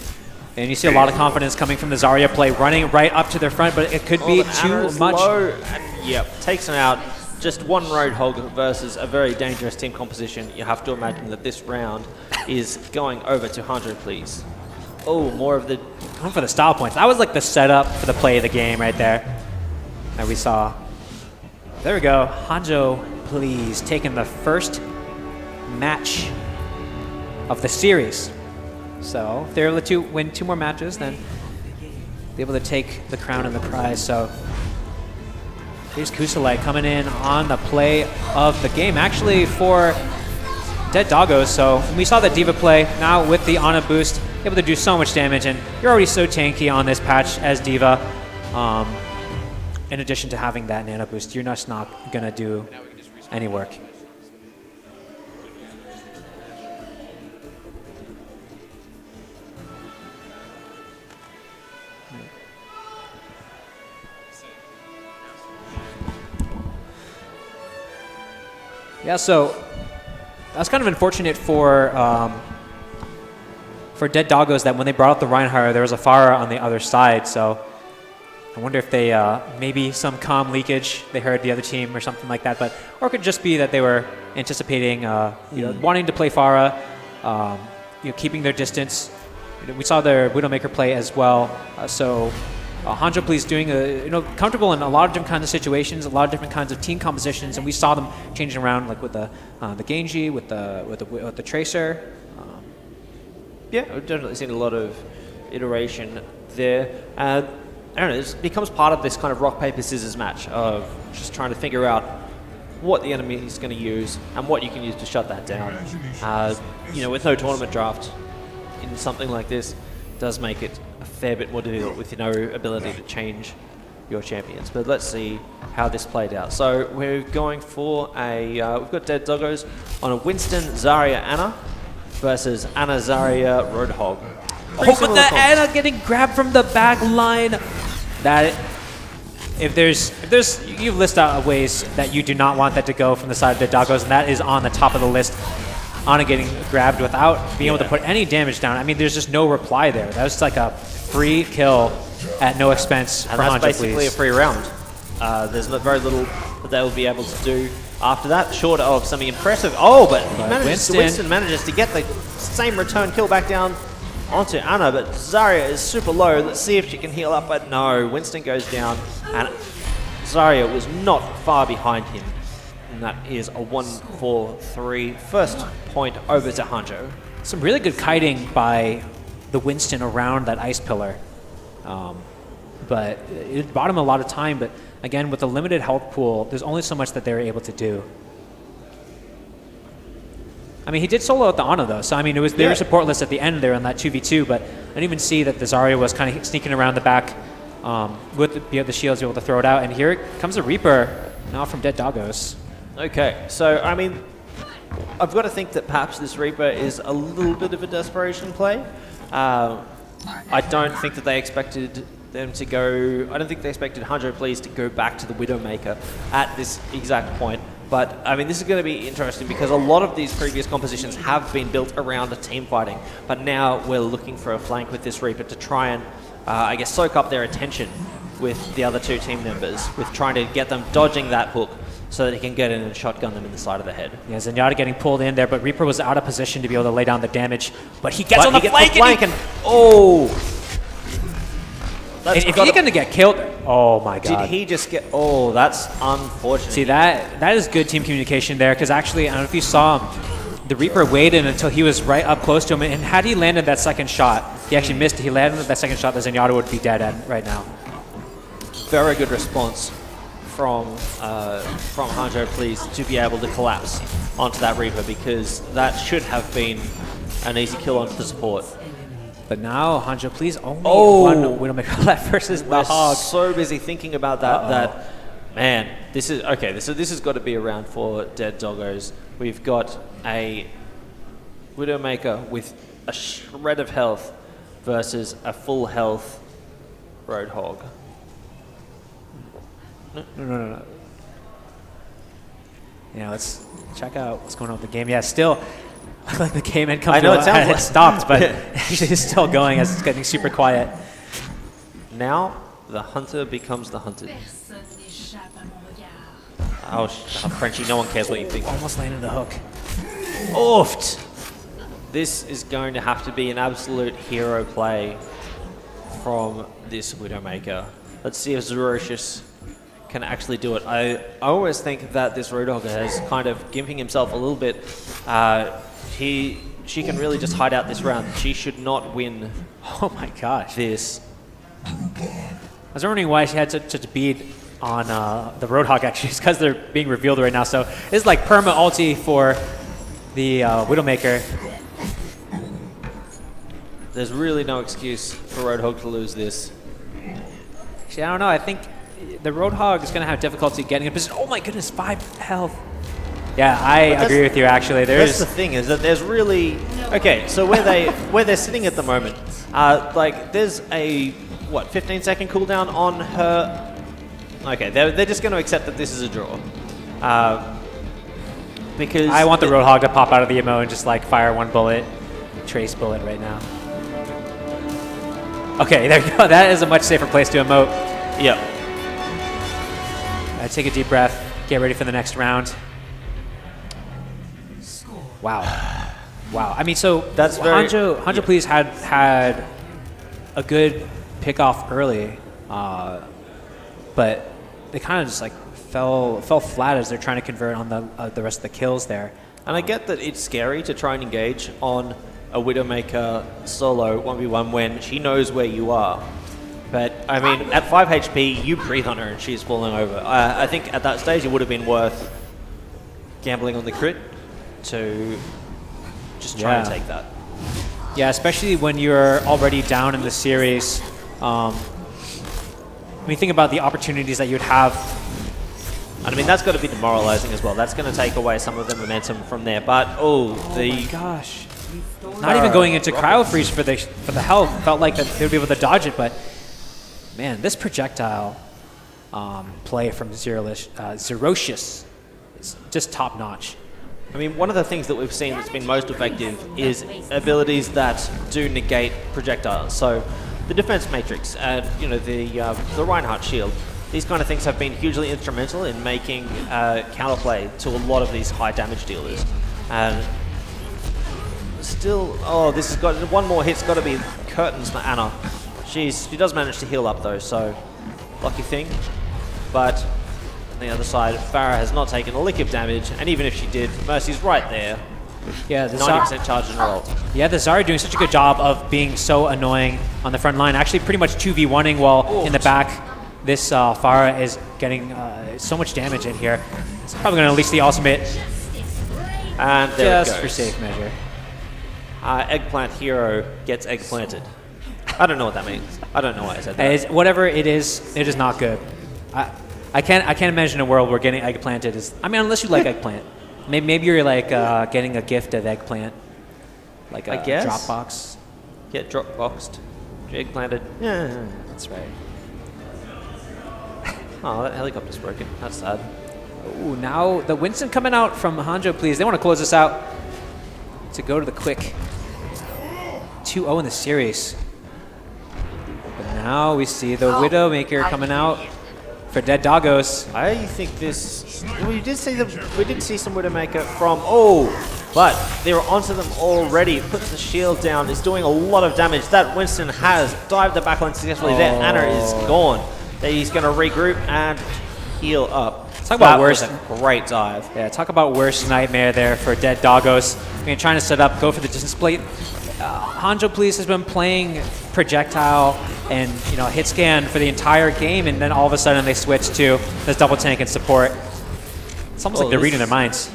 And you see a lot of confidence coming from the Zarya play, running right up to their front, but it could be too much. Low, and, yep, takes them out. Just one Roadhog versus a very dangerous team composition. You have to imagine that this round is going over to Hanjo, please. Oh, more of the... Going for the style points. That was like the setup for the play of the game right there that we saw. There we go. Hanjo, please, taking the first match of the series. So if they're able to win 2 more matches, then be able to take the crown and the prize. So here's Kusalai coming in on the play of the game, actually for Dead Doggos. So we saw the Diva play. Now with the Ana boost, able to do so much damage, and you're already so tanky on this patch as Diva. In addition to having that Nano boost, you're just not gonna do any work. Yeah, so that's kind of unfortunate for Dead Doggos that when they brought up the Reinhardt, there was a Pharah on the other side. So I wonder if they maybe some comm leakage they heard the other team or something like that, but or it could just be that they were anticipating, you know, wanting to play Pharah, you know, keeping their distance. We saw their Widowmaker play as well, so. Hanjo Please doing comfortable in a lot of different kinds of situations, a lot of different kinds of team compositions, and we saw them changing around, like with the Genji, with the Tracer. Yeah, we've definitely seen a lot of iteration there. I don't know, it becomes part of this kind of rock paper scissors match of just trying to figure out what the enemy is going to use and what you can use to shut that down. You know, with no tournament draft in something like this, does make it a fair bit more difficult with no ability to change your champions. But let's see how this played out. So we're going for a, we've got Dead Doggos on a Winston, Zarya, Ana versus Ana, Zarya, Roadhog. Oh, but the Ana getting grabbed from the back line. That if there's you list out ways that you do not want that to go from the side of the Doggos, and that is on the top of the list. Ana getting grabbed without being able to put any damage down. I mean, there's just no reply there. That was like a free kill at no expense for Hanjo, and that's basically please. A free round. There's very little that they will be able to do after that, short of something impressive. Oh, but Winston manages to get the same return kill back down onto Ana, but Zarya is super low. Let's see if she can heal up, but no. Winston goes down, and Zarya was not far behind him. And that is a 1-4-3. First point over to Hanjo. Some really good kiting by the Winston around that ice pillar. But it bought him a lot of time, but again, with a limited health pool, there's only so much that they were able to do. I mean, he did solo out the Ana though, so I mean, it was they were supportless at the end there on that 2v2, but I didn't even see that the Zarya was kind of sneaking around the back with the shields, able to throw it out. And here comes a Reaper now from Dead Doggos. Okay, so I mean, I've got to think that perhaps this Reaper is a little bit of a desperation play. I don't think that they expected them to go. I don't think they expected Hanjo Please to go back to the Widowmaker at this exact point. But I mean, this is going to be interesting because a lot of these previous compositions have been built around a team fighting. But now we're looking for a flank with this Reaper to try and, I guess, soak up their attention with the other two team members, with trying to get them dodging that hook so that he can get in and shotgun them in the side of the head. Yeah, Zenyatta getting pulled in there, but Reaper was out of position to be able to lay down the damage. But he gets on the flank and oh! If he's going to get killed, oh my god. Did he just get, oh, that's unfortunate. See, that is good team communication there, because actually, I don't know if you saw him, the Reaper waited until he was right up close to him, and had he landed that second shot, he actually missed it. He landed that second shot, the Zenyatta would be dead at right now. Very good response from Hanjo Please to be able to collapse onto that Reaper, because that should have been an easy kill onto the support. But now Hanjo Please only one Widowmaker left versus the Hog. So busy thinking about that that man, this is okay. This has got to be a round for Dead Doggos. We've got a Widowmaker with a shred of health versus a full health Roadhog. No. Yeah, let's check out what's going on with the game. Yeah, still, like the game had come I know it sounds like stopped, but actually it's still going as it's getting super quiet. Now the hunter becomes the hunted. Oh, Frenchie, no one cares what you think. Almost landed the hook. Oofed! This is going to have to be an absolute hero play from this Widowmaker. Let's see if Zerocious can actually do it. I always think that this Roadhog has kind of gimping himself a little bit. She can really just hide out this round. She should not win. Oh my gosh. This. I was wondering why she had such a bead on the Roadhog actually. It's because they're being revealed right now. So it's like perma ulti for the Widowmaker. There's really no excuse for Roadhog to lose this. Actually, I don't know. I think the Roadhog is going to have difficulty getting a position. Oh my goodness, 5 health. Yeah, I agree with you actually. That's the thing, is that there's really... Okay, so where they're sitting at the moment, like there's a, 15-second cooldown on her... Okay, they're just going to accept that this is a draw. Because... I want the Roadhog to pop out of the ammo and just like fire one bullet, trace bullet right now. Okay, there you go. That is a much safer place to emote. Yep. Take a deep breath, get ready for the next round. Wow. Wow. I mean, so that's very... Hanjo Please had a good pick-off early, but they kind of just like fell flat as they're trying to convert on the rest of the kills there. And I get that it's scary to try and engage on a Widowmaker solo 1v1 when she knows where you are. But, I mean, at 5 HP, you breathe on her and she's falling over. I think at that stage it would have been worth gambling on the crit to just try and take that. Yeah, especially when you're already down in the series. When you think about the opportunities that you'd have. And I mean, that's got to be demoralizing as well. That's going to take away some of the momentum from there. But, oh my gosh. Not even going into cryo freeze for the health. Felt like that they would be able to dodge it, but man, this projectile play from Zerocious is just top notch. I mean, one of the things that we've seen that's been most effective is abilities that do negate projectiles. So the defense matrix and the Reinhardt shield, these kind of things have been hugely instrumental in making counterplay to a lot of these high damage dealers. And still, this has got one more hit's got to be curtains for Ana. She does manage to heal up though, so lucky thing. But on the other side, Farah has not taken a lick of damage, and even if she did, Mercy's right there. Yeah, the 90% charge in her ult. Yeah, the Zarya doing such a good job of being so annoying on the front line. Actually, pretty much 2v1ing while in the back. This Farah is getting so much damage in here. It's probably going to unleash the ultimate. And there Just it for goes. safe measure. Eggplant hero gets eggplanted. I don't know what that means. I don't know why I said that. Hey, whatever it is not good. I can't imagine a world where getting eggplanted is. I mean, unless you like eggplant. Maybe you're like getting a gift of eggplant, like a I guess. Dropbox. Get drop boxed, eggplanted. Yeah. That's right. Oh, that helicopter's broken. That's sad. Ooh, now the Winston coming out from Hanjo, please. They want to close this out to go to the quick 2-0 in the series. But now we see the Widowmaker coming out for Dead Doggos. I think this. We did see some Widowmaker from. But they're onto them already. Puts the shield down. Is doing a lot of damage. That Winston has dived the backline successfully. There, Anna is gone. He's going to regroup and heal up. Talk about worst. That was a great dive. Yeah, talk about worst nightmare there for Dead Doggos. I mean, trying to set up, go for the distance plate. Hanjo Police has been playing projectile and hit scan for the entire game, and then all of a sudden they switch to this double tank and support. It's almost like they're reading their minds.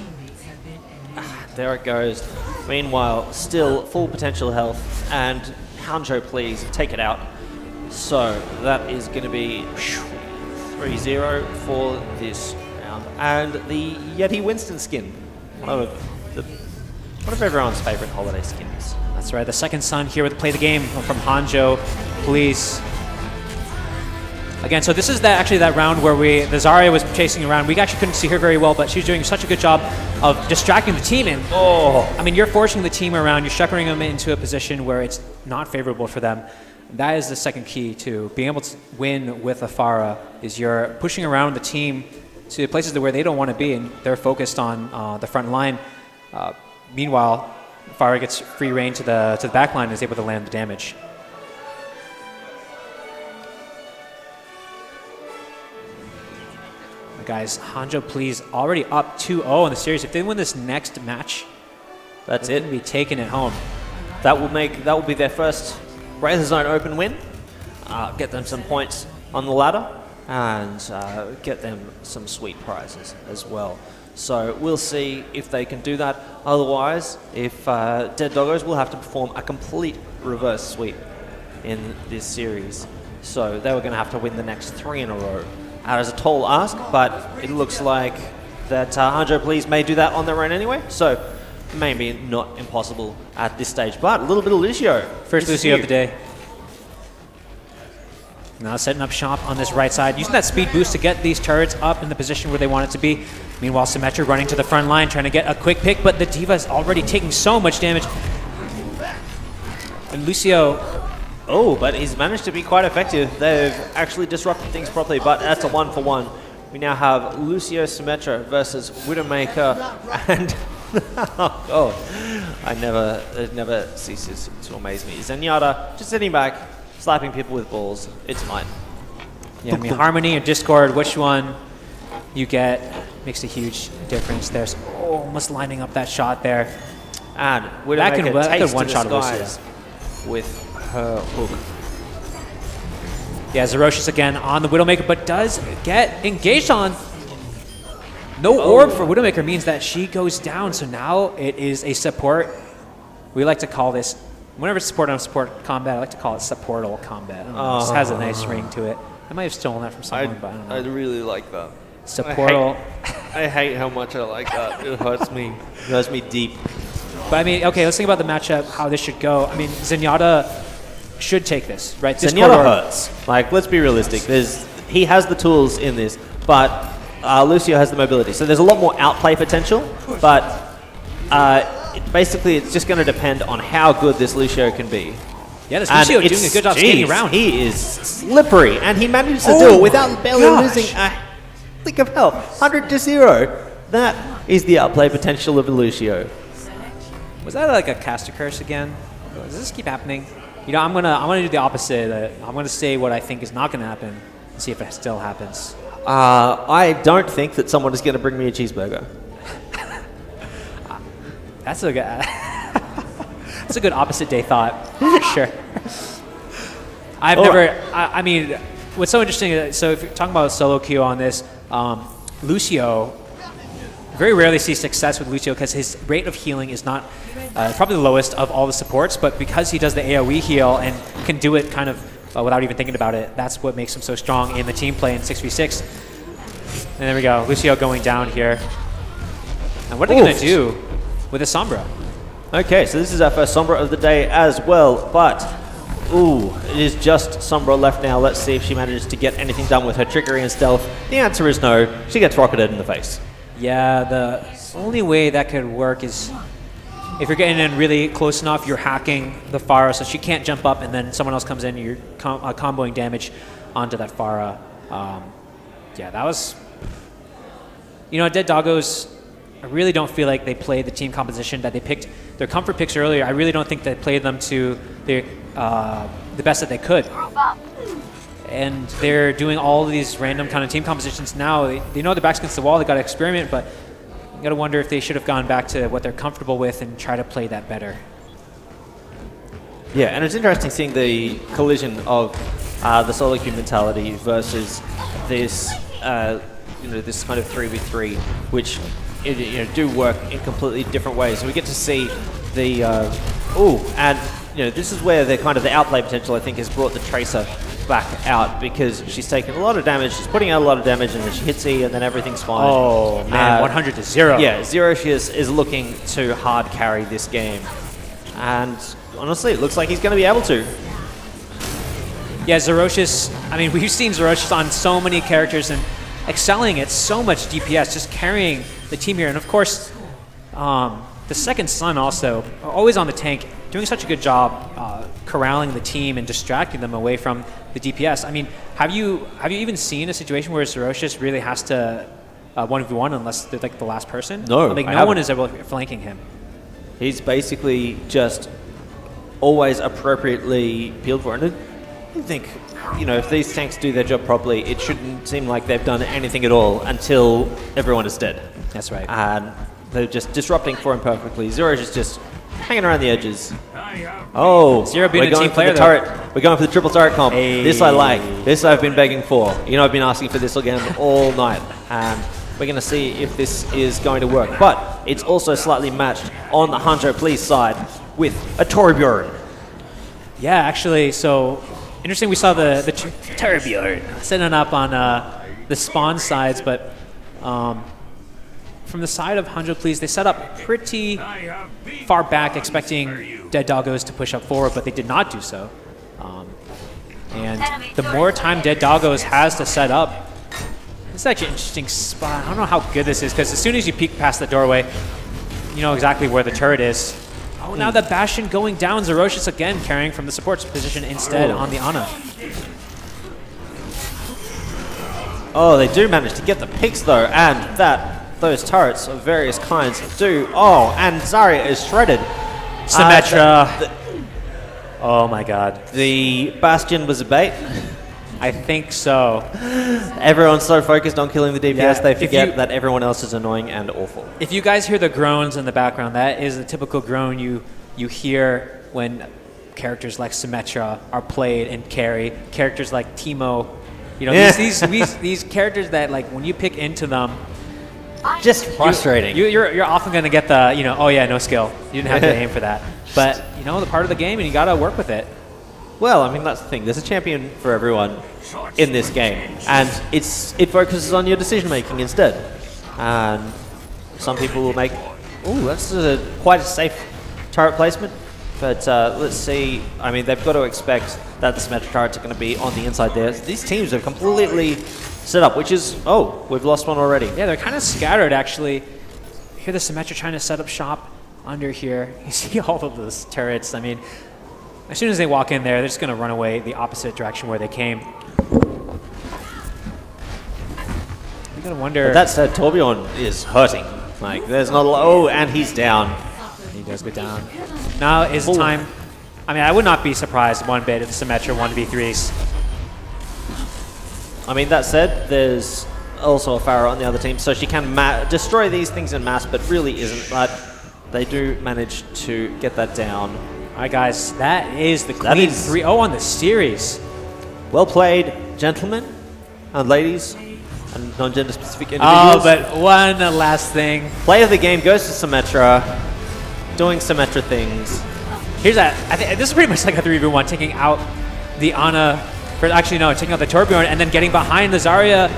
There it goes. Meanwhile, still full potential health, and Hanjo, please take it out. So that is going to be 3-0 for this round, and the Yeti Winston skin, one of everyone's favorite holiday skins. That's right, the second son here with the play the game from Hanjo Police. Again, so this is actually that round where the Zarya was chasing around. We actually couldn't see her very well, but she was doing such a good job of distracting the team. And I mean, you're forcing the team around. You're shepherding them into a position where it's not favorable for them. That is the second key to being able to win with a Pharah, is you're pushing around the team to places where they don't want to be, and they're focused on the front line. Meanwhile, Pharah gets free reign to the back line and is able to land the damage. Guys, Hanjo Please already up 2-0 in the series. If they win this next match, That's they're it. going to be taking it home. That will be their first RazerZone Open win. Get them some points on the ladder, and get them some sweet prizes as well. So we'll see if they can do that. Otherwise, if Dead Doggos will have to perform a complete reverse sweep in this series. So they were going to have to win the next 3 in a row. That is a tall ask, but it looks like that Hanjo Please may do that on their own anyway. So maybe not impossible at this stage, but a little bit of Lucio. First Lucio of the day. Now setting up shop on this right side, using that speed boost to get these turrets up in the position where they want it to be. Meanwhile, Symmetra running to the front line, trying to get a quick pick, but the D.Va is already taking so much damage. And Lucio... But he's managed to be quite effective. They've actually disrupted things properly, but that's a 1-for-1. We now have Lucio Symmetra versus Widowmaker, and it never ceases to amaze me. Zenyatta just sitting back, slapping people with balls. It's fine. Yeah, I mean, Harmony or Discord, which one you get makes a huge difference. There's almost lining up that shot there. And Widowmaker that takes could one to shot the Lucio. skies with her hook. Yeah, Zerocious again on the Widowmaker, but does get engaged on. No orb for Widowmaker means that she goes down, so now it is a support. We like to call this, whenever it's support on support combat, I like to call it supportal combat. I don't know, it just has a nice ring to it. I might have stolen that from someone, but I don't know. I really like that. Supportal. I hate how much I like that. It hurts me. It hurts me deep. But I mean, okay, let's think about the matchup, how this should go. I mean, Zenyatta should take this, right? Zenyatta hurts. Like, let's be realistic. He has the tools in this, but Lucio has the mobility. So there's a lot more outplay potential, but basically it's just going to depend on how good this Lucio can be. Yeah, this Lucio doing a good job skating around. He is slippery, and he managed to do it without barely losing a lick of health. 100 to 0. That is the outplay potential of Lucio. Was that like a caster curse again? Does this keep happening? You know, I'm gonna do the opposite. I'm gonna say what I think is not gonna happen and see if it still happens. I don't think that someone is going to bring me a cheeseburger. That's a good. That's a good opposite day thought for sure. I've never. I mean, what's so interesting? So if you're talking about a solo queue on this, Lucio very rarely see success with Lucio because his rate of healing is not probably the lowest of all the supports, but because he does the AoE heal and can do it kind of without even thinking about it, that's what makes him so strong in the team play in 6v6. And there we go, Lucio going down here. And what are they going to do with a Sombra? Okay, so this is our first Sombra of the day as well, but ooh, it is just Sombra left now. Let's see if she manages to get anything done with her trickery and stealth. The answer is no. She gets rocketed in the face. Yeah, the only way that could work is if you're getting in really close enough, you're hacking the Pharah so she can't jump up and then someone else comes in and you're comboing damage onto that Pharah. Yeah, that was... You know, Dead Doggos, I really don't feel like they played the team composition that they picked. Their comfort picks earlier, I really don't think they played them to their, the best that they could. And they're doing all these random kind of team compositions now. They know their back's against the wall, they got to experiment, but you got to wonder if they should have gone back to what they're comfortable with and try to play that better. Yeah, and it's interesting seeing the collision of the solo queue mentality versus this, this kind of 3v3, which do work in completely different ways. And we get to see the and this is where the kind of the outplay potential I think has brought the Tracer back out because she's taken a lot of damage, she's putting out a lot of damage, and then she hits E, and then everything's fine. Oh man, 100 to 0. Yeah, Zerocious is looking to hard carry this game, and honestly, it looks like he's going to be able to. Yeah, Zerocious. I mean, we've seen Zerocious on so many characters and excelling at so much DPS, just carrying the team here, and of course, the second son also always on the tank, doing such a good job corralling the team and distracting them away from the DPS. I mean, have you even seen a situation where Zerocious really has to 1v1 unless they're like the last person? No, like no one is ever flanking him. He's basically just always appropriately peeled for. And I think, if these tanks do their job properly, it shouldn't seem like they've done anything at all until everyone is dead. That's right. And they're just disrupting for him perfectly. Zero's just hanging around the edges. Oh, Zero being we're a going team for player, the turret. We're going for the triple turret comp. Hey. This I like. This I've been begging for. I've been asking for this again all night. And we're going to see if this is going to work. But it's also slightly matched on the Hanjo Please side with a Torbjorn. Yeah, actually, so interesting. We saw the Torbjorn setting up on the spawn sides, but from the side of Hanjo Please, they set up pretty far back, expecting Dead Doggos to push up forward, but they did not do so. And the more time Dead Doggos has to set up, it's actually an interesting spot. I don't know how good this is, because as soon as you peek past the doorway, you know exactly where the turret is. Oh, now the Bastion going down. Zerocious again carrying from the support position instead on the Ana. Oh, they do manage to get the picks though, and those turrets of various kinds do. Oh, and Zarya is shredded. Symmetra. Oh my god. The Bastion was a bait. I think so. Everyone's so focused on killing the DPS, Yeah, they forget that everyone else is annoying and awful. If you guys hear the groans in the background, that is the typical groan you hear when characters like Symmetra are played and carry. Characters like Teemo, these characters that like when you pick into them, just frustrating. You're often going to get the oh yeah, no skill. You didn't have to aim for that. But the part of the game, and you got to work with it. Well, I mean, that's the thing. There's a champion for everyone in this game, and it focuses on your decision making instead. And some people will make, that's quite a safe turret placement. But let's see. I mean, they've got to expect that the Symmetra turrets are going to be on the inside there. These teams are completely set up, which is, we've lost one already. Yeah, they're kind of scattered, actually. You hear the Symmetra trying to set up shop under here. You see all of those turrets. I mean, as soon as they walk in there, they're just going to run away the opposite direction where they came. You got to wonder. But that said, Torbjorn is hurting. Like, there's not a lot. Oh, and he's down. He does go down. Now is the time. I mean, I would not be surprised one bit if Symmetra 1v3s. I mean, that said, there's also a Pharah on the other team, so she can destroy these things in mass, but really isn't. But they do manage to get that down. All right, guys, that is the clean 3-0 on the series. Well played, gentlemen and ladies. and non-gender specific individuals. Oh, but one last thing. Play of the game goes to Symmetra, doing Symmetra things. Here's that. I think this is pretty much like a 3v1, taking out the Ana, or actually no, taking out the Torbjorn, and then getting behind the Zarya.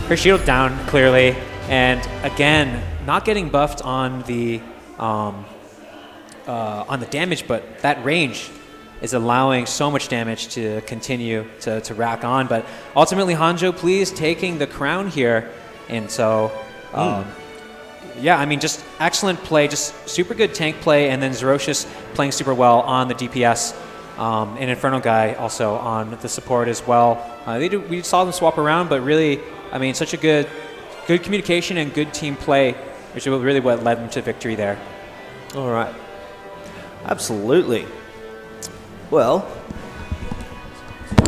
Her shield down clearly, and again, not getting buffed on the damage, but that range is allowing so much damage to continue to rack on. But ultimately, Hanjo Please taking the crown here, and so. Yeah, I mean, just excellent play, just super good tank play, and then Zerocious playing super well on the DPS, and Inferno Guy also on the support as well. We saw them swap around, but really, I mean, such a good communication and good team play, which is really what led them to victory there. All right. Absolutely. Well.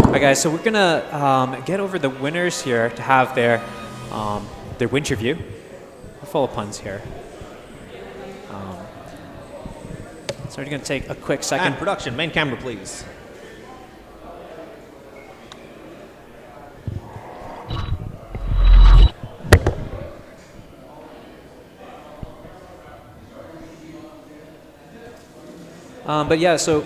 All right, guys, so we're going to get over the winners here to have their win review. We're full of puns here. So we're going to take a quick second. And production, main camera, please. But yeah, so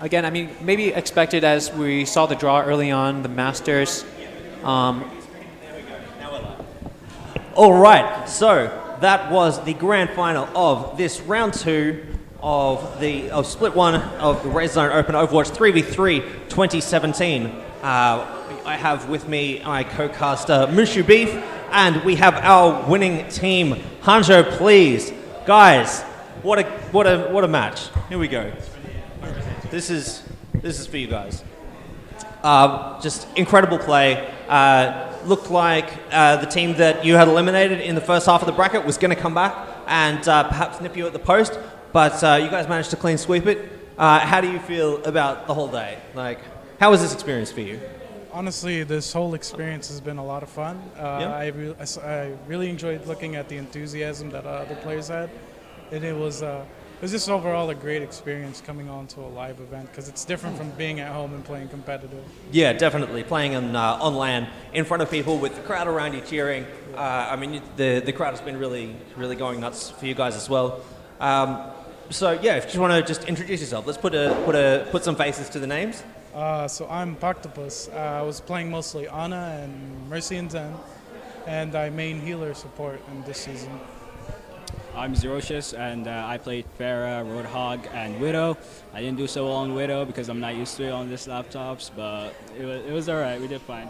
again, I mean, maybe expected as we saw the draw early on, the Masters. All right, so that was the grand final of this round 2 of split 1 of the RazerZone Open Overwatch 3v3 2017. I have with me my co-caster Mushu Beef, and we have our winning team, Hanjo Please. Guys, what a match. Here we go. This is for you guys. Just incredible play. Looked like the team that you had eliminated in the first half of the bracket was going to come back and perhaps nip you at the post, but you guys managed to clean sweep it. How do you feel about the whole day? Like, how was this experience for you? Honestly, this whole experience has been a lot of fun. Yeah. I really enjoyed looking at the enthusiasm that other players had, and it was just overall a great experience coming on to a live event because it's different from being at home and playing competitive. Yeah, definitely. Playing on LAN in front of people with the crowd around you cheering. I mean, the crowd has been really, really going nuts for you guys as well. So yeah, if you want to just introduce yourself, let's put some faces to the names. So I'm Pactopus. I was playing mostly Ana and Mercy and Zen, and I main healer support in this season. I'm Zerocious, and I played Pharah, Roadhog, and Widow. I didn't do so well on Widow because I'm not used to it on this laptops, but it was all right. We did fine.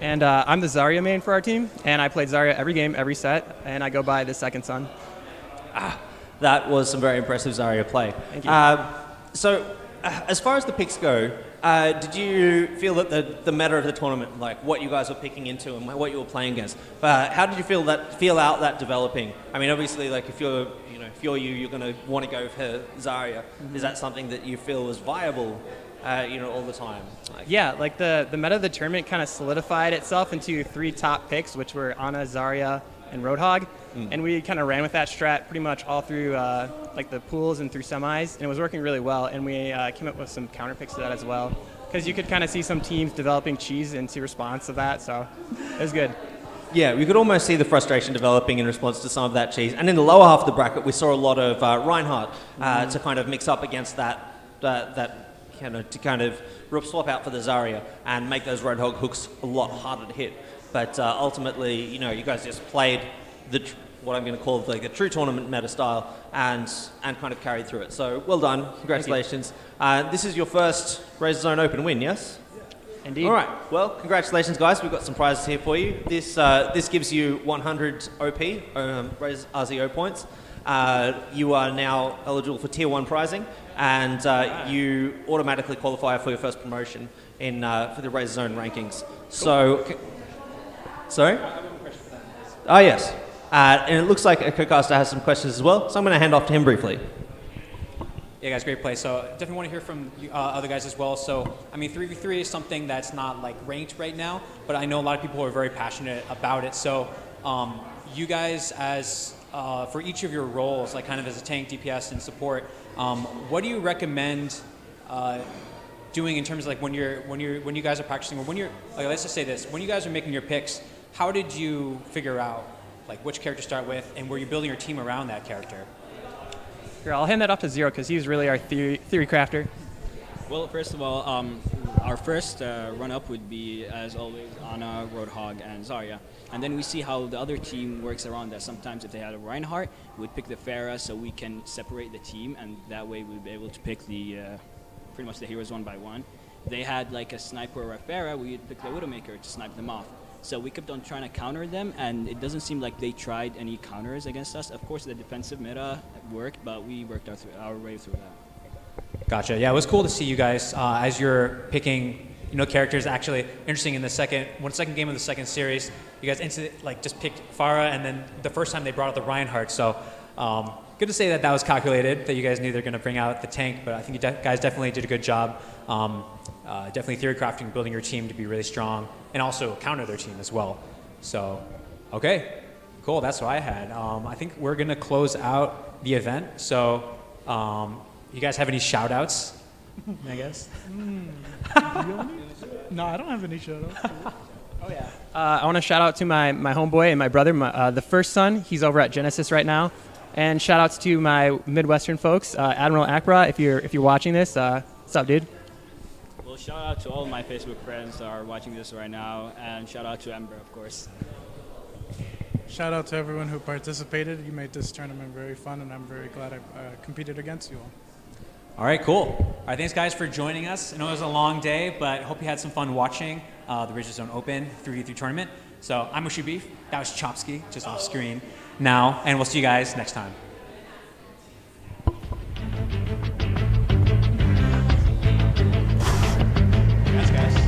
And I'm the Zarya main for our team, and I played Zarya every game, every set, and I go by the Second Son. That was some very impressive Zarya play. Thank you. So, as far as the picks go, did you feel that the meta of the tournament, like what you guys were picking into and what you were playing against, how did you feel out that developing? I mean, obviously, like if you're you're going to want to go for Zarya. Mm-hmm. Is that something that you feel was viable, all the time? Yeah, like the meta of the tournament kind of solidified itself into 3 top picks, which were Ana, Zarya, and Roadhog. And we kind of ran with that strat pretty much all through like the pools and through semis, and it was working really well. And we came up with some counter picks to that as well, because you could kind of see some teams developing cheese into response to that, so it was good. Yeah, we could almost see the frustration developing in response to some of that cheese. And in the lower half of the bracket, we saw a lot of Reinhardt to kind of mix up against that to kind of swap out for the Zarya and make those Roadhog hooks a lot harder to hit. But ultimately, you guys just played what I'm going to call like the true tournament meta style and kind of carried through it. So well done, congratulations. This is your first RazerZone Open win, yes? Indeed. All right, well, congratulations guys, we've got some prizes here for you. This gives you 100 OP, RZO points. You are now eligible for Tier 1 prizing, and you automatically qualify for your first promotion for the RazerZone rankings. So, sorry? Oh yes. And it looks like a co-caster has some questions as well, so I'm going to hand off to him briefly. Yeah, guys, great play. So definitely want to hear from other guys as well. So, I mean, 3v3 is something that's not like ranked right now, but I know a lot of people are very passionate about it. So you guys, as for each of your roles, like kind of as a tank, DPS, and support, what do you recommend doing in terms of like when you guys are practicing, or when you're like, let's just say this, when you guys are making your picks, how did you figure out like which character to start with, and were you building your team around that character? Here, I'll hand that off to Zero because he's really our theory crafter. Well, first of all, our first run-up would be, as always, Ana, Roadhog, and Zarya. And then we see how the other team works around that. Sometimes if they had a Reinhardt, we'd pick the Pharah so we can separate the team, and that way we'd be able to pick the pretty much the heroes one by one. If they had like a sniper or a Pharah, we'd pick the Widowmaker to snipe them off. So we kept on trying to counter them, and it doesn't seem like they tried any counters against us. Of course, the defensive meta worked, but we worked our way through that. Gotcha. Yeah, it was cool to see you guys as you're picking, characters. Actually, interesting in the second game of the second series, you guys just picked Pharah, and then the first time they brought out the Reinhardt. So good to say that was calculated. That you guys knew they're going to bring out the tank, but I think you guys definitely did a good job. Definitely theory crafting, building your team to be really strong, and also counter their team as well. So, okay, cool. That's what I had. I think we're going to close out the event. So. You guys have any shout outs? I guess. No, I don't have any shout-outs. Oh, yeah. I want to shout out to my homeboy and my brother, the first son. He's over at Genesis right now. And shout outs to my Midwestern folks, Admiral Akra, if you're watching this. What's up, dude? Well, shout out to all of my Facebook friends that are watching this right now, and shout out to Ember, of course. Shout out to everyone who participated. You made this tournament very fun, and I'm very glad I competed against you all. All right, cool. All right, thanks guys for joining us. I know it was a long day, but hope you had some fun watching the RazerZone Open 3v3 tournament. So I'm Mushy Beef. That was Chopsky, just off screen now, and we'll see you guys next time. Thanks, guys.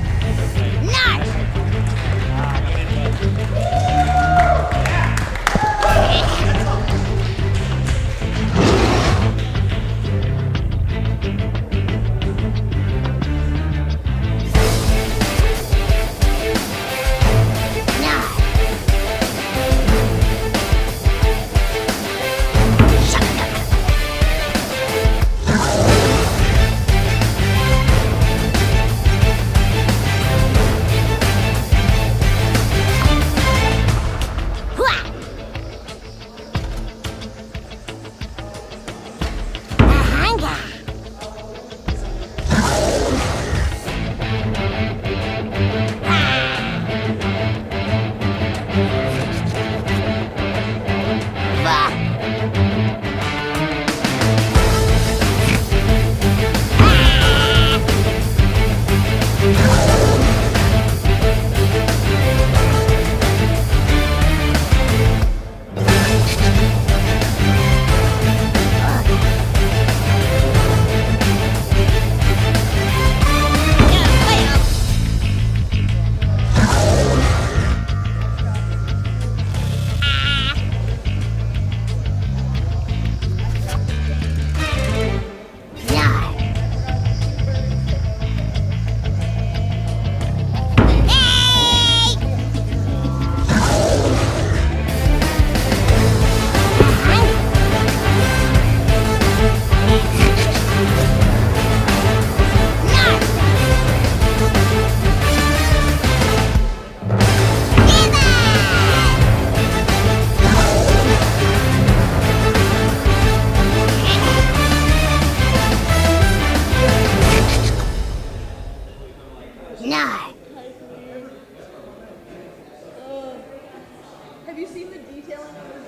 Have you seen the detailing?